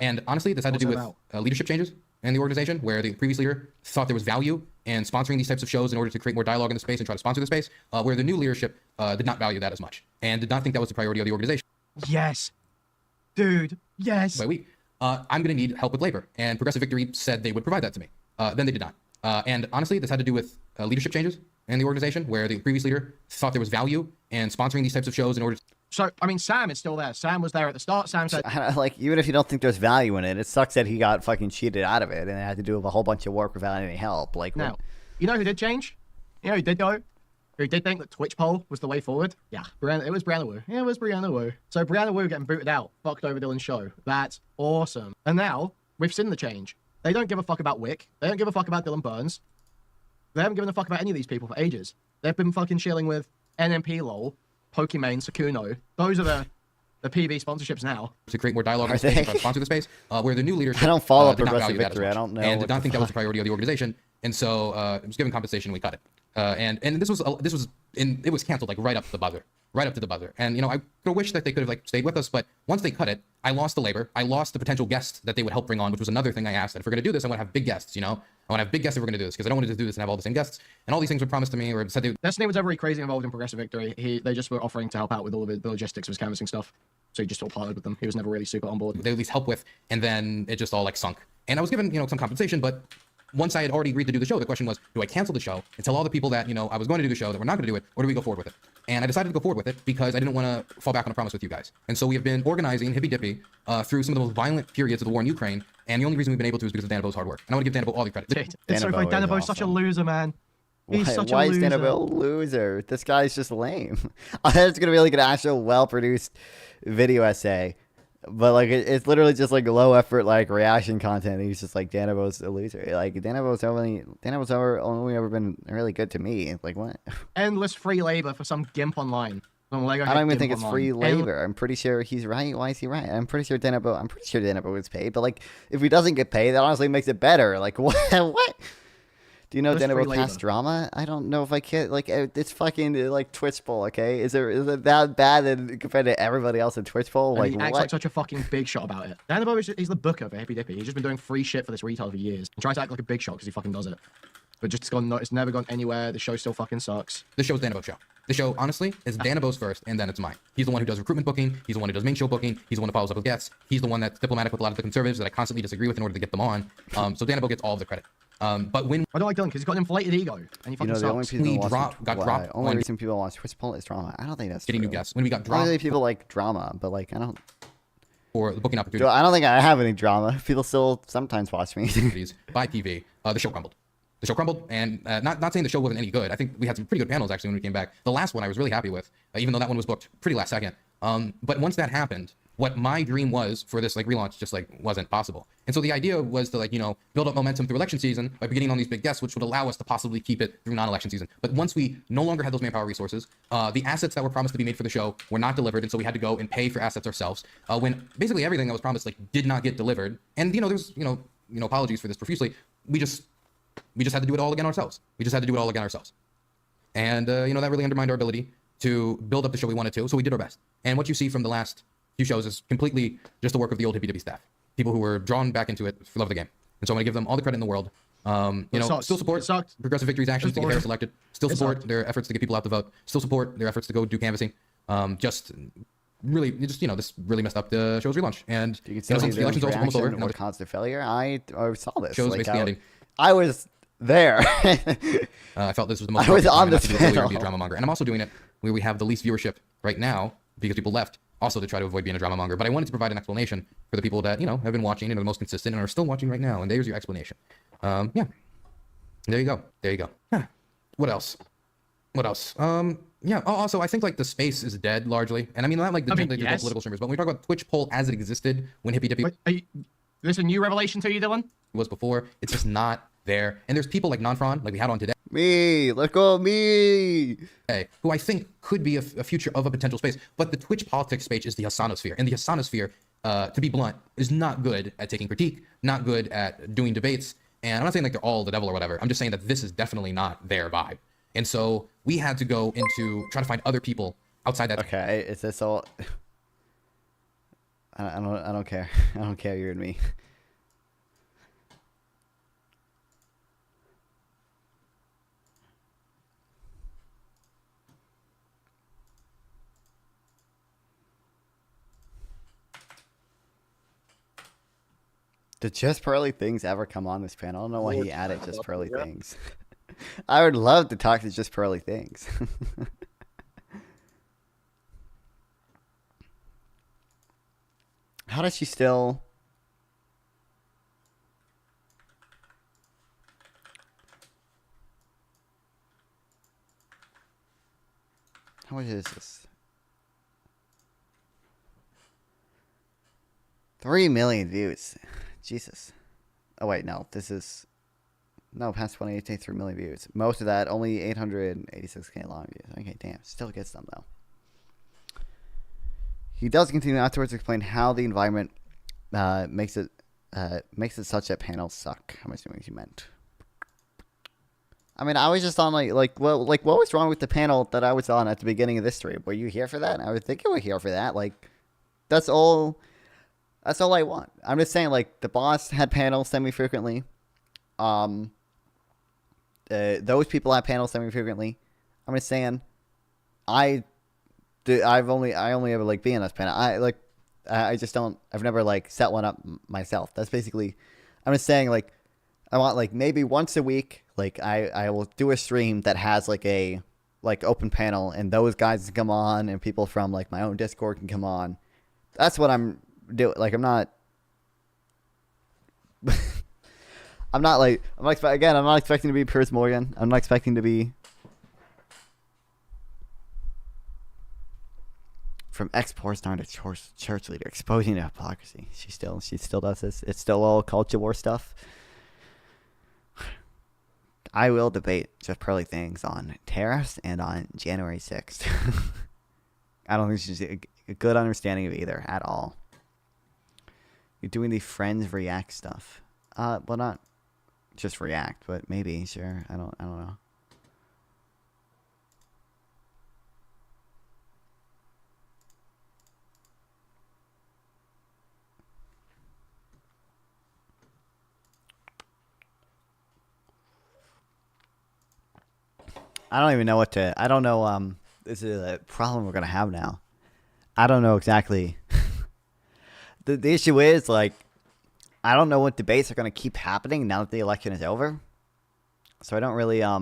[SPEAKER 21] And honestly, this had to do with leadership changes in the organization, where the previous leader thought there was value in sponsoring these types of shows in order to create more dialogue in the space and try to sponsor the space, where the new leadership did not value that as much and did not think that was the priority of the organization. Yes. Dude, yes. By week. I'm going to need help with labor, and Progressive Victory said they would provide that to me. Then they did not. And honestly, this had to do with leadership changes in the organization, where the previous leader thought there was value in sponsoring these types of shows in order to... So, I mean, Sam is still there. Sam was there at the start. Sam said...
[SPEAKER 1] Like, even if you don't think there's value in it, it sucks that he got fucking cheated out of it and had to do a whole bunch of work without any help. Like,
[SPEAKER 21] now, you know who did change? You know who did go? Who did think that Twitch poll was the way forward? Yeah, it was Brianna Wu. Yeah, it was Brianna Wu. So Brianna Wu getting booted out, fucked over Dylan's show. That's awesome. And now, we've seen the change. They don't give a fuck about Wick. They don't give a fuck about Dylan Burns. They haven't given a fuck about any of these people for ages. They've been fucking chilling with NMP LOL, Pokimane, Sakuno. Those are the PV sponsorships now. To create more dialogue in the space and try to sponsor the space, where the new leadership
[SPEAKER 1] I don't follow Progressive Victory. I don't know.
[SPEAKER 21] And did not think that was the priority of the organization. And so it was given compensation, we cut it. And it was canceled like right up to the buzzer. And I could have wished that they could have like stayed with us, but once they cut it, I lost the labor. I lost the potential guests that they would help bring on, which was another thing I asked. That if we're going to do this, I want to have big guests, I want to have big guests if we're going to do this, because I don't want to do this and have all the same guests. And all these things were promised to me or said Destiny was ever crazy involved in Progressive Victory. They just were offering to help out with all of the logistics of his canvassing stuff. So he just all partnered with them. He was never really super on board. They at least help with, and then it just all like sunk. And I was given, some compensation, but once I had already agreed to do the show, the question was, do I cancel the show and tell all the people that, I was going to do the show that we're not going to do it, or do we go forward with it? And I decided to go forward with it because I didn't want to fall back on a promise with you guys. And so we have been organizing Hippy Dippy through some of the most violent periods of the war in Ukraine. And the only reason we've been able to is because of Danabo's hard work. And I want to give Danabo all the credit. It's so funny. Danabo's such a loser, man. He's such a loser. Why is
[SPEAKER 1] Danabo a loser? This guy's just lame. I thought it's going to be like an actual well-produced video essay. But like it's literally just like low effort like reaction content. He's just like Danabo's a loser. Like Danabo's only ever been really good to me. Like what?
[SPEAKER 21] Endless free labor for some gimp online.
[SPEAKER 1] I don't even think it's free labor. I'm pretty sure he's right. Why is he right? I'm pretty sure Danabo is paid. But like if he doesn't get paid, that honestly makes it better. Like what? What? Do you know Danabo's past drama? I don't know if I can. Like, it's fucking like Twitch poll, okay? Is it that bad compared to everybody else in Twitch poll?
[SPEAKER 21] Like, he acts like such a fucking big shot about it. Danabo he's the booker for Hippy Dippy. He's just been doing free shit for this retailer for years and tries to act like a big shot because he fucking does it.
[SPEAKER 22] but just it's never gone anywhere. The show still fucking sucks.
[SPEAKER 21] The show's Dan Abo's show. The show, honestly, is Dan Abo's first, and then it's mine. He's the one who does recruitment booking. He's the one who does main show booking. He's the one who follows up with guests. He's the one that's diplomatic with a lot of the conservatives that I constantly disagree with in order to get them on. So Dan Abo gets all of the credit. But when
[SPEAKER 22] I don't like Dylan because he's got an inflated ego, and he fucking
[SPEAKER 1] the only
[SPEAKER 22] sucks.
[SPEAKER 1] people
[SPEAKER 21] only
[SPEAKER 1] reason people watch Twitch poll is drama. I don't think that's
[SPEAKER 21] getting
[SPEAKER 1] true.
[SPEAKER 21] new guests. When we got dropped,
[SPEAKER 1] Only people like drama, but like I don't.
[SPEAKER 21] For the booking opportunity.
[SPEAKER 1] I don't think I have any drama. People still sometimes watch me.
[SPEAKER 21] By PV, the show crumbled. The show crumbled, and not saying the show wasn't any good. I think we had some pretty good panels actually when we came back. The last one I was really happy with, even though that one was booked pretty last second. But once that happened, what my dream was for this like relaunch just like wasn't possible. And so the idea was to like, build up momentum through election season by beginning on these big guests, which would allow us to possibly keep it through non-election season. But once we no longer had those manpower resources, the assets that were promised to be made for the show were not delivered. And so we had to go and pay for assets ourselves when basically everything that was promised like did not get delivered. And there's apologies for this profusely. We just had to do it all again ourselves. And that really undermined our ability to build up the show we wanted to. So we did our best. And what you see from the last few shows is completely just the work of the old Hippie Dippy staff. People who were drawn back into it for love of the game. And so I'm going to give them all the credit in the world. Still support Progressive Victory's actions to get Harris elected. Still support their efforts to get people out to vote. Still support their efforts to go do canvassing. This really messed up the show's relaunch. And
[SPEAKER 1] you
[SPEAKER 21] since the election's almost over,
[SPEAKER 1] or constant failure. I saw this.
[SPEAKER 21] Show's basically ending.
[SPEAKER 1] I was there.
[SPEAKER 21] I felt this was the most.
[SPEAKER 1] I was on this
[SPEAKER 21] panel. Be a drama monger, and I'm also doing it where we have the least viewership right now because people left. Also to try to avoid being a drama monger, but I wanted to provide an explanation for the people that have been watching and are the most consistent and are still watching right now. And there's your explanation. There you go. Huh. What else? Also, I think like the space is dead largely, and I mean not like the yes. Political streamers, but when we talk about Twitch poll as it existed when Hippie Dippy.
[SPEAKER 22] This a new revelation to you, Dylan?
[SPEAKER 21] Was before. It's just not there, and there's people like Nonfron, like we had on today.
[SPEAKER 1] Me, let go of me.
[SPEAKER 21] Who I think could be a future of a potential space, but the Twitch politics space is the Hasanosphere, and the Hasanosphere, to be blunt, is not good at taking critique, not good at doing debates, and I'm not saying like they're all the devil or whatever. I'm just saying that this is definitely not their vibe, and so we had to go into try to find other people outside that.
[SPEAKER 1] Okay, is this all? I don't care. I don't care. You and me. Did Just Pearly Things ever come on this panel? I don't know why he added Just Pearly Things. I would love to talk to Just Pearly Things. How does she still... How much is this? 3 million views. Jesus. Oh, wait, no. This is... No, past 28 3 million views. Most of that, only 886k long views. Okay, damn. Still gets them, though. He does continue afterwards to explain how the environment makes it such that panels suck. I'm assuming he meant. I mean, I was just on what was wrong with the panel that I was on at the beginning of this stream? Were you here for that? I would think you were here for that. That's all I want. I'm just saying, the boss had panels semi-frequently. Those people have panels semi-frequently. I'm just saying, I only ever be in this panel. I just don't. I've never set one up myself. That's basically. I'm just saying I want maybe once a week. I will do a stream that has a open panel and those guys can come on and people from my own Discord can come on. That's what I'm doing. I'm not. I'm not I'm not expecting to be Piers Morgan. I'm not expecting to be from ex-porn star to church leader, exposing the hypocrisy. She still does this. It's still all culture war stuff. I will debate Just Pearly Things on tariffs and on January 6th. I don't think she's a good understanding of either at all. You're doing the Friends React stuff. Well, not just React, but maybe, sure. I don't know. I don't even know what to. I don't know. This is a problem we're gonna have now. I don't know exactly. The issue is like, I don't know what debates are gonna keep happening now that the election is over. So I don't really I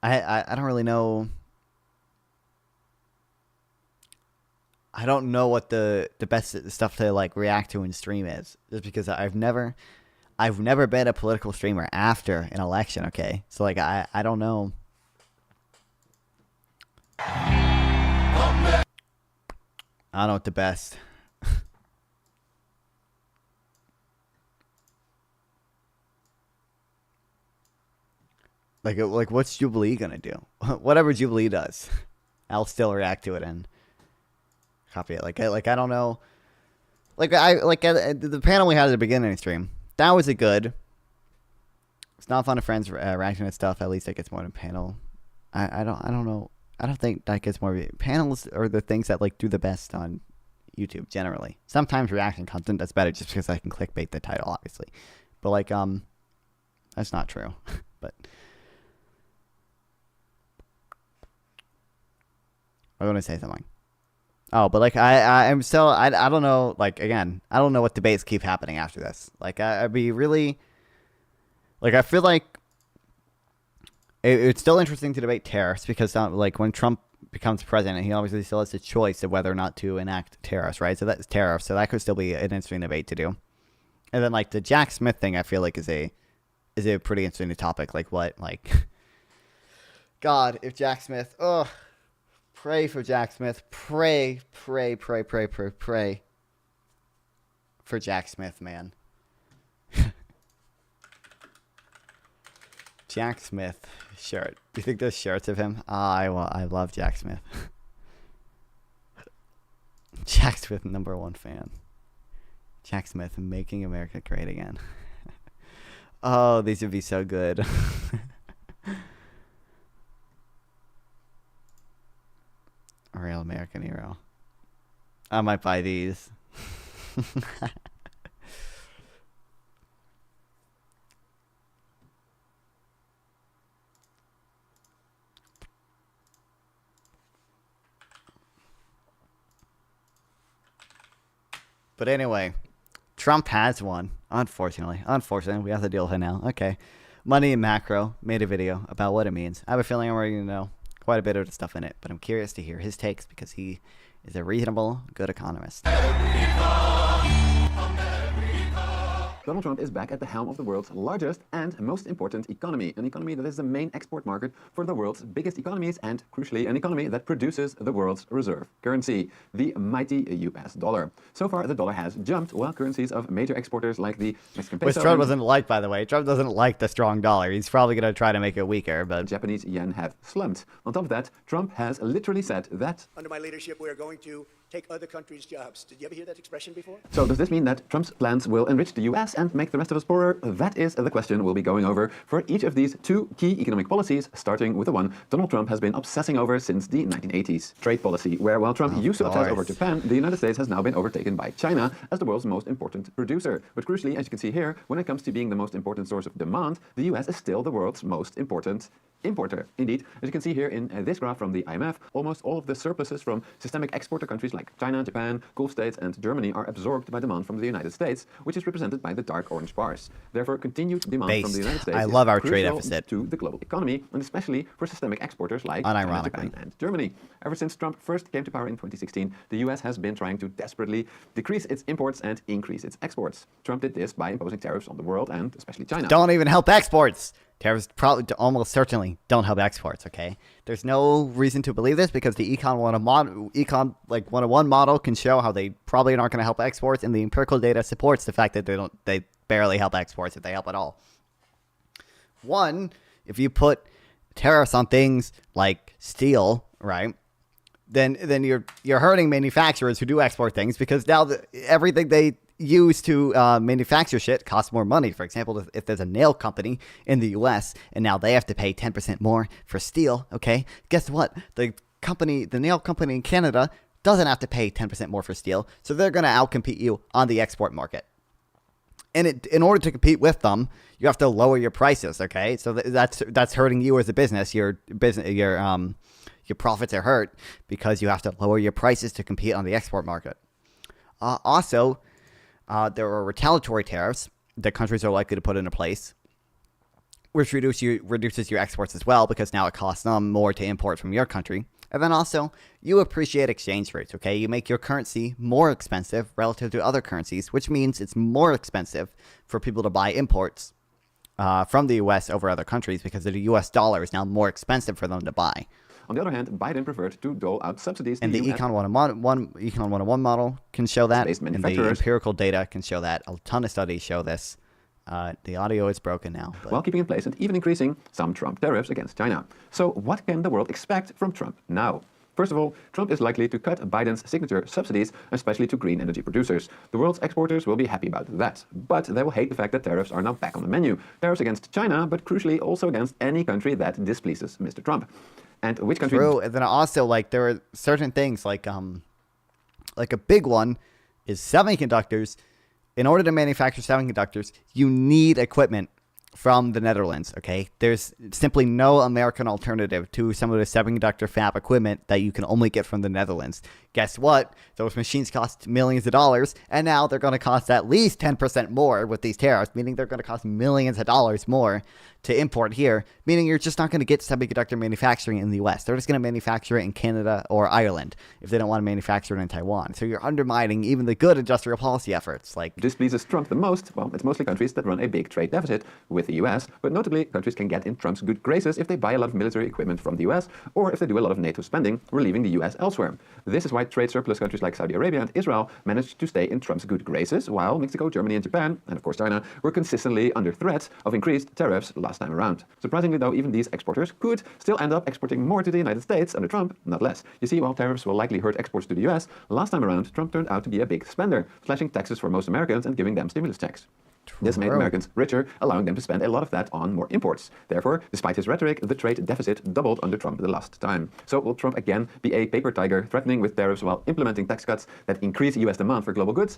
[SPEAKER 1] don't really know. I don't know what the best stuff to like react to in stream is, just because I've never been a political streamer after an election. Okay, so like I don't know. I don't know what the best. Like what's Jubilee gonna do? Whatever Jubilee does, I'll still react to it and copy it. Like I don't know. The panel we had at the beginning of the stream, that was a good. It's not fun of friends reacting to stuff. At least it gets more than panel. I don't know. I don't think that gets more. Panels are the things that like do the best on YouTube generally. Sometimes reaction content that's better just because I can clickbait the title, obviously. But like that's not true. But I want to say something. Oh, but like I'm still I don't know. Like again, I don't know what debates keep happening after this. Like I'd be really like I feel like it's still interesting to debate tariffs because like when Trump becomes president, he obviously still has the choice of whether or not to enact tariffs, right? So that's tariffs. So that could still be an interesting debate to do. And then like the Jack Smith thing, I feel like is a pretty interesting topic. Like what like God, if Jack Smith, pray for Jack Smith. Pray for Jack Smith, man. Jack Smith shirt. Do you think there's shirts of him? I love Jack Smith. Jack Smith, #1 fan. Jack Smith, making America great again. Oh, these would be so good. A real American hero. I might buy these. But anyway, Trump has won. Unfortunately, we have to deal with it now. Okay. Money and Macro made a video about what it means. I have a feeling I'm already going to know quite a bit of the stuff in it, but I'm curious to hear his takes because he is a reasonable, good economist.
[SPEAKER 2] Donald Trump is back at the helm of the world's largest and most important economy, an economy that is the main export market for the world's biggest economies and, crucially, an economy that produces the world's reserve currency, the mighty US dollar. So far, the dollar has jumped while currencies of major exporters like the Mexican peso...
[SPEAKER 1] Which Trump doesn't like, by the way. Trump doesn't like the strong dollar. He's probably going to try to make it weaker, but...
[SPEAKER 2] Japanese yen have slumped. On top of that, Trump has literally said that...
[SPEAKER 5] Under my leadership, we are going to take other countries' jobs. Did you ever hear that expression before?
[SPEAKER 2] So does this mean that Trump's plans will enrich the US and make the rest of us poorer? That is the question we'll be going over for each of these two key economic policies, starting with the one Donald Trump has been obsessing over since the 1980s. Trade policy, where while Trump used to obsess over Japan, the United States has now been overtaken by China as the world's most important producer. But crucially, as you can see here, when it comes to being the most important source of demand, the US is still the world's most important importer. Indeed, as you can see here in this graph from the IMF, almost all of the surpluses from systemic exporter countries like China, Japan, Gulf states, and Germany are absorbed by demand from the United States, which is represented by the dark orange bars. Therefore, continued demand from the United States
[SPEAKER 1] I love our
[SPEAKER 2] is
[SPEAKER 1] trade
[SPEAKER 2] crucial
[SPEAKER 1] deficit
[SPEAKER 2] to the global economy, and especially for systemic exporters like China, Japan, and Germany. Ever since Trump first came to power in 2016, the US has been trying to desperately decrease its imports and increase its exports. Trump did this by imposing tariffs on the world and especially China.
[SPEAKER 1] Don't even help exports. Tariffs probably almost certainly don't help exports, okay? There's no reason to believe this because the Econ 101 model can show how they probably aren't going to help exports, and the empirical data supports the fact that they barely help exports if they help at all. One, if you put tariffs on things like steel, right? Then you're hurting manufacturers who do export things because now everything they use to manufacture shit costs more money. For example, if there's a nail company in the US and now they have to pay 10% more for steel, okay, guess what? The nail company in Canada doesn't have to pay 10% more for steel, so they're going to outcompete you on the export market. in order to compete with them, you have to lower your prices. Okay, so that's hurting you as a business. Your profits are hurt because you have to lower your prices to compete on the export market. Also, there are retaliatory tariffs that countries are likely to put into place, which reduces your exports as well, because now it costs them more to import from your country. And then also, you appreciate exchange rates, okay? You make your currency more expensive relative to other currencies, which means it's more expensive for people to buy imports from the U.S. over other countries, because the U.S. dollar is now more expensive for them to buy.
[SPEAKER 2] On the other hand, Biden preferred to dole out subsidies.
[SPEAKER 1] And the Econ 101 model can show that, and the empirical data can show that. A ton of studies show this. The audio is broken now.
[SPEAKER 2] While keeping in place and even increasing some Trump tariffs against China. So what can the world expect from Trump now? First of all, Trump is likely to cut Biden's signature subsidies, especially to green energy producers. The world's exporters will be happy about that, but they will hate the fact that tariffs are now back on the menu. Tariffs against China, but crucially also against any country that displeases Mr. Trump. And which country?
[SPEAKER 1] True, and then also, like, there are certain things, like a big one is semiconductors. In order to manufacture semiconductors, you need equipment from the Netherlands, okay? There's simply no American alternative to some of the semiconductor fab equipment that you can only get from the Netherlands. Guess what? Those machines cost millions of dollars, and now they're going to cost at least 10% more with these tariffs, meaning they're going to cost millions of dollars more to import here, meaning you're just not going to get semiconductor manufacturing in the US. They're just going to manufacture it in Canada or Ireland if they don't want to manufacture it in Taiwan. So you're undermining even the good industrial policy efforts. Like,
[SPEAKER 2] displeases Trump the most? Well, it's mostly countries that run a big trade deficit with the US, but notably countries can get in Trump's good graces if they buy a lot of military equipment from the US, or if they do a lot of NATO spending, relieving the US elsewhere. This is why trade surplus countries like Saudi Arabia and Israel managed to stay in Trump's good graces, while Mexico, Germany, and Japan, and of course China, were consistently under threat of increased tariffs last time around. Surprisingly though, even these exporters could still end up exporting more to the United States under Trump, not less. You see, while tariffs will likely hurt exports to the US, last time around Trump turned out to be a big spender, slashing taxes for most Americans and giving them stimulus checks. This made Americans richer, allowing them to spend a lot of that on more imports. Therefore, despite his rhetoric, the trade deficit doubled under Trump the last time. So will Trump again be a paper tiger, threatening with tariffs while implementing tax cuts that increase US demand for global goods?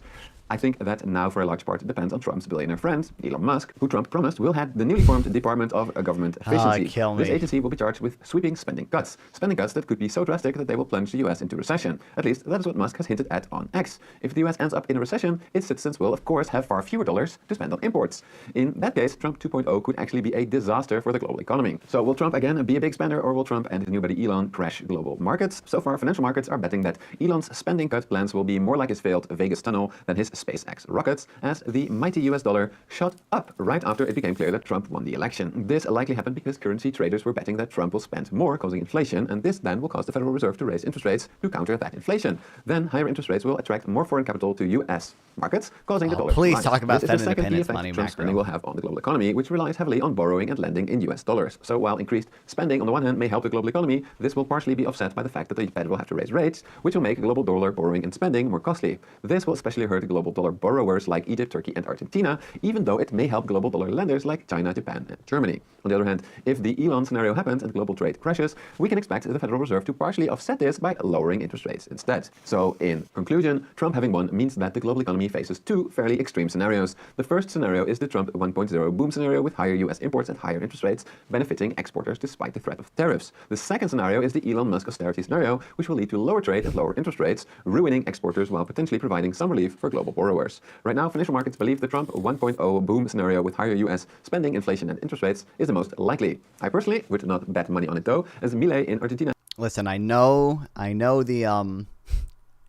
[SPEAKER 2] I think that now for a large part depends on Trump's billionaire friend, Elon Musk, who Trump promised will head the newly formed Department of Government Efficiency. This agency will be charged with sweeping spending cuts that could be so drastic that they will plunge the US into recession. At least that is what Musk has hinted at on X. If the US ends up in a recession, its citizens will of course have far fewer dollars to spend on imports. In that case, Trump 2.0 could actually be a disaster for the global economy. So will Trump again be a big spender, or will Trump and his new buddy Elon crash global markets? So far, financial markets are betting that Elon's spending cut plans will be more like his failed Vegas tunnel than his SpaceX rockets, as the mighty US dollar shot up right after it became clear that Trump won the election. This likely happened because currency traders were betting that Trump will spend more, causing inflation, and this then will cause the Federal Reserve to raise interest rates to counter that inflation. Then higher interest rates will attract more foreign capital to US markets, causing the dollar to rise.
[SPEAKER 1] Please talk about
[SPEAKER 2] This is the second key effect Trump's spending will have on the global economy, which relies heavily on borrowing and lending in US dollars. So while increased spending on the one hand may help the global economy, this will partially be offset by the fact that the Fed will have to raise rates, which will make global dollar borrowing and spending more costly. This will especially hurt global dollar borrowers like Egypt, Turkey, and Argentina, even though it may help global dollar lenders like China, Japan, and Germany. On the other hand, if the Elon scenario happens and global trade crashes, we can expect the Federal Reserve to partially offset this by lowering interest rates instead. So in conclusion, Trump having won means that the global economy faces two fairly extreme scenarios. The first scenario is the Trump 1.0 boom scenario with higher US imports and higher interest rates, benefiting exporters despite the threat of tariffs. The second scenario is the Elon Musk austerity scenario, which will lead to lower trade and lower interest rates, ruining exporters while potentially providing some relief for global borrowers. Right now, financial markets believe the Trump 1.0 boom scenario with higher US spending, inflation, and interest rates is the most likely. I personally would not bet money on it though, as Milei in Argentina.
[SPEAKER 1] Listen, I know the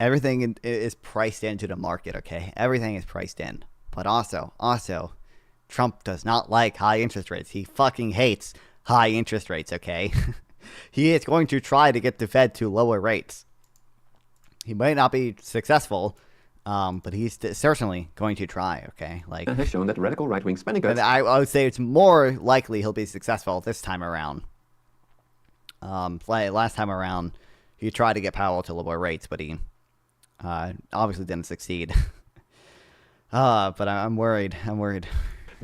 [SPEAKER 1] everything is priced into the market, okay? Everything is priced in. But also, Trump does not like high interest rates. He fucking hates high interest rates, okay? He is going to try to get the Fed to lower rates. He might not be successful, but he's certainly going to try, okay? Like,
[SPEAKER 2] has shown that radical right-wing spending cuts.
[SPEAKER 1] I would say it's more likely he'll be successful this time around. Last time around, he tried to get Powell to lower rates, but he obviously didn't succeed. But I'm worried.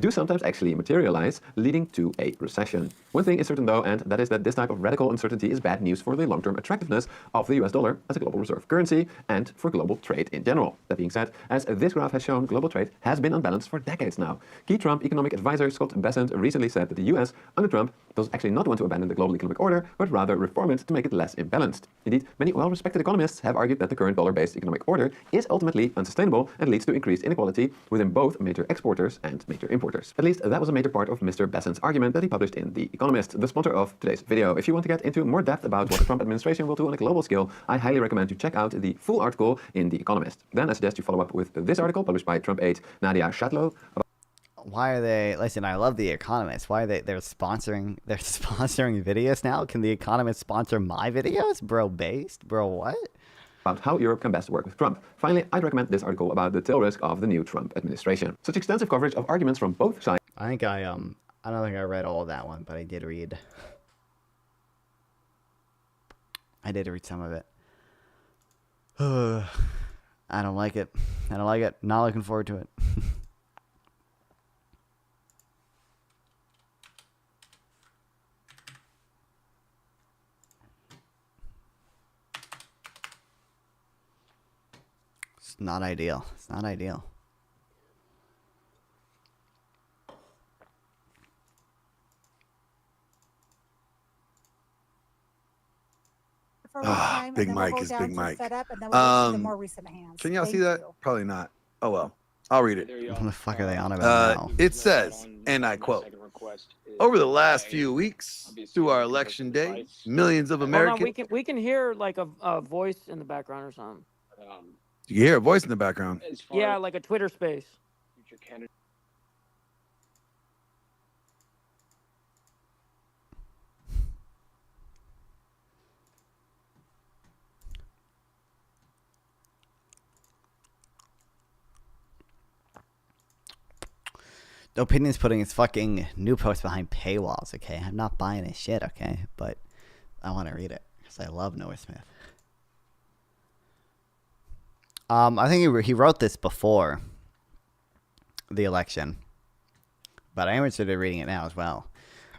[SPEAKER 2] do sometimes actually materialize, leading to a recession. One thing is certain though, and that is that this type of radical uncertainty is bad news for the long-term attractiveness of the US dollar as a global reserve currency and for global trade in general. That being said, as this graph has shown, global trade has been unbalanced for decades now. Key Trump economic advisor Scott Bessent recently said that the US, under Trump, does actually not want to abandon the global economic order, but rather reform it to make it less imbalanced. Indeed, many well-respected economists have argued that the current dollar-based economic order is ultimately unsustainable and leads to increased inequality within both major exporters and major importers. At least that was a major part of Mr. Bessent's argument that he published in The Economist, the sponsor of today's video. If you want to get into more depth about what the Trump administration will do on a global scale, I highly recommend you check out the full article in The Economist. Then I suggest you follow up with this article published by Trump aide Nadia Shatlow.
[SPEAKER 1] Why are they? Listen, I love The Economist. Why are they're sponsoring videos now? Can The Economist sponsor my videos? Bro, what?
[SPEAKER 2] About how Europe can best work with Trump. Finally, I'd recommend this article about the tail risk of the new Trump administration. Such extensive coverage of arguments from both sides.
[SPEAKER 1] I think I don't think I read all of that one, but I did read some of it. I don't like it. Not looking forward to it. It's not ideal.
[SPEAKER 6] Big Mike is Big Mike. Can y'all see that? Probably not. Oh well. I'll read it.
[SPEAKER 1] What the fuck are they on about now?
[SPEAKER 6] It says, and I quote, over the last few weeks, through our election day, millions of Americans...
[SPEAKER 3] we can hear like a voice in the background or something.
[SPEAKER 6] You hear a voice in the background?
[SPEAKER 3] Yeah, like a Twitter space.
[SPEAKER 1] The Opinion's putting his fucking new post behind paywalls, okay? I'm not buying his shit, okay? But I want to read it because I love Noah Smith. I think he wrote this before the election, but I am interested in reading it now as well.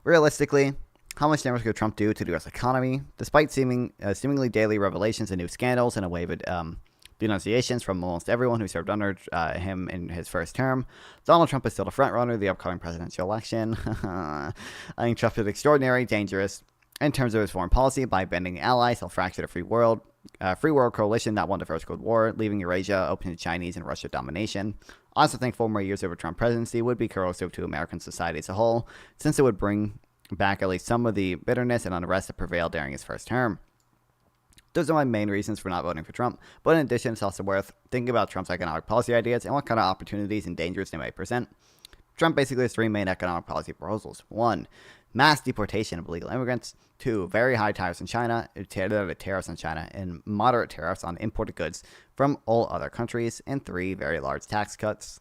[SPEAKER 1] Realistically, how much damage could Trump do to the U.S. economy? Despite seemingly daily revelations and new scandals and a wave of denunciations from almost everyone who served under him in his first term, Donald Trump is still the frontrunner of the upcoming presidential election. I think Trump is extraordinary, dangerous in terms of his foreign policy by bending allies. He'll fracture the free world coalition that won the First World War, leaving Eurasia open to Chinese and Russian domination. I also think 4 more years of a Trump presidency would be corrosive to American society as a whole, since it would bring back at least some of the bitterness and unrest that prevailed during his first term. Those are my main reasons for not voting for Trump, but in addition, it's also worth thinking about Trump's economic policy ideas and what kind of opportunities and dangers they might present. Trump basically has 3 main economic policy proposals. 1, mass deportation of illegal immigrants. 2, very high tariffs on China, and moderate tariffs on imported goods from all other countries. And 3, very large tax cuts.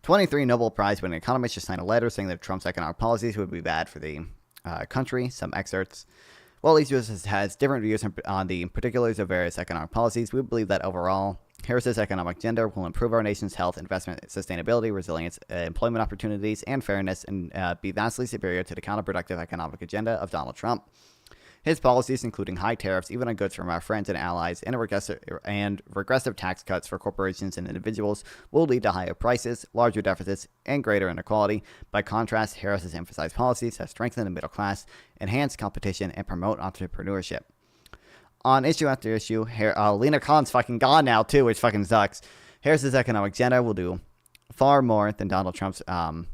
[SPEAKER 1] 23 Nobel Prize-winning economists just signed a letter saying that Trump's economic policies would be bad for the country. Some excerpts. While each of us has different views on the particulars of various economic policies, we believe that overall, Harris's economic agenda will improve our nation's health, investment, sustainability, resilience, employment opportunities, and fairness, and be vastly superior to the counterproductive economic agenda of Donald Trump. His policies, including high tariffs, even on goods from our friends and allies, and regressive tax cuts for corporations and individuals, will lead to higher prices, larger deficits, and greater inequality. By contrast, Harris's emphasized policies have strengthened the middle class, enhanced competition, and promote entrepreneurship. On issue after issue, Lena Khan's fucking gone now too, which fucking sucks. Harris's economic agenda will do far more than Donald Trump's to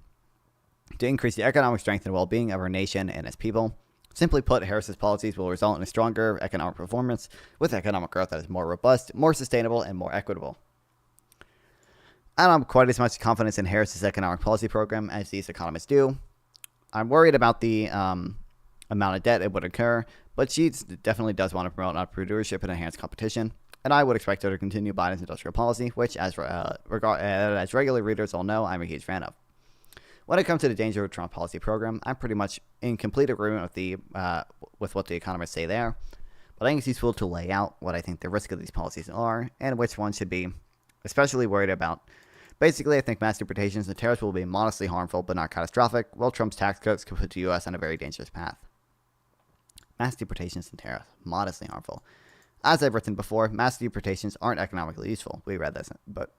[SPEAKER 1] increase the economic strength and well-being of our nation and its people. Simply put, Harris's policies will result in a stronger economic performance with economic growth that is more robust, more sustainable, and more equitable. I don't have quite as much confidence in Harris's economic policy program as these economists do. I'm worried about the amount of debt it would incur, but she definitely does want to promote entrepreneurship and enhance competition, and I would expect her to continue Biden's industrial policy, which, as regular readers all know, I'm a huge fan of. When it comes to the danger of Trump policy program, I'm pretty much in complete agreement with what the economists say there, but I think it's useful to lay out what I think the risk of these policies are, and which one should be especially worried about Basically, I think mass deportations and tariffs will be modestly harmful but not catastrophic, while Trump's tax cuts could put the U.S. on a very dangerous path. Mass deportations and tariffs, modestly harmful. As I've written before, mass deportations aren't economically useful. We read this, but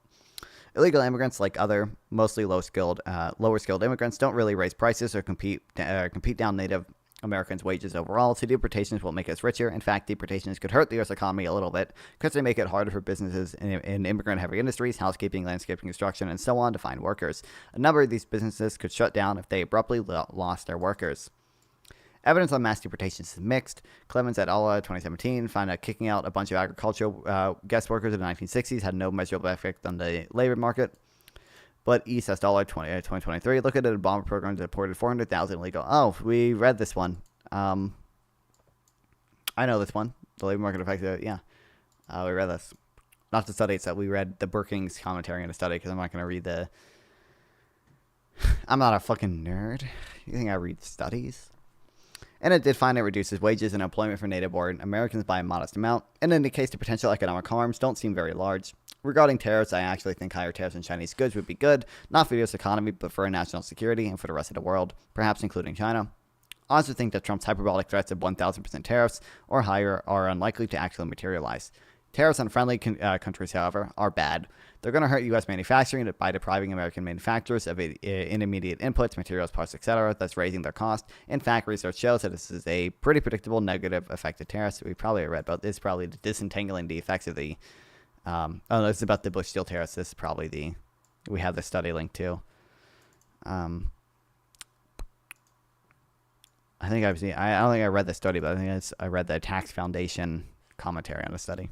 [SPEAKER 1] illegal immigrants, like other mostly lower skilled immigrants, don't really raise prices or compete down Native Americans' wages overall, so deportations won't make us richer. In fact, deportations could hurt the U.S. economy a little bit because they make it harder for businesses in immigrant-heavy industries, housekeeping, landscaping, construction, and so on to find workers. A number of these businesses could shut down if they abruptly lost their workers. Evidence on mass deportations is mixed. Clemens et al. 2017 found that kicking out a bunch of agricultural guest workers in the 1960s had no measurable effect on the labor market. But East et al. 2023 look at the Obama program that deported 400,000 illegal. Oh, we read this one. I know this one. The labor market effect. Yeah, we read this. Not the study itself. We read the Brookings commentary on the study because I'm not going to read the. I'm not a fucking nerd. You think I read studies? And it did find it reduces wages and employment for native-born Americans by a modest amount, and indicates the potential economic harms don't seem very large. Regarding tariffs, I actually think higher tariffs on Chinese goods would be good, not for the U.S. economy, but for our national security and for the rest of the world, perhaps including China. I also think that Trump's hyperbolic threats of 1,000% tariffs or higher are unlikely to actually materialize. Tariffs on friendly countries, however, are bad. They're going to hurt U.S. manufacturing by depriving American manufacturers of intermediate inputs, materials, parts, etc., thus raising their cost. In fact, research shows that this is a pretty predictable negative effect of tariffs. We probably read about this, probably disentangling the effects of the... this is about the Bush Steel tariffs. This is probably we have the study link too. I don't think I don't think I read the study, but I think I read the Tax Foundation commentary on the study.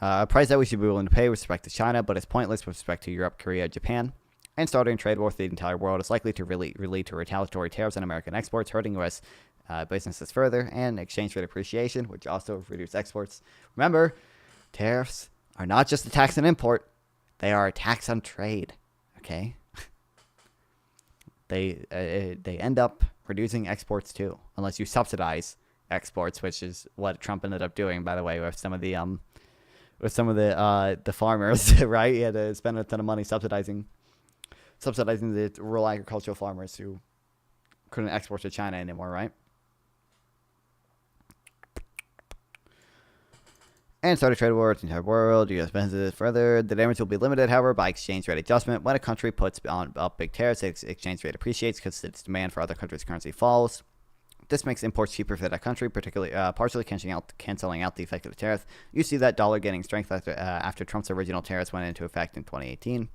[SPEAKER 1] A price that we should be willing to pay with respect to China, but it's pointless with respect to Europe, Korea, Japan. And starting a trade war with the entire world is likely to lead to retaliatory tariffs on American exports, hurting U.S. Businesses further, and exchange rate appreciation, which also reduce exports. Remember, tariffs are not just a tax on import; they are a tax on trade. Okay, they end up reducing exports too, unless you subsidize exports, which is what Trump ended up doing, by the way, with some of the farmers, right? He had to spend a ton of money subsidizing the rural agricultural farmers who couldn't export to China anymore, right? And start a trade war with the entire world. U.S. businesses further. The damage will be limited, however, by exchange rate adjustment. When a country puts up big tariffs, its exchange rate appreciates because its demand for other countries' currency falls. This makes imports cheaper for that country, particularly partially canceling out the effect of the tariff. You see that dollar gaining strength after Trump's original tariffs went into effect in 2018.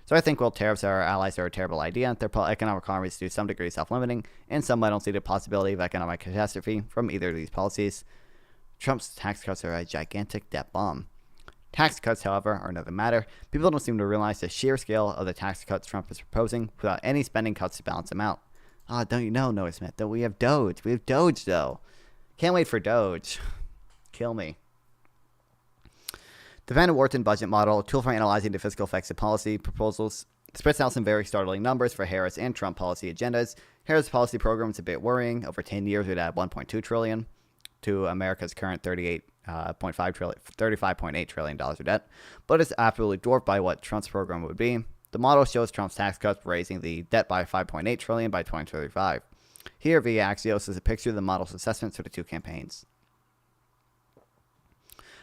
[SPEAKER 1] So I think while tariffs are our allies are a terrible idea, their economic harm is to some degree self-limiting, and some might don't see the possibility of economic catastrophe from either of these policies. Trump's tax cuts are a gigantic debt bomb. Tax cuts, however, are another matter. People don't seem to realize the sheer scale of the tax cuts Trump is proposing without any spending cuts to balance them out. Don't you know, Noah Smith, that we have Doge. We have Doge, though. Can't wait for Doge. Kill me. The Van Wharton budget model, a tool for analyzing the fiscal effects of policy proposals, spits out some very startling numbers for Harris and Trump policy agendas. Harris' policy program is a bit worrying. Over 10 years, we'd add $1.2 trillion to America's current $35.8 trillion of debt, but it's absolutely dwarfed by what Trump's program would be. The model shows Trump's tax cuts raising the debt by $5.8 trillion by 2035. Here, via Axios, is a picture of the model's assessments for the two campaigns.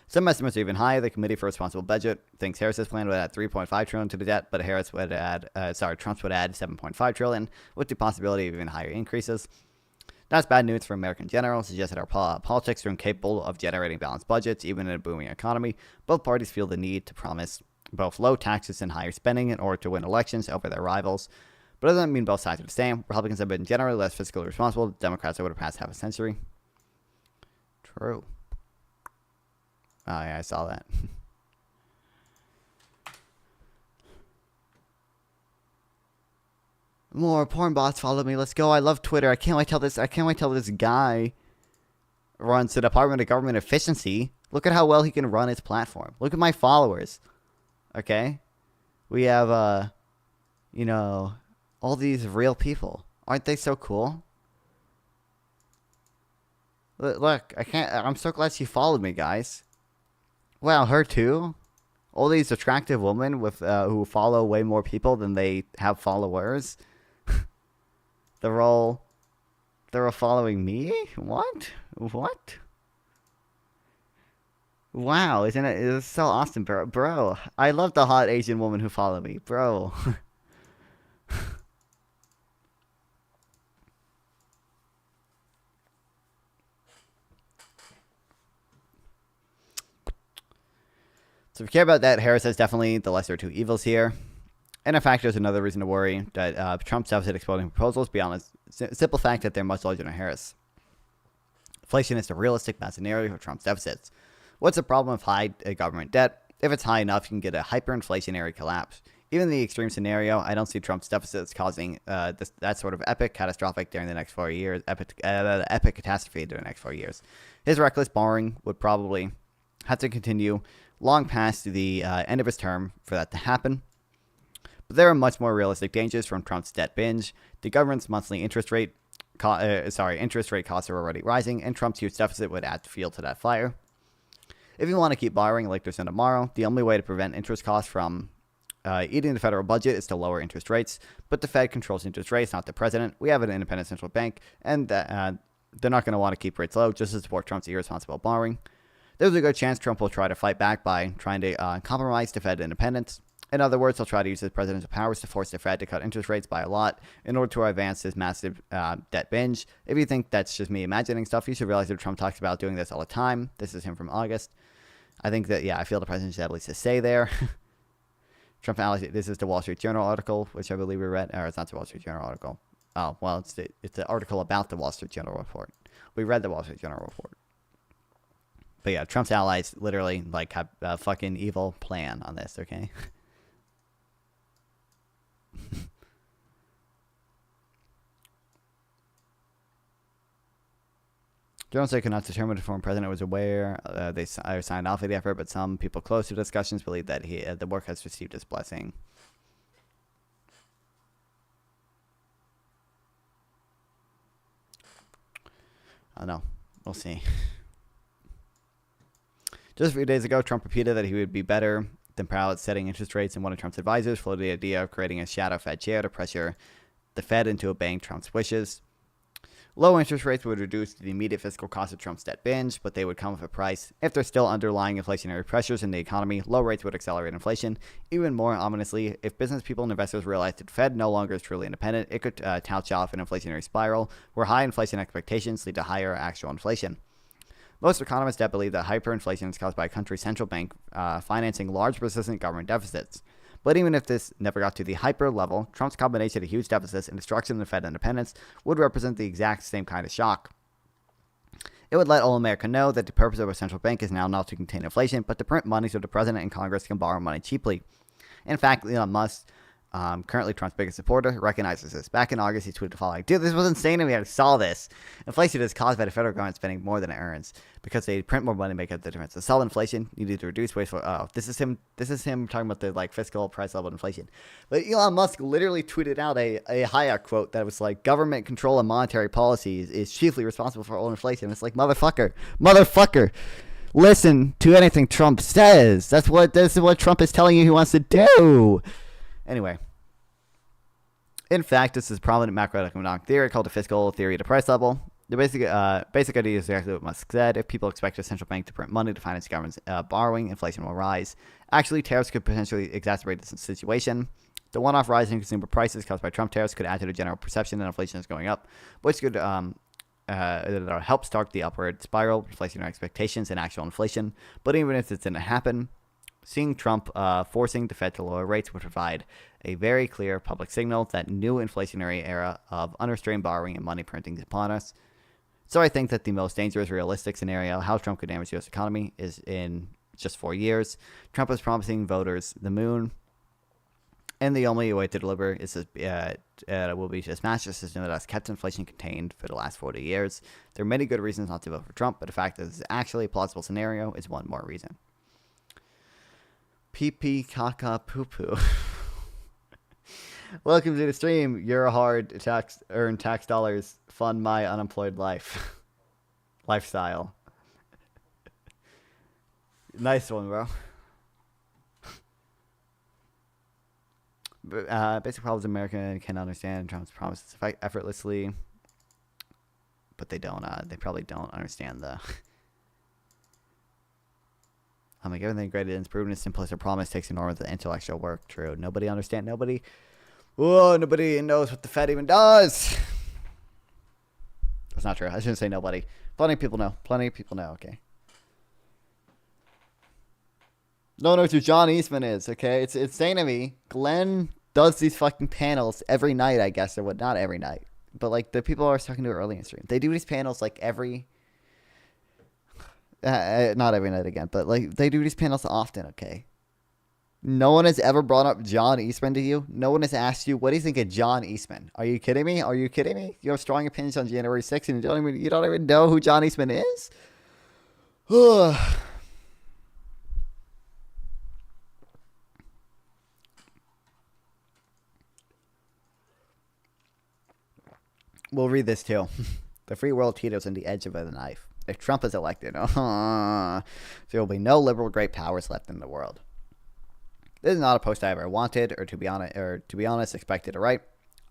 [SPEAKER 1] Some estimates are even higher. The Committee for Responsible Budget thinks Harris's plan would add $3.5 trillion to the debt, but Trump's would add $7.5 trillion, with the possibility of even higher increases. That's bad news for America in general. It suggests that our politics are incapable of generating balanced budgets, even in a booming economy. Both parties feel the need to promise both low taxes and higher spending in order to win elections over their rivals. But it doesn't mean both sides are the same. Republicans have been generally less fiscally responsible. Democrats over the past half a century. True. Oh, yeah, I saw that. More porn bots follow me. Let's go. I love Twitter. I can't wait till this guy runs the Department of Government Efficiency. Look at how well he can run his platform. Look at my followers. Okay? We have all these real people. Aren't they so cool? Look, I can't. I'm so glad she followed me, guys. Wow, her too. All these attractive women with who follow way more people than they have followers. They're all following me. What? Wow, isn't it? It's so awesome, bro. I love the hot Asian woman who follow me, bro. So if you care about that, Harris is definitely the lesser of two evils here. And in fact, there's another reason to worry that Trump's deficit exploding proposals beyond the simple fact that they're much larger than Harris. Inflation is the realistic mass scenario for Trump's deficits. What's the problem with high government debt? If it's high enough, you can get a hyperinflationary collapse. Even in the extreme scenario, I don't see Trump's deficits causing that sort of epic catastrophe during the next 4 years. Epic catastrophe during the next 4 years. His reckless borrowing would probably have to continue long past the end of his term for that to happen. But there are much more realistic dangers from Trump's debt binge. The government's monthly interest rate costs are already rising, and Trump's huge deficit would add fuel to that fire. If you want to keep borrowing like there's no tomorrow, the only way to prevent interest costs from eating the federal budget is to lower interest rates. But the Fed controls interest rates, not the president. We have an independent central bank, and they're not going to want to keep rates low just to support Trump's irresponsible borrowing. There's a good chance Trump will try to fight back by trying to compromise the Fed independence. In other words, he'll try to use his presidential powers to force the Fed to cut interest rates by a lot in order to advance his massive debt binge. If you think that's just me imagining stuff, you should realize that Trump talks about doing this all the time. This is him from August. I think that, I feel the president should at least say there. Trump allocated, this is the Wall Street Journal article, which I believe we read. Or it's not the Wall Street Journal article. Oh, well, it's the article about the Wall Street Journal report. We read the Wall Street Journal report. But yeah, Trump's allies literally have a fucking evil plan on this, okay? Jones said could not determine if the former president was aware they signed off at the effort, but some people close to discussions believe that the work has received his blessing. I don't know. We'll see. Just a few days ago, Trump repeated that he would be better than proud at setting interest rates, and one of Trump's advisors floated the idea of creating a shadow Fed chair to pressure the Fed into obeying Trump's wishes. Low interest rates would reduce the immediate fiscal cost of Trump's debt binge, but they would come with a price. If there's still underlying inflationary pressures in the economy, low rates would accelerate inflation. Even more ominously, if business people and investors realized that the Fed no longer is truly independent, it could touch off an inflationary spiral where high inflation expectations lead to higher actual inflation. Most economists believe that hyperinflation is caused by a country's central bank financing large persistent government deficits. But even if this never got to the hyper level, Trump's combination of huge deficits and destruction of the Fed independence would represent the exact same kind of shock. It would let all America know that the purpose of a central bank is now not to contain inflation, but to print money so the president and Congress can borrow money cheaply. In fact, Elon Musk, currently Trump's biggest supporter, recognizes this. Back in August, he tweeted the following: "Dude, this was insane to me. I saw this. Inflation is caused by the federal government spending more than it earns because they print more money to make up the difference. To solve inflation, you need to reduce wasteful." Oh, this is him talking about the fiscal price level inflation. But Elon Musk literally tweeted out a Hayek quote that was like, "Government control and monetary policies is chiefly responsible for all inflation." It's like, motherfucker. Listen to anything Trump says. This is what Trump is telling you he wants to do. Anyway, in fact, this is a prominent macroeconomic theory called the fiscal theory of the price level. The basic idea is exactly what Musk said. If people expect a central bank to print money to finance government's borrowing, inflation will rise. Actually, tariffs could potentially exacerbate this situation. The one-off rise in consumer prices caused by Trump tariffs could add to the general perception that inflation is going up, which could help start the upward spiral, inflationary expectations and actual inflation. But even if it didn't happen, seeing Trump forcing the Fed to lower rates would provide a very clear public signal that new inflationary era of unrestrained borrowing and money printing is upon us. So I think that the most dangerous realistic scenario how Trump could damage the U.S. economy is in just 4 years. Trump is promising voters the moon, and the only way to deliver is will be to smash the system that has kept inflation contained for the last 40 years. There are many good reasons not to vote for Trump, but the fact that this is actually a plausible scenario is one more reason. Pee caca poo poo. Welcome to the stream. Your hard earned tax dollars fund my unemployed life. lifestyle. Nice one, bro. Basic problems America can understand Trump's promises effortlessly, but they don't. They probably don't understand the. Everything great is proven as simple as a promise takes enormous intellectual work. True. Nobody understands. Nobody. Whoa, nobody knows what the Fed even does. That's not true. I shouldn't say nobody. Plenty of people know. Plenty of people know. Okay. No one knows who John Eastman is. Okay, it's insane to me. Glenn does these fucking panels every night, I guess, or what? Not every night, but like the people I was talking to early in stream, they do these panels like every. Not every night again, but like they do these panels often. Okay. No one has ever brought up John Eastman to you. No one has asked you, what do you think of John Eastman? Are you kidding me? Are you kidding me? You have strong opinions on January 6th and you don't even know who John Eastman is? We'll read this too. The free world teeters on the edge of the knife. If Trump is elected, there will be no liberal great powers left in the world. This is not a post I ever wanted, or to be honest, expected to write.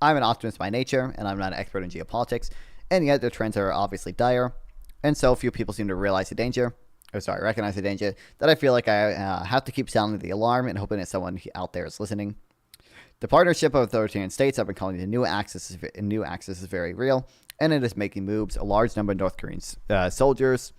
[SPEAKER 1] I'm an optimist by nature, and I'm not an expert in geopolitics, and yet the trends are obviously dire, and so few people seem to recognize the danger, that I feel like I have to keep sounding the alarm and hoping that someone out there is listening. The partnership of authoritarian states I've been calling the new axis is very real, and it is making moves. A large number of North Korean soldiers,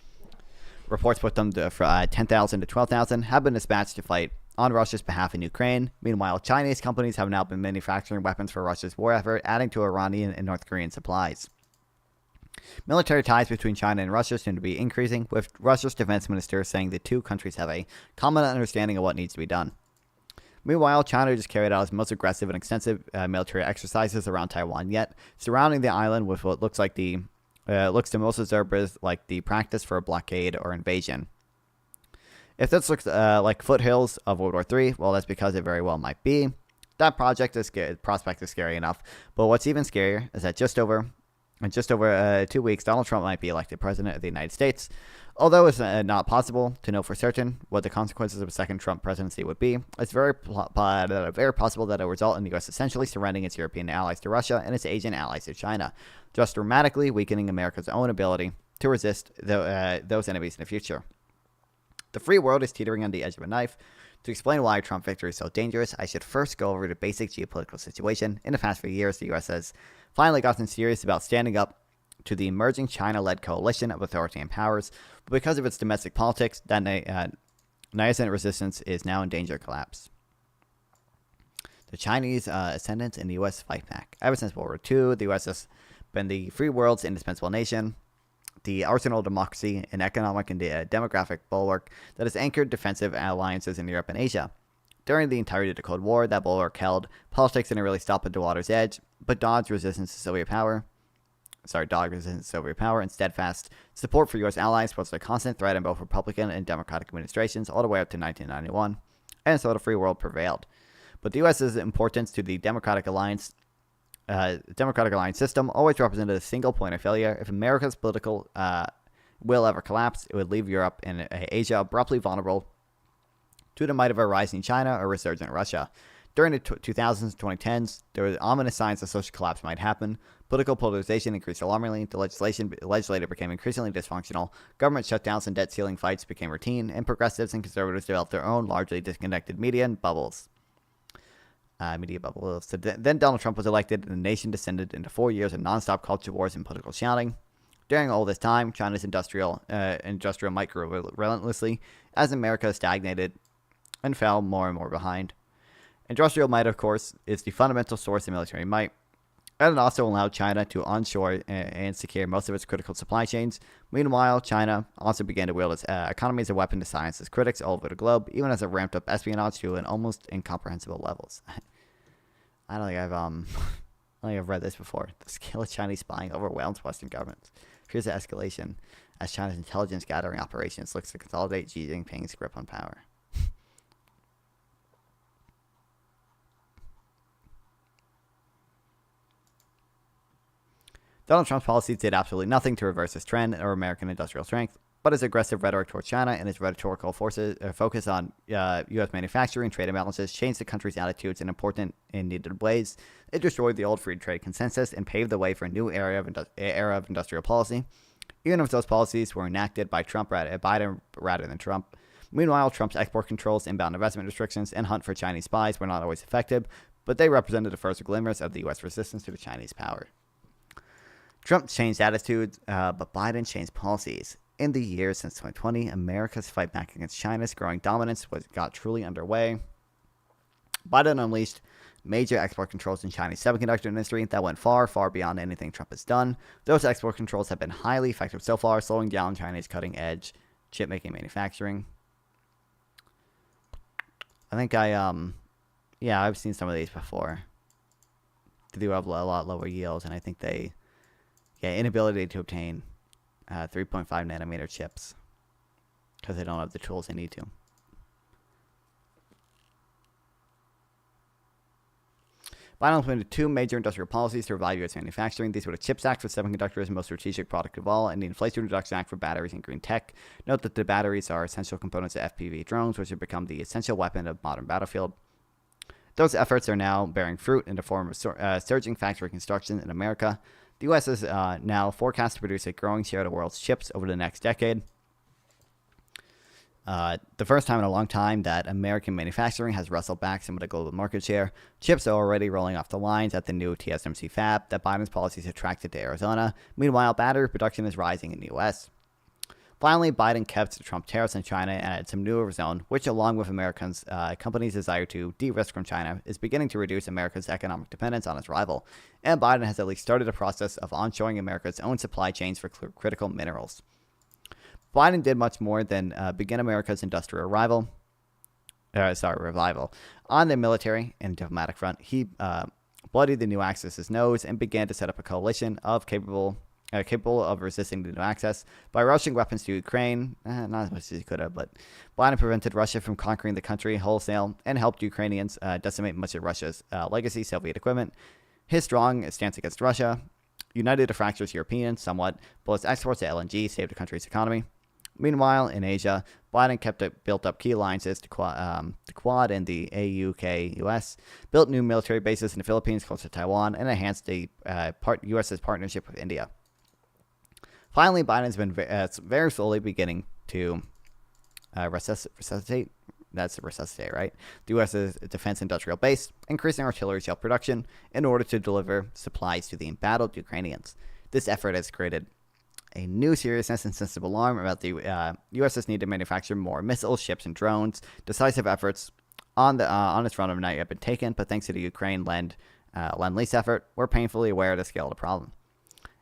[SPEAKER 1] reports put them to 10,000 to 12,000, have been dispatched to fight on Russia's behalf in Ukraine. Meanwhile, Chinese companies have now been manufacturing weapons for Russia's war effort, adding to Iranian and North Korean supplies. Military ties between China and Russia seem to be increasing, with Russia's defense minister saying the two countries have a common understanding of what needs to be done. Meanwhile, China just carried out its most aggressive and extensive military exercises around Taiwan yet, surrounding the island with what looks to most observers like the practice for a blockade or invasion. If this looks like foothills of World War III, well, that's because it very well might be. That prospect is scary enough, but what's even scarier is that in just over 2 weeks, Donald Trump might be elected president of the United States. Although it's not possible to know for certain what the consequences of a second Trump presidency would be, it's very possible that it will result in the U.S. essentially surrendering its European allies to Russia and its Asian allies to China, thus dramatically weakening America's own ability to resist those enemies in the future. The free world is teetering on the edge of a knife. To explain why Trump victory is so dangerous, I should first go over the basic geopolitical situation. In the past few years, the U.S. has finally gotten serious about standing up to the emerging China-led coalition of authoritarian powers, but because of its domestic politics, that nascent resistance is now in danger of collapse. The Chinese ascendants in the U.S. fight back. Ever since World War II, the U.S. has been the free world's indispensable nation, the arsenal of democracy, an economic and demographic bulwark that has anchored defensive alliances in Europe and Asia. During the entirety of the Cold War, that bulwark held politics didn't really stop at the water's edge, but dogged resistance to Soviet power and steadfast support for U.S. allies was a constant threat in both Republican and Democratic administrations all the way up to 1991, and so the free world prevailed. But the U.S.'s importance to the Democratic Alliance system always represented a single point of failure. If America's political will ever collapse, it would leave Europe and Asia abruptly vulnerable to the might of a rising China or resurgent Russia. During the 2000s and 2010s, there were ominous signs that social collapse might happen. Political polarization increased alarmingly, the legislature became increasingly dysfunctional, government shutdowns and debt ceiling fights became routine, and progressives and conservatives developed their own largely disconnected media bubbles. So then Donald Trump was elected, and the nation descended into 4 years of nonstop culture wars and political shouting. During all this time, China's industrial might grew relentlessly as America stagnated and fell more and more behind. Industrial might, of course, is the fundamental source of military might, and it also allowed China to onshore and secure most of its critical supply chains. Meanwhile, China also began to wield its economy as a weapon to silence its critics all over the globe, even as it ramped up espionage to an almost incomprehensible levels. I don't think I've read this before. The scale of Chinese spying overwhelms Western governments. Here's the escalation as China's intelligence gathering operations looks to consolidate Xi Jinping's grip on power. Donald Trump's policies did absolutely nothing to reverse this trend or American industrial strength, but his aggressive rhetoric towards China and his rhetorical focus on U.S. manufacturing and trade imbalances changed the country's attitudes in important and needed ways. It destroyed the old free trade consensus and paved the way for a new era of industrial policy. Even if those policies were enacted by Biden rather than Trump. Meanwhile, Trump's export controls, inbound investment restrictions, and hunt for Chinese spies were not always effective, but they represented the first glimmers of the U.S. resistance to the Chinese power. Trump changed attitudes, but Biden changed policies. In the years since 2020, America's fight back against China's growing dominance got truly underway. Biden unleashed major export controls in Chinese semiconductor industry that went far, far beyond anything Trump has done. Those export controls have been highly effective so far, slowing down China's cutting-edge chip-making manufacturing. I think I've seen some of these before. They do have a lot lower yields, and I think inability to obtain 3.5 nanometer chips because they don't have the tools they need to. Biden implemented two major industrial policies to revive U.S. manufacturing. These were the CHIPS Act for semiconductors, most strategic product of all, and the Inflation Reduction Act for batteries and green tech. Note that the batteries are essential components of FPV drones, which have become the essential weapon of modern battlefield. Those efforts are now bearing fruit in the form of surging factory construction in America. The U.S. is now forecast to produce a growing share of the world's chips over the next decade. The first time in a long time that American manufacturing has wrestled back some of the global market share. Chips are already rolling off the lines at the new TSMC fab that Biden's policies attracted to Arizona. Meanwhile, battery production is rising in the U.S. Finally, Biden kept the Trump tariffs on China and added some new of his own, which, along with Americans' companies' desire to de-risk from China, is beginning to reduce America's economic dependence on its rival. And Biden has at least started a process of onshoring America's own supply chains for critical minerals. Biden did much more than begin America's industrial revival. On the military and diplomatic front, he bloodied the new Axis' nose and began to set up a coalition of capable of resisting the new access by rushing weapons to Ukraine. Not as much as he could have, but Biden prevented Russia from conquering the country wholesale and helped Ukrainians decimate much of Russia's legacy Soviet equipment. His strong stance against Russia united the fractious Europeans somewhat, but its exports to LNG saved the country's economy. Meanwhile, in Asia, Biden built up key alliances to Quad and the AUKUS, built new military bases in the Philippines close to Taiwan, and enhanced the U.S.'s partnership with India. Finally, Biden's been very slowly beginning to resuscitate. That's resuscitate, right? The U.S.'s defense industrial base, increasing artillery shell production in order to deliver supplies to the embattled Ukrainians. This effort has created a new seriousness and sense of alarm about the U.S.'s need to manufacture more missiles, ships, and drones. Decisive efforts on its front have not yet been taken, but thanks to the Ukraine Lend-Lease effort, we're painfully aware of the scale of the problem.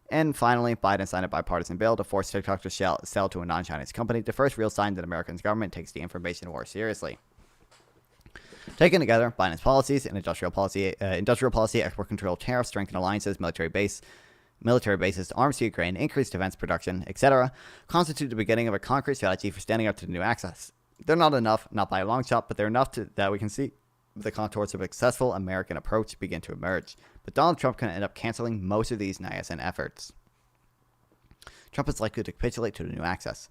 [SPEAKER 1] And finally, Biden signed a bipartisan bill to force TikTok to sell to a non-Chinese company, the first real sign that America's government takes the information war seriously. Taken together, Biden's policies and industrial policy, export control, tariffs, strengthened alliances, military bases, arms to Ukraine, increased defense production, etc., constitute the beginning of a concrete strategy for standing up to the new access. They're not enough, not by a long shot, but they're enough that we can see the contours of a successful American approach begin to emerge. But Donald Trump can end up canceling most of these NISN efforts. Trump is likely to capitulate to the new access.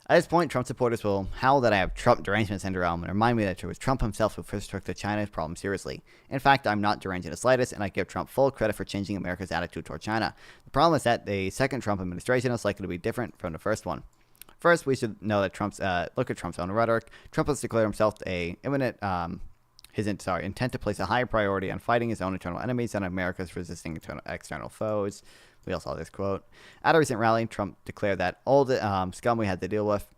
[SPEAKER 1] At this point, Trump supporters will howl that I have Trump derangement syndrome and remind me that it was Trump himself who first took the China problem seriously. In fact, I'm not deranged in the slightest, and I give Trump full credit for changing America's attitude toward China. The problem is that the second Trump administration is likely to be different from the first one. First, we should know that look at Trump's own rhetoric. Trump has declared himself his intent to place a higher priority on fighting his own internal enemies than America's resisting external foes. We all saw this quote. At a recent rally, Trump declared that all the scum we had to deal with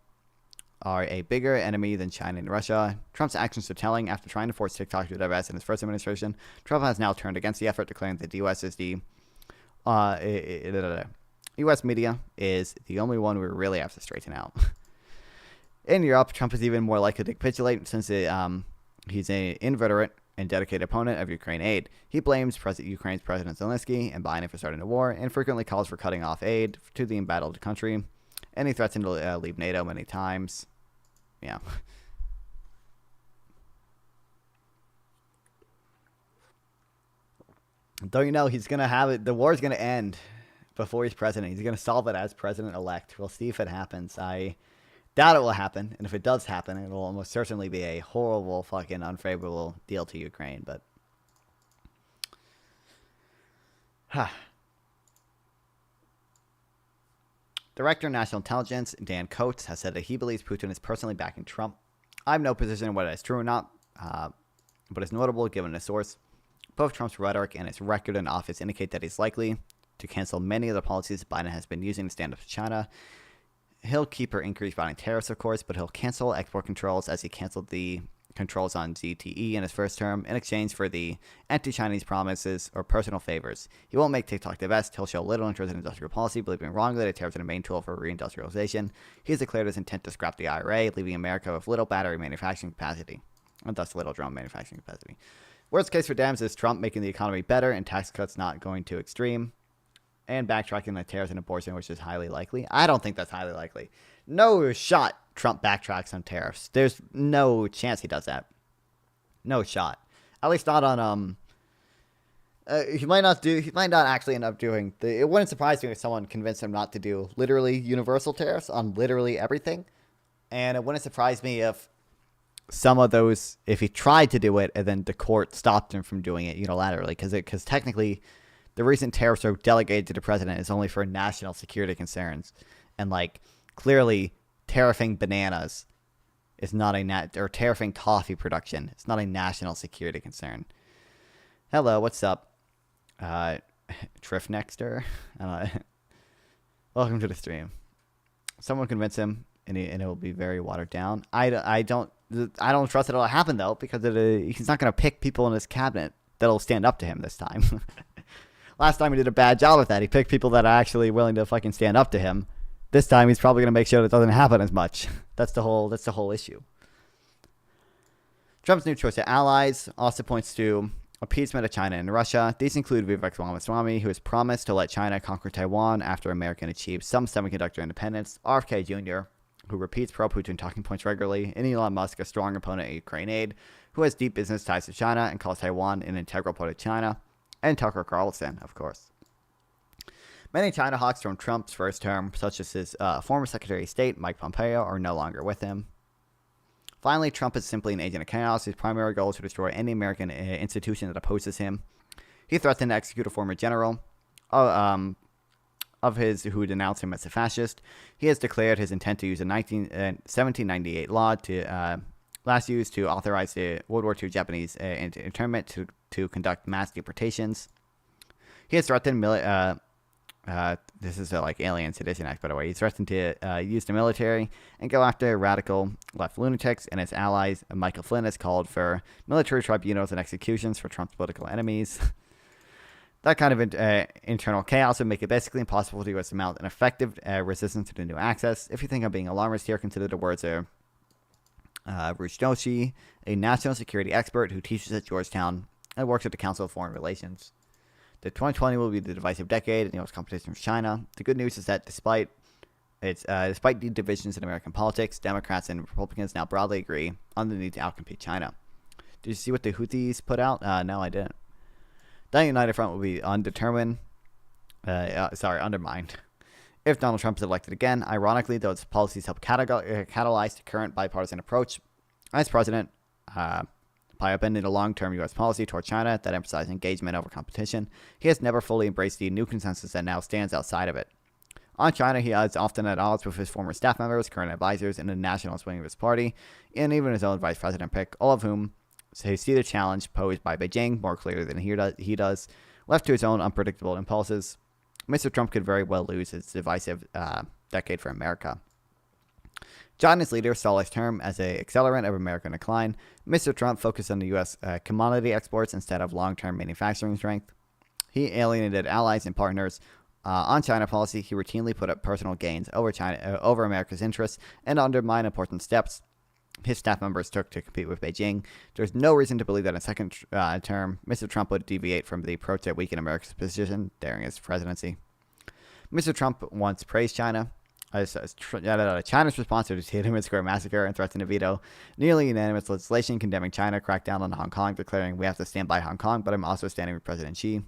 [SPEAKER 1] are a bigger enemy than China and Russia. Trump's actions are telling. After trying to force TikTok to divest in his first administration, Trump has now turned against the effort, declaring that the U.S. is U.S. media is the only one we really have to straighten out. In Europe, Trump is even more likely to capitulate since he's an inveterate and dedicated opponent of Ukraine aid. He blames Ukraine's President Zelensky and Biden for starting the war, and frequently calls for cutting off aid to the embattled country. And he threatened to leave NATO many times. Yeah. Though he's gonna have it. The war is gonna end before he's president. He's going to solve it as president-elect. We'll see if it happens. I doubt it will happen. And if it does happen, it will almost certainly be a horrible, fucking unfavorable deal to Ukraine. But, Director of National Intelligence Dan Coats has said that he believes Putin is personally backing Trump. I have no position on whether that's true or not, but it's notable given the source. Both Trump's rhetoric and his record in office indicate that he's likely to cancel many of the policies Biden has been using to stand up to China. He'll keep or increase Biden tariffs, of course, but he'll cancel export controls as he canceled the controls on ZTE in his first term in exchange for the anti-Chinese promises or personal favors. He won't make TikTok divest. He'll show little interest in industrial policy, believing wrongly that tariffs are the main tool for reindustrialization. He has declared his intent to scrap the IRA, leaving America with little battery manufacturing capacity, and thus little drone manufacturing capacity. Worst case for Dems is Trump making the economy better and tax cuts not going too extreme, and backtracking the tariffs and abortion, which is highly likely. I don't think that's highly likely. No shot Trump backtracks on tariffs. There's no chance he does that. No shot. At least not on he might not actually end up doing it wouldn't surprise me if someone convinced him not to do literally universal tariffs on literally everything. And it wouldn't surprise me if some of those, if he tried to do it and then the court stopped him from doing it unilaterally, because technically the recent tariffs are delegated to the president is only for national security concerns. And like clearly tariffing bananas is not or tariffing toffee production. It's not a national security concern. Hello, what's up? Triff Nexter. Welcome to the stream. Someone convince him and it will be very watered down. I don't trust it'll happen though, because he's not going to pick people in his cabinet that'll stand up to him this time. Last time he did a bad job with that. He picked people that are actually willing to fucking stand up to him. This time he's probably going to make sure that doesn't happen as much. That's the whole issue. Trump's new choice of allies also points to appeasement of China and Russia. These include Vivek Ramaswamy, who has promised to let China conquer Taiwan after America achieves some semiconductor independence, RFK Jr., who repeats pro-Putin talking points regularly, and Elon Musk, a strong opponent of Ukraine aid, who has deep business ties to China and calls Taiwan an integral part of China, and Tucker Carlson, of course. Many China hawks from Trump's first term, such as his former Secretary of State, Mike Pompeo, are no longer with him. Finally, Trump is simply an agent of chaos whose primary goal is to destroy any American institution that opposes him. He threatened to execute a former general of his who denounced him as a fascist. He has declared his intent to use a 1798 law last used to authorize the World War II Japanese internment to conduct mass deportations. He has threatened this is like Alien Sedition Act, by the way. He threatened to use the military and go after radical left lunatics, and his allies. Michael Flynn has called for military tribunals and executions for Trump's political enemies. That kind of internal chaos would make it basically impossible for the U.S. to mount an effective resistance to the new access. If you think I'm being alarmist here, consider the words of Ruth Joshi, a national security expert who teaches at Georgetown and works at the Council of Foreign Relations. The 2020 will be the divisive decade in U.S. competition with China. The good news is that despite the divisions in American politics, Democrats and Republicans now broadly agree on the need to outcompete China. Did you see what the Houthis put out? No, I didn't. The United Front will be undermined. If Donald Trump is elected again. Ironically, those policies help catalyze the current bipartisan approach as president by upending a long-term U.S. policy toward China that emphasizes engagement over competition. He has never fully embraced the new consensus that now stands outside of it. On China, he is often at odds with his former staff members, current advisors, and the nationalist wing of his party, and even his own vice president pick, all of whom see the challenge posed by Beijing more clearly than he does. Left to his own unpredictable impulses, Mr. Trump could very well lose his divisive decade for America. John, his leader, saw his term as an accelerant of American decline. Mr. Trump focused on the U.S. Commodity exports instead of long-term manufacturing strength. He alienated allies and partners. On China policy, he routinely put up personal gains over America's interests and undermined important steps his staff members took to compete with Beijing. There's no reason to believe that in second term, Mr. Trump would deviate from the approach that weakened America's position during his presidency. Mr. Trump once praised China. China's response to the Tiananmen Square massacre and threatened to veto nearly unanimous legislation condemning China, crackdown on Hong Kong, declaring we have to stand by Hong Kong, but I'm also standing with President Xi.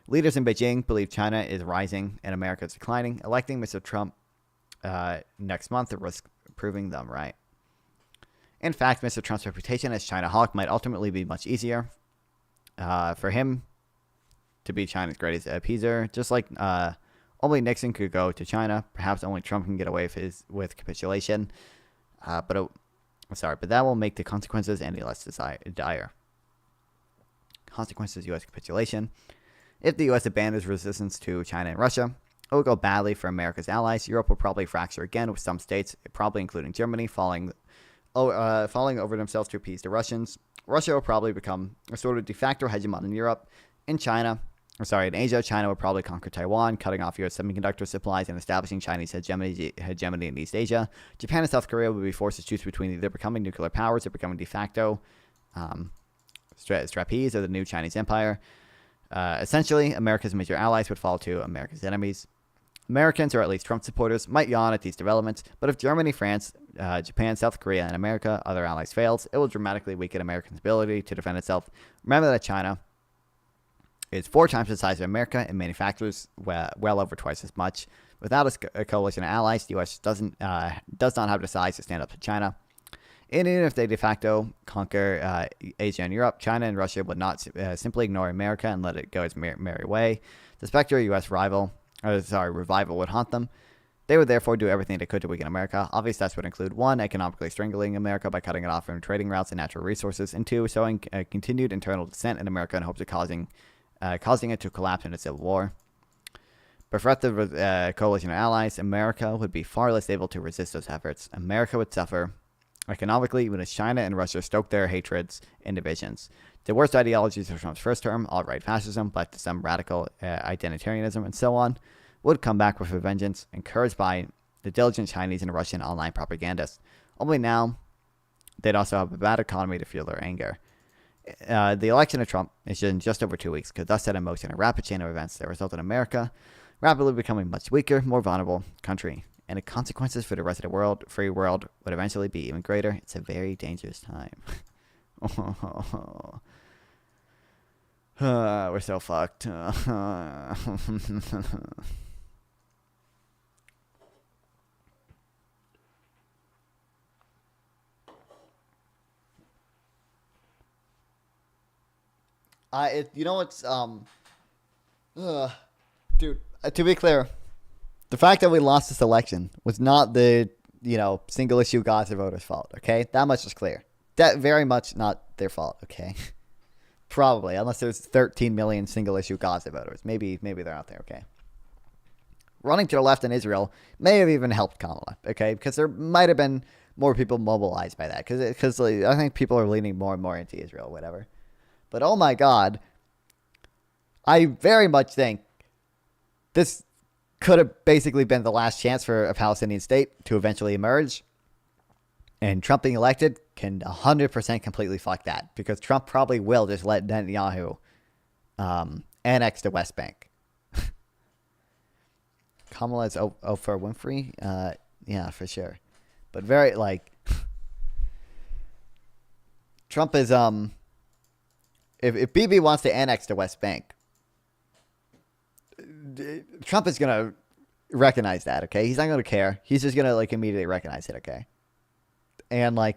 [SPEAKER 1] Leaders in Beijing believe China is rising and America is declining. Electing Mr. Trump next month risks proving them right. In fact, Mr. Trump's reputation as China hawk might ultimately be much easier for him to be China's greatest appeaser. Just like only Nixon could go to China, perhaps only Trump can get away with capitulation. But that will make the consequences any less dire. Consequences: U.S. capitulation. If the U.S. abandons resistance to China and Russia, it will go badly for America's allies. Europe will probably fracture again, with some states, probably including Germany, falling over themselves to appease the Russians. Russia will probably become a sort of de facto hegemon in Europe. In Asia, China will probably conquer Taiwan, cutting off U.S. semiconductor supplies and establishing Chinese hegemony in East Asia. Japan and South Korea will be forced to choose between either becoming nuclear powers or becoming de facto strapeze of the new Chinese empire. Essentially, America's major allies would fall to America's enemies. Americans, or at least Trump supporters, might yawn at these developments, but if Germany, France, Japan, South Korea, and America, other allies, fails, it will dramatically weaken America's ability to defend itself. Remember that China is 4 times the size of America and manufactures well over twice as much. Without a coalition of allies, the U.S. does not have the size to stand up to China. And even if they de facto conquer Asia and Europe, China and Russia would not simply ignore America and let it go its merry way. The specter of U.S. revival would haunt them. They would therefore do everything they could to weaken America. Obvious steps would include 1, economically strangling America by cutting it off from trading routes and natural resources, and 2, sowing continued internal dissent in America in hopes of causing it to collapse in a civil war. Bereft of coalition of allies, America would be far less able to resist those efforts. America would suffer economically, even as China and Russia stoke their hatreds and divisions. The worst ideologies of Trump's first term, alt-right fascism, leftism, radical identitarianism, and so on, would come back with a vengeance, encouraged by the diligent Chinese and Russian online propagandists. Only now, they'd also have a bad economy to fuel their anger. The election of Trump is in just over 2 weeks, could thus set in motion a rapid chain of events that result in America rapidly becoming a much weaker, more vulnerable country. And the consequences for the rest of the free world, would eventually be even greater. It's a very dangerous time. We're so fucked. You know what's dude. To be clear, the fact that we lost this election was not the single issue Gaza voters' fault. Okay, that much is clear. That very much not their fault. Okay, probably, unless there's 13 million single issue Gaza voters. Maybe they're out there. Okay. Running to the left in Israel may have even helped Kamala. Okay, because there might have been more people mobilized by that. Because I think people are leaning more and more into Israel, whatever. But oh my God, I very much think this could have basically been the last chance for a Palestinian state to eventually emerge. And Trump being elected can 100% completely fuck that. Because Trump probably will just let Netanyahu annex the West Bank. Kamala is for Winfrey? Yeah, for sure. But very, Trump is, if Bibi wants to annex the West Bank, Trump is going to recognize that, okay? He's not going to care. He's just going to, immediately recognize it, okay? And, I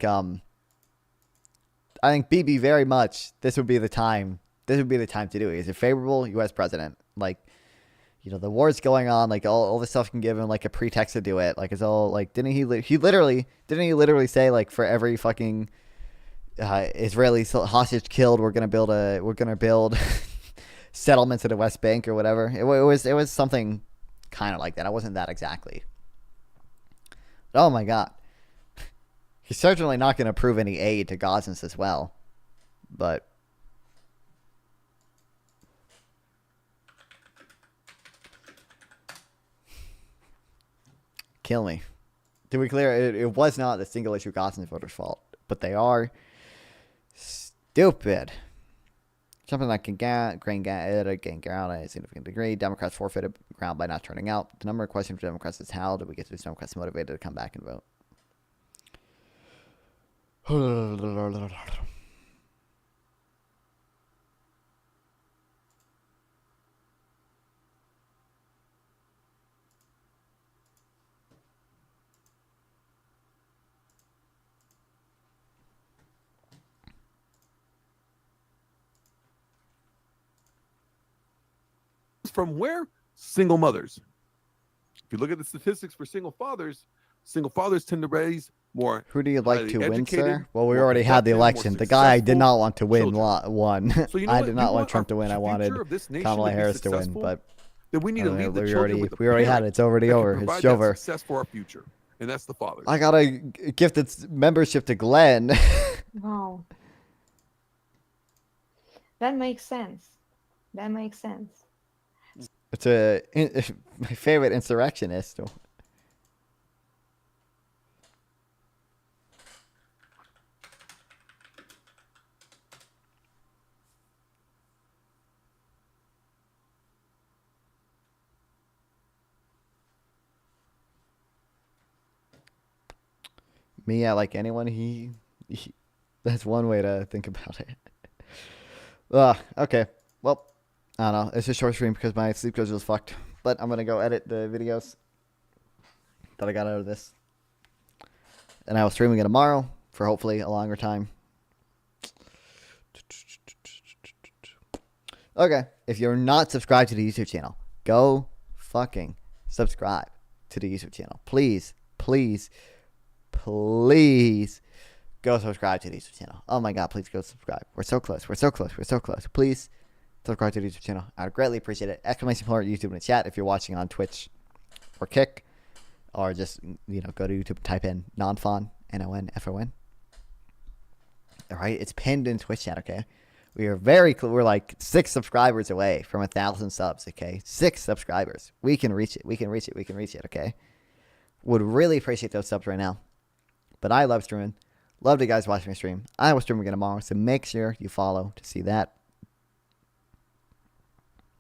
[SPEAKER 1] think Bibi very much, this would be the time to do it. He's a favorable U.S. president. The war's going on. All this stuff can give him, a pretext to do it. It's all, didn't he literally say, for every fucking Israeli hostage killed, we're going to build settlements in the West Bank or whatever. It was something kind of like that. It wasn't that exactly. But oh my God. He's certainly not going to approve any aid to Gazans as well. But kill me. To be clear, it was not the single issue Gazans voters' fault. But they are stupid. Something that can gain ground at a significant degree. Democrats forfeited ground by not turning out. The number of questions for Democrats is how do we get these Democrats motivated to come back and vote?
[SPEAKER 6] from where? Single mothers. If you look at the statistics for single fathers tend to raise more.
[SPEAKER 1] Who do you like to win,
[SPEAKER 6] educated,
[SPEAKER 1] sir? Well, we
[SPEAKER 6] more
[SPEAKER 1] already had the
[SPEAKER 6] productive, more
[SPEAKER 1] election. The guy I did not want to win
[SPEAKER 6] children.
[SPEAKER 1] won.
[SPEAKER 6] So you know
[SPEAKER 1] I
[SPEAKER 6] what?
[SPEAKER 1] did
[SPEAKER 6] You
[SPEAKER 1] not want
[SPEAKER 6] want
[SPEAKER 1] Trump to
[SPEAKER 6] our
[SPEAKER 1] win. I
[SPEAKER 6] future
[SPEAKER 1] wanted
[SPEAKER 6] of this nation
[SPEAKER 1] Kamala
[SPEAKER 6] to be
[SPEAKER 1] Harris to win,
[SPEAKER 6] successful,
[SPEAKER 1] but
[SPEAKER 6] then we need to leave the
[SPEAKER 1] we
[SPEAKER 6] children with the
[SPEAKER 1] already had
[SPEAKER 6] parent
[SPEAKER 1] it. It's already
[SPEAKER 6] that can
[SPEAKER 1] over.
[SPEAKER 6] provide
[SPEAKER 1] It's
[SPEAKER 6] that
[SPEAKER 1] over.
[SPEAKER 6] success for our future, and that's the fathers.
[SPEAKER 1] I gotta gift its membership to Glenn.
[SPEAKER 7] Wow. That makes sense. That makes sense.
[SPEAKER 1] It's my favorite insurrectionist. Me, I like anyone. He that's one way to think about it. Okay. Well, I don't know. It's a short stream because my sleep schedule is fucked. But I'm going to go edit the videos that I got out of this. And I will stream again tomorrow for hopefully a longer time. Okay. If you're not subscribed to the YouTube channel, go fucking subscribe to the YouTube channel. Please, please, please go subscribe to the YouTube channel. Oh my God, please go subscribe. We're so close. We're so close. We're so close. Please subscribe to the YouTube channel. I would greatly appreciate it. Exclamation point YouTube in the chat if you're watching on Twitch or Kick, or just, go to YouTube, type in Nonfon, Nonfon. All right, it's pinned in Twitch chat. Okay, we are we're like 6 subscribers away from 1,000 subs. Okay, 6 subscribers. We can reach it. We can reach it. We can reach it. Okay, would really appreciate those subs right now. But I love streaming. Love you guys watching my stream. I will stream again tomorrow, so make sure you follow to see that.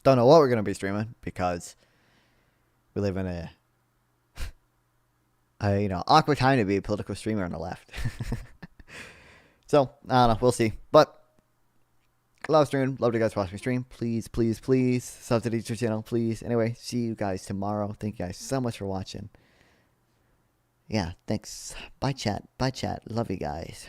[SPEAKER 1] Don't know what we're going to be streaming because we live in a awkward time to be a political streamer on the left. So, I don't know. We'll see. But love streaming. Love you guys watching my stream. Please, please, please sub to the YouTube channel, please. Anyway, see you guys tomorrow. Thank you guys so much for watching. Yeah, thanks. Bye, chat. Bye, chat. Love you guys.